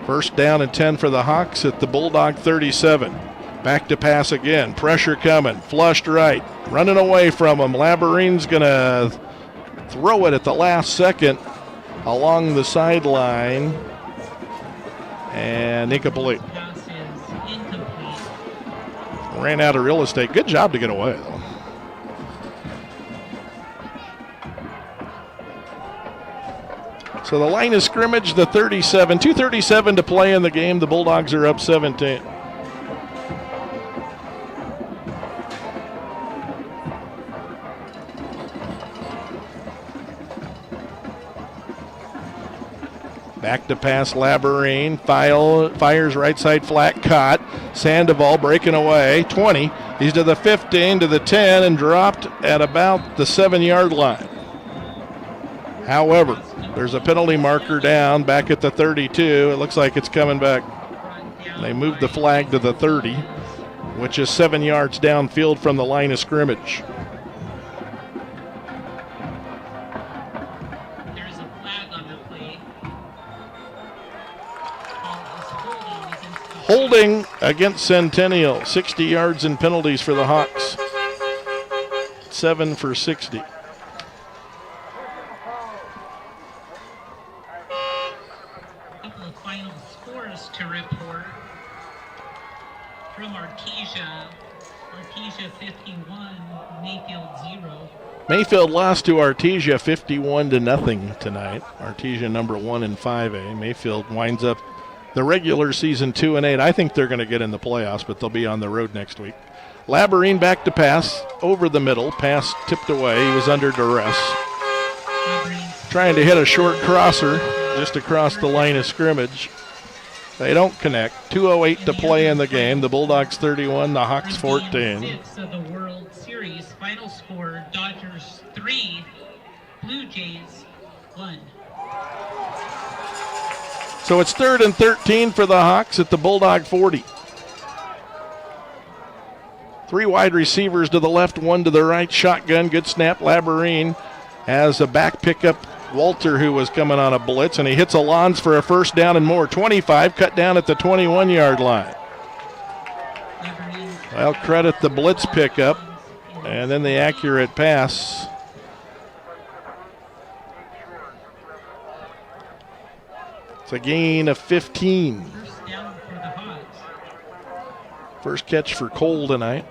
First down and 10 for the Hawks at the Bulldog 37. Back to pass again. Pressure coming. Flushed right. Running away from him. Labyrinth's going to throw it at the last second along the sideline. And incomplete. Pass is incomplete. Ran out of real estate. Good job to get away, though. So the line of scrimmage, the 37. 2:37 to play in the game. The Bulldogs are up 17. Back to pass, Labyrinth. Fires right side flat, caught. Sandoval breaking away. 20. He's to the 15, to the 10, and dropped at about the 7-yard line. However, there's a penalty marker down back at the 32. It looks like it's coming back. They moved the flag to the 30, which is 7 yards downfield from the line of scrimmage. There's a flag on the play. Holding against Centennial. 60 yards in penalties for the Hawks. 7 for 60. Final scores to report from Artesia. Artesia 51, Mayfield 0. Mayfield lost to Artesia 51-0 tonight. Artesia number 1 in 5A. Mayfield winds up the regular season 2-8. I think they're going to get in the playoffs, but they'll be on the road next week. Labyrinth back to pass over the middle. Pass tipped away. He was under duress. Trying to hit a short crosser just across the line of scrimmage. They don't connect. 2:08 to play in the game. The Bulldogs 31, the Hawks 14. Game 6 of the World Series. Final score, Dodgers 3, Blue Jays 1. So it's 3rd and 13 for the Hawks at the Bulldog 40. 3 wide receivers to the left, 1 to the right. Shotgun, good snap. Labyrinth has a back pickup. Walter, who was coming on a blitz, and he hits Alon's for a first down and more. 25, cut down at the 21-yard line. Well, credit the blitz pickup, and then the accurate pass. It's a gain of 15. First down for the Hawks. First catch for Cole tonight.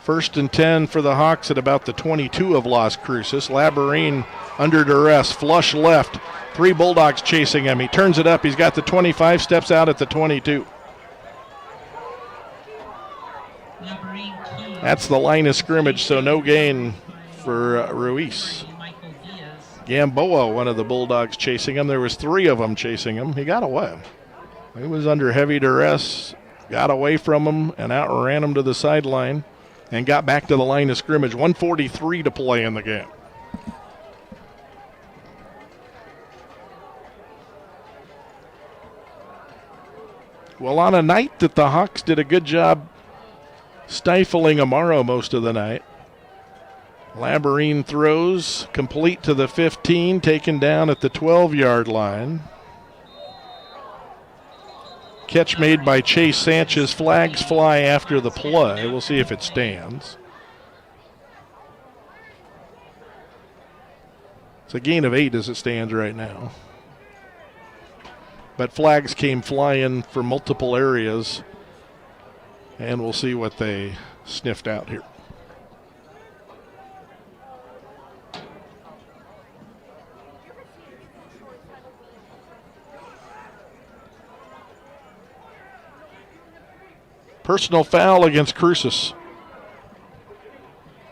First and 10 for the Hawks at about the 22 of Las Cruces. Labyrinth under duress, flush left. 3 Bulldogs chasing him. He turns it up. He's got the 25, steps out at the 22. That's the line of scrimmage, so no gain for Ruiz. Gamboa, one of the Bulldogs chasing him. There was 3 of them chasing him. He got away. He was under heavy duress got away from him and outran him to the sideline and got back to the line of scrimmage. 1:43 to play in the game. Well, on a night that the Hawks did a good job stifling Amaro most of the night, Labarine throws complete to the 15, taken down at the 12-yard line. Catch made by Chase Sanchez. Flags fly after the play. We'll see if it stands. It's a gain of 8 as it stands right now. But flags came flying for multiple areas, and we'll see what they sniffed out here. Personal foul against Cruces.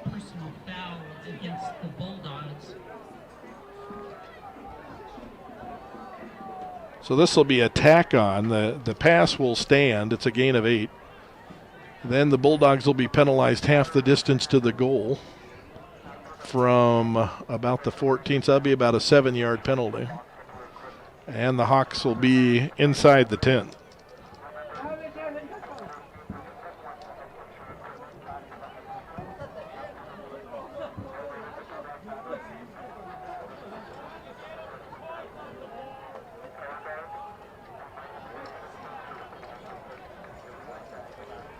Personal foul against the Bulldogs. So this will be a tack on. The pass will stand. It's a gain of 8. Then the Bulldogs will be penalized half the distance to the goal from about the 14. So that'll be about a 7-yard penalty. And the Hawks will be inside the 10.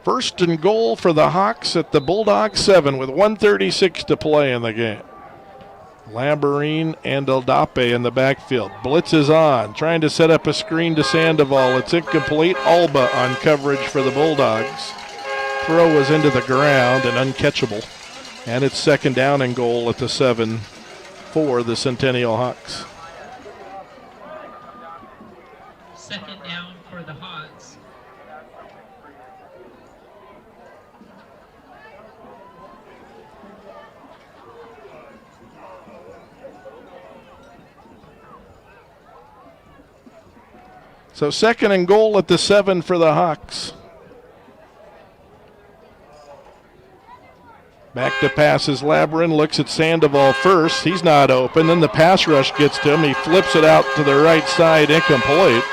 First and goal for the Hawks at the Bulldogs 7 with 1:36 to play in the game. Labarine and Eldape in the backfield. Blitz is on, trying to set up a screen to Sandoval. It's incomplete. Alba on coverage for the Bulldogs. Throw was into the ground and uncatchable. And it's second down and goal at the 7 for the Centennial Hawks. Second down for the Hawks. So second and goal at the 7 for the Hawks. Back to passes. Labarine looks at Sandoval first. He's not open. Then the pass rush gets to him. He flips it out to the right side, incomplete.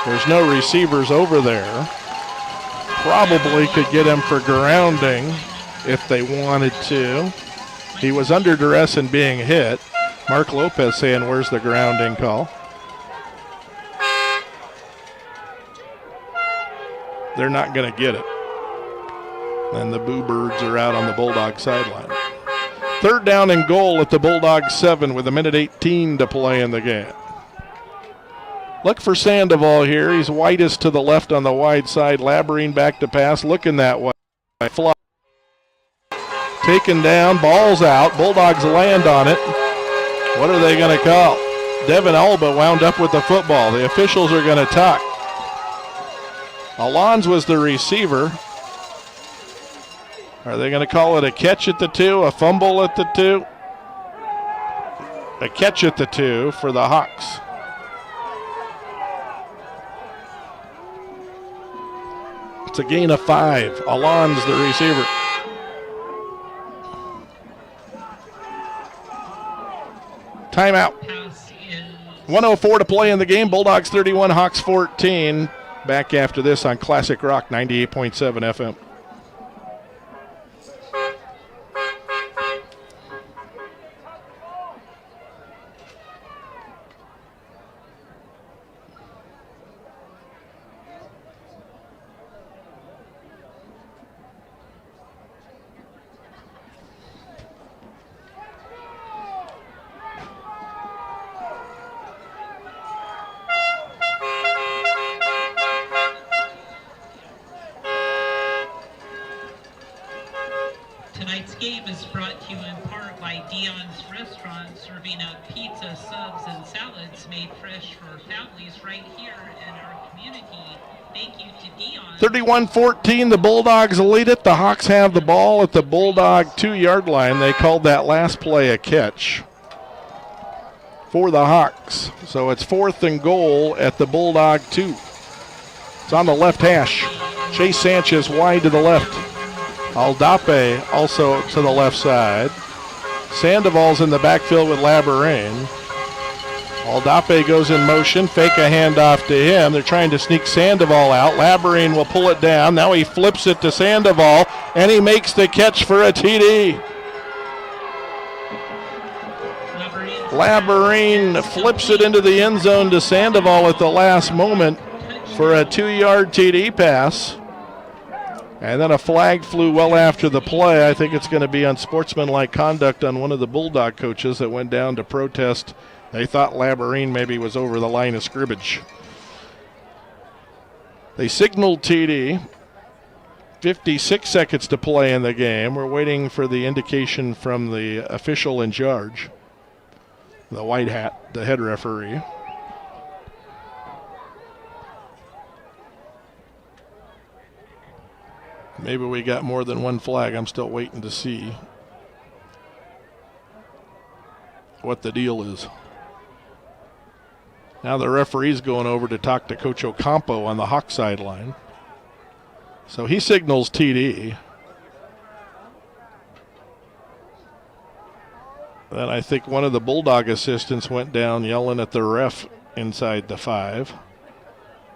There's no receivers over there. Probably could get him for grounding if they wanted to. He was under duress and being hit. Mark Lopez saying, where's the grounding call? They're not going to get it. And the Boo Birds are out on the Bulldog sideline. Third down and goal at the Bulldogs 7 with 1:18 to play in the game. Look for Sandoval here. He's widest to the left on the wide side. Labarine back to pass, looking that way. Fly. Taken down, ball's out. Bulldogs land on it. What are they going to call? Devin Alba wound up with the football. The officials are going to talk. Alonz was the receiver. Are they going to call it a catch at the 2, a fumble at the 2? A catch at the 2 for the Hawks. It's a gain of 5. Alonz the receiver. Timeout. 1:04 to play in the game. Bulldogs 31, Hawks 14. Back after this on Classic Rock 98.7 FM. Tonight's game is brought to you in part by Dion's Restaurant, serving up pizza, subs, and salads made fresh for families right here in our community. Thank you to Dion. 31-14, the Bulldogs lead it. The Hawks have the ball at the Bulldog 2-yard line. They called that last play a catch for the Hawks. So it's fourth and goal at the Bulldog 2. It's on the left hash. Chase Sanchez wide to the left. Aldape also to the left side. Sandoval's in the backfield with Labarine. Aldape goes in motion, fake a handoff to him. They're trying to sneak Sandoval out. Labarine will pull it down. Now he flips it to Sandoval, and he makes the catch for a TD. Labarine flips it into the end zone to Sandoval at the last moment for a 2-yard TD pass. And then a flag flew well after the play. I think it's going to be unsportsmanlike conduct on one of the Bulldog coaches that went down to protest. They thought Labarine maybe was over the line of scrimmage. They signaled TD. 56 seconds to play in the game. We're waiting for the indication from the official in charge, the white hat, the head referee. Maybe we got more than one flag. I'm still waiting to see what the deal is. Now the referee's going over to talk to Coach Ocampo on the Hawk sideline. So he signals TD. Then I think one of the Bulldog assistants went down yelling at the ref inside the 5.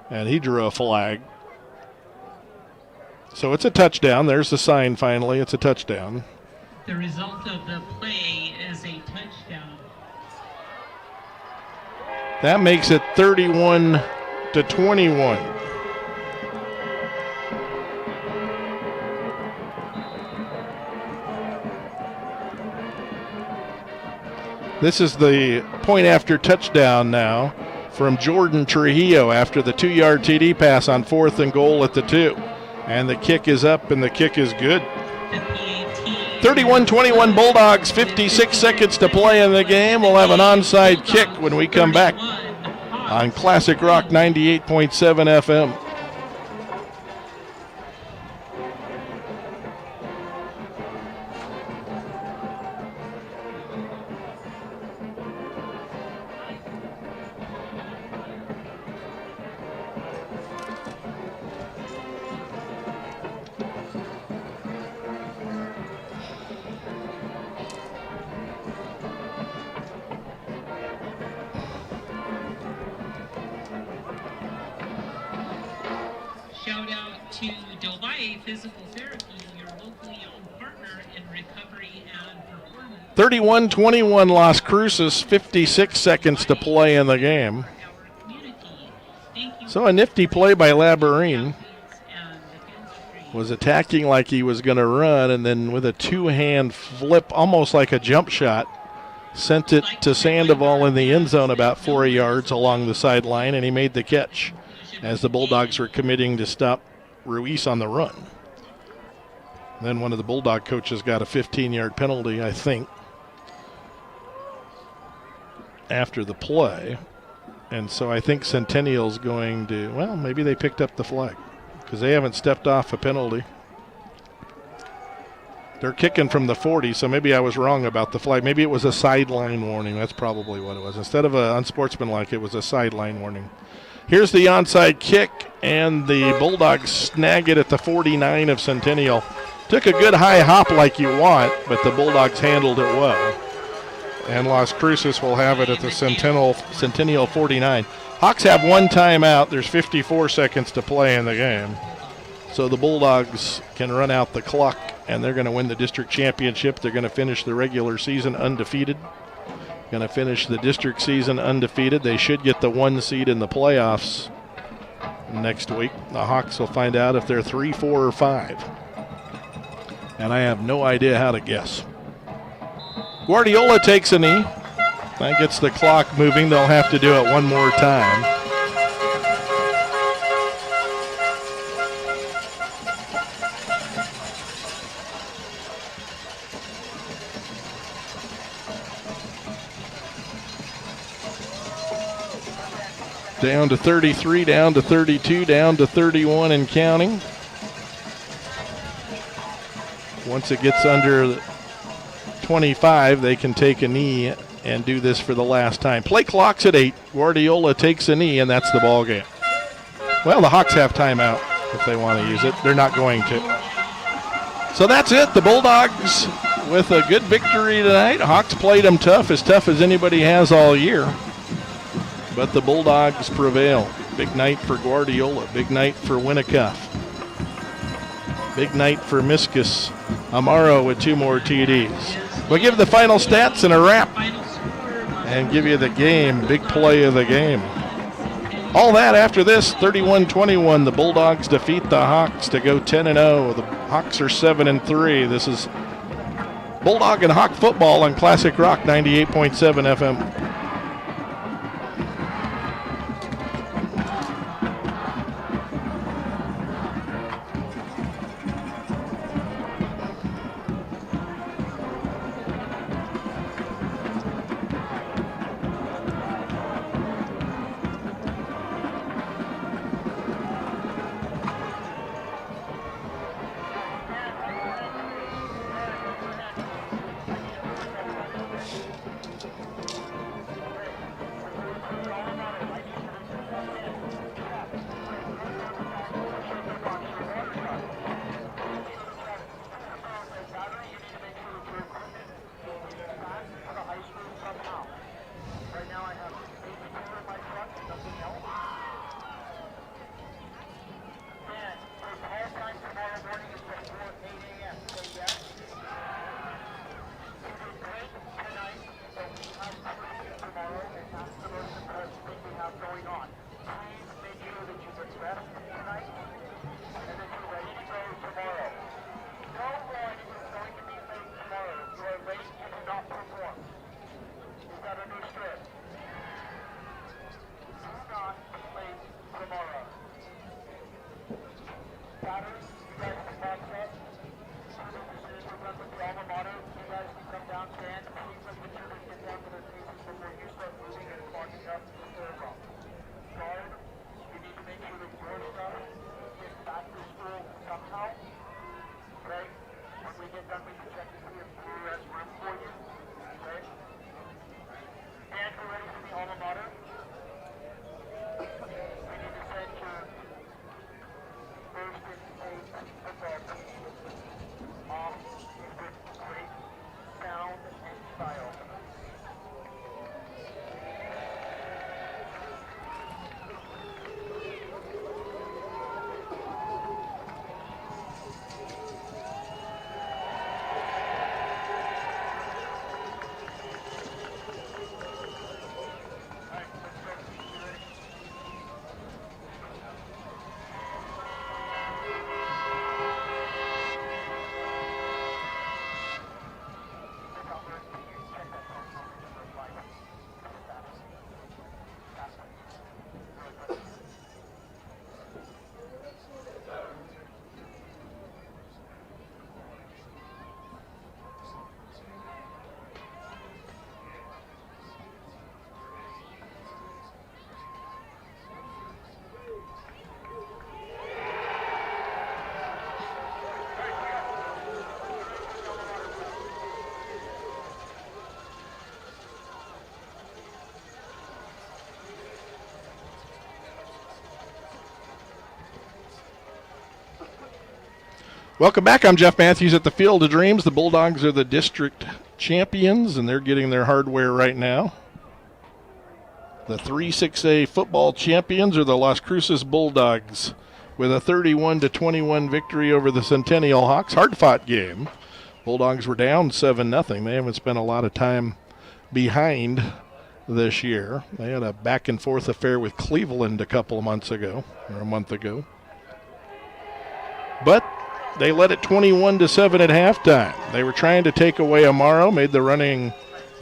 And he drew a flag. So it's a touchdown. There's the sign finally. It's a touchdown. The result of the play is a touchdown. That makes it 31-21. This is the point after touchdown now from Jordan Trujillo after the 2-yard TD pass on 4th and goal at the 2. And the kick is up, and the kick is good. 31-21 Bulldogs, 56 seconds to play in the game. We'll have an onside kick when we come back on Classic Rock 98.7 FM. Shout out to Delvaye Physical Therapy, your locally owned partner in recovery and performance. 31-21 Las Cruces, 56 seconds to play in the game. So a nifty play by Labarine. Was attacking like he was going to run, and then with a 2-hand flip, almost like a jump shot, sent it to Sandoval in the end zone about 4 yards along the sideline, and he made the catch as the Bulldogs were committing to stop Ruiz on the run. Then one of the Bulldog coaches got a 15-yard penalty, I think, after the play. And so I think Centennial's going to, well, maybe they picked up the flag because they haven't stepped off a penalty. They're kicking from the 40, so maybe I was wrong about the flag. Maybe it was a sideline warning. That's probably what it was. Instead of an unsportsmanlike, it was a sideline warning. Here's the onside kick, and the Bulldogs snag it at the 49 of Centennial. Took a good high hop like you want, but the Bulldogs handled it well. And Las Cruces will have it at the Centennial 49. Hawks have one timeout. There's 54 seconds to play in the game. So the Bulldogs can run out the clock, and they're going to win the district championship. They're going to finish the regular season undefeated. Going to finish the district season undefeated. They should get the 1 seed in the playoffs next week. The Hawks will find out if they're 3, 4, or 5. And I have no idea how to guess. Guardiola takes a knee. That gets the clock moving. They'll have to do it one more time. Down to 33, down to 32, down to 31 and counting. Once it gets under 25, they can take a knee and do this for the last time. Play clock's at 8. Guardiola takes a knee, and that's the ball game. Well, the Hawks have timeout. if they want to use it. They're not going to. So that's it. The Bulldogs with a good victory tonight. Hawks played them tough as anybody has all year. But the Bulldogs prevail. Big night for Guardiola. Big night for Winnicott. Big night for Miskus. Amaro with 2 more TDs. We'll give the final stats and a wrap and give you the game, big play of the game. All that after this, 31-21, the Bulldogs defeat the Hawks to go 10-0. The Hawks are 7-3. This is Bulldog and Hawk football on Classic Rock 98.7 FM. Welcome back. I'm Jeff Matthews at the Field of Dreams. The Bulldogs are the district champions, and they're getting their hardware right now. The 3-6A football champions are the Las Cruces Bulldogs with a 31-21 victory over the Centennial Hawks. Hard-fought game. Bulldogs were down 7-0. They haven't spent a lot of time behind this year. They had a back-and-forth affair with Cleveland a couple of months ago, or a month ago. But they led it 21-7 at halftime. They were trying to take away Amaro, made the running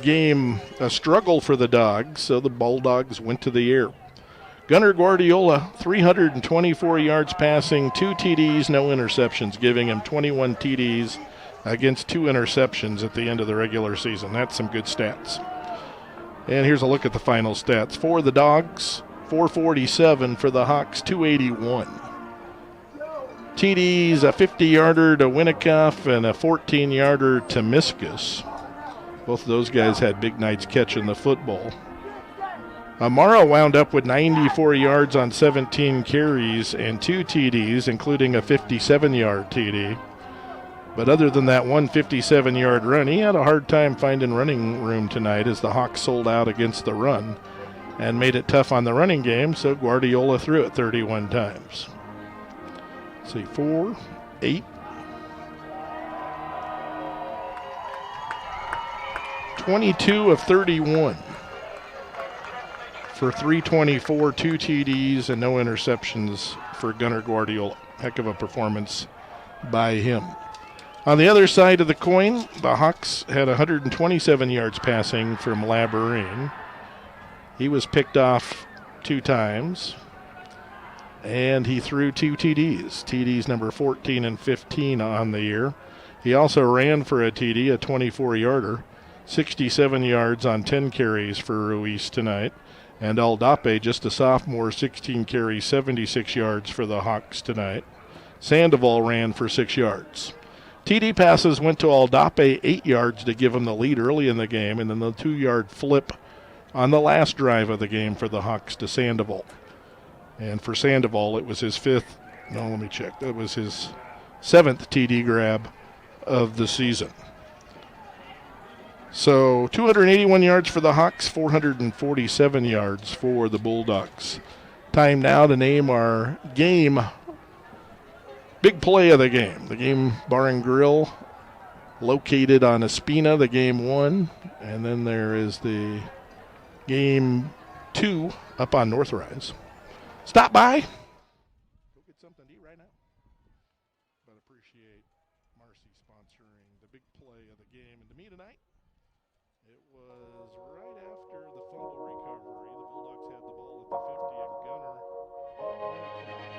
game a struggle for the Dogs, so the Bulldogs went to the air. Gunnar Guardiola, 324 yards passing, 2 TDs, no interceptions, giving him 21 TDs against 2 interceptions at the end of the regular season. That's some good stats. And here's a look at the final stats. For the Dogs, 447. For the Hawks, 281. TDs, a 50-yarder to Winnicott and a 14-yarder to Miskus. Both of those guys had big nights catching the football. Amaro wound up with 94 yards on 17 carries and 2 TDs, including a 57-yard TD. But other than that one 57-yard run, he had a hard time finding running room tonight as the Hawks sold out against the run and made it tough on the running game, so Guardiola threw it 31 times. Let's see, 4, 8, 22 of 31 for 324, 2 TDs, and no interceptions for Gunnar Guardiola. Heck of a performance by him. On the other side of the coin, the Hawks had 127 yards passing from Labarine. He was picked off 2 times, and he threw 2 TDs. TDs number 14 and 15 on the year. He also ran for a TD, a 24-yarder, 67 yards on 10 carries for Ruiz tonight. And Aldape, just a sophomore, 16 carries, 76 yards for the Hawks tonight. Sandoval ran for 6 yards. TD passes went to Aldape, 8 yards to give him the lead early in the game, and then the 2-yard flip on the last drive of the game for the Hawks to Sandoval. And for Sandoval, it was his 7th TD grab of the season. So 281 yards for the Hawks, 447 yards for the Bulldogs. Time now to name our game big play of the game. The Game Bar and Grill located on Espina, the game 1. And then there is the game 2 up on Northrise. Stop by. Go get something to eat right now. But appreciate Marcy sponsoring the big play of the game. And to me tonight, it was right after the fumble recovery. The Bulldogs had the ball at the 50 and Gunnar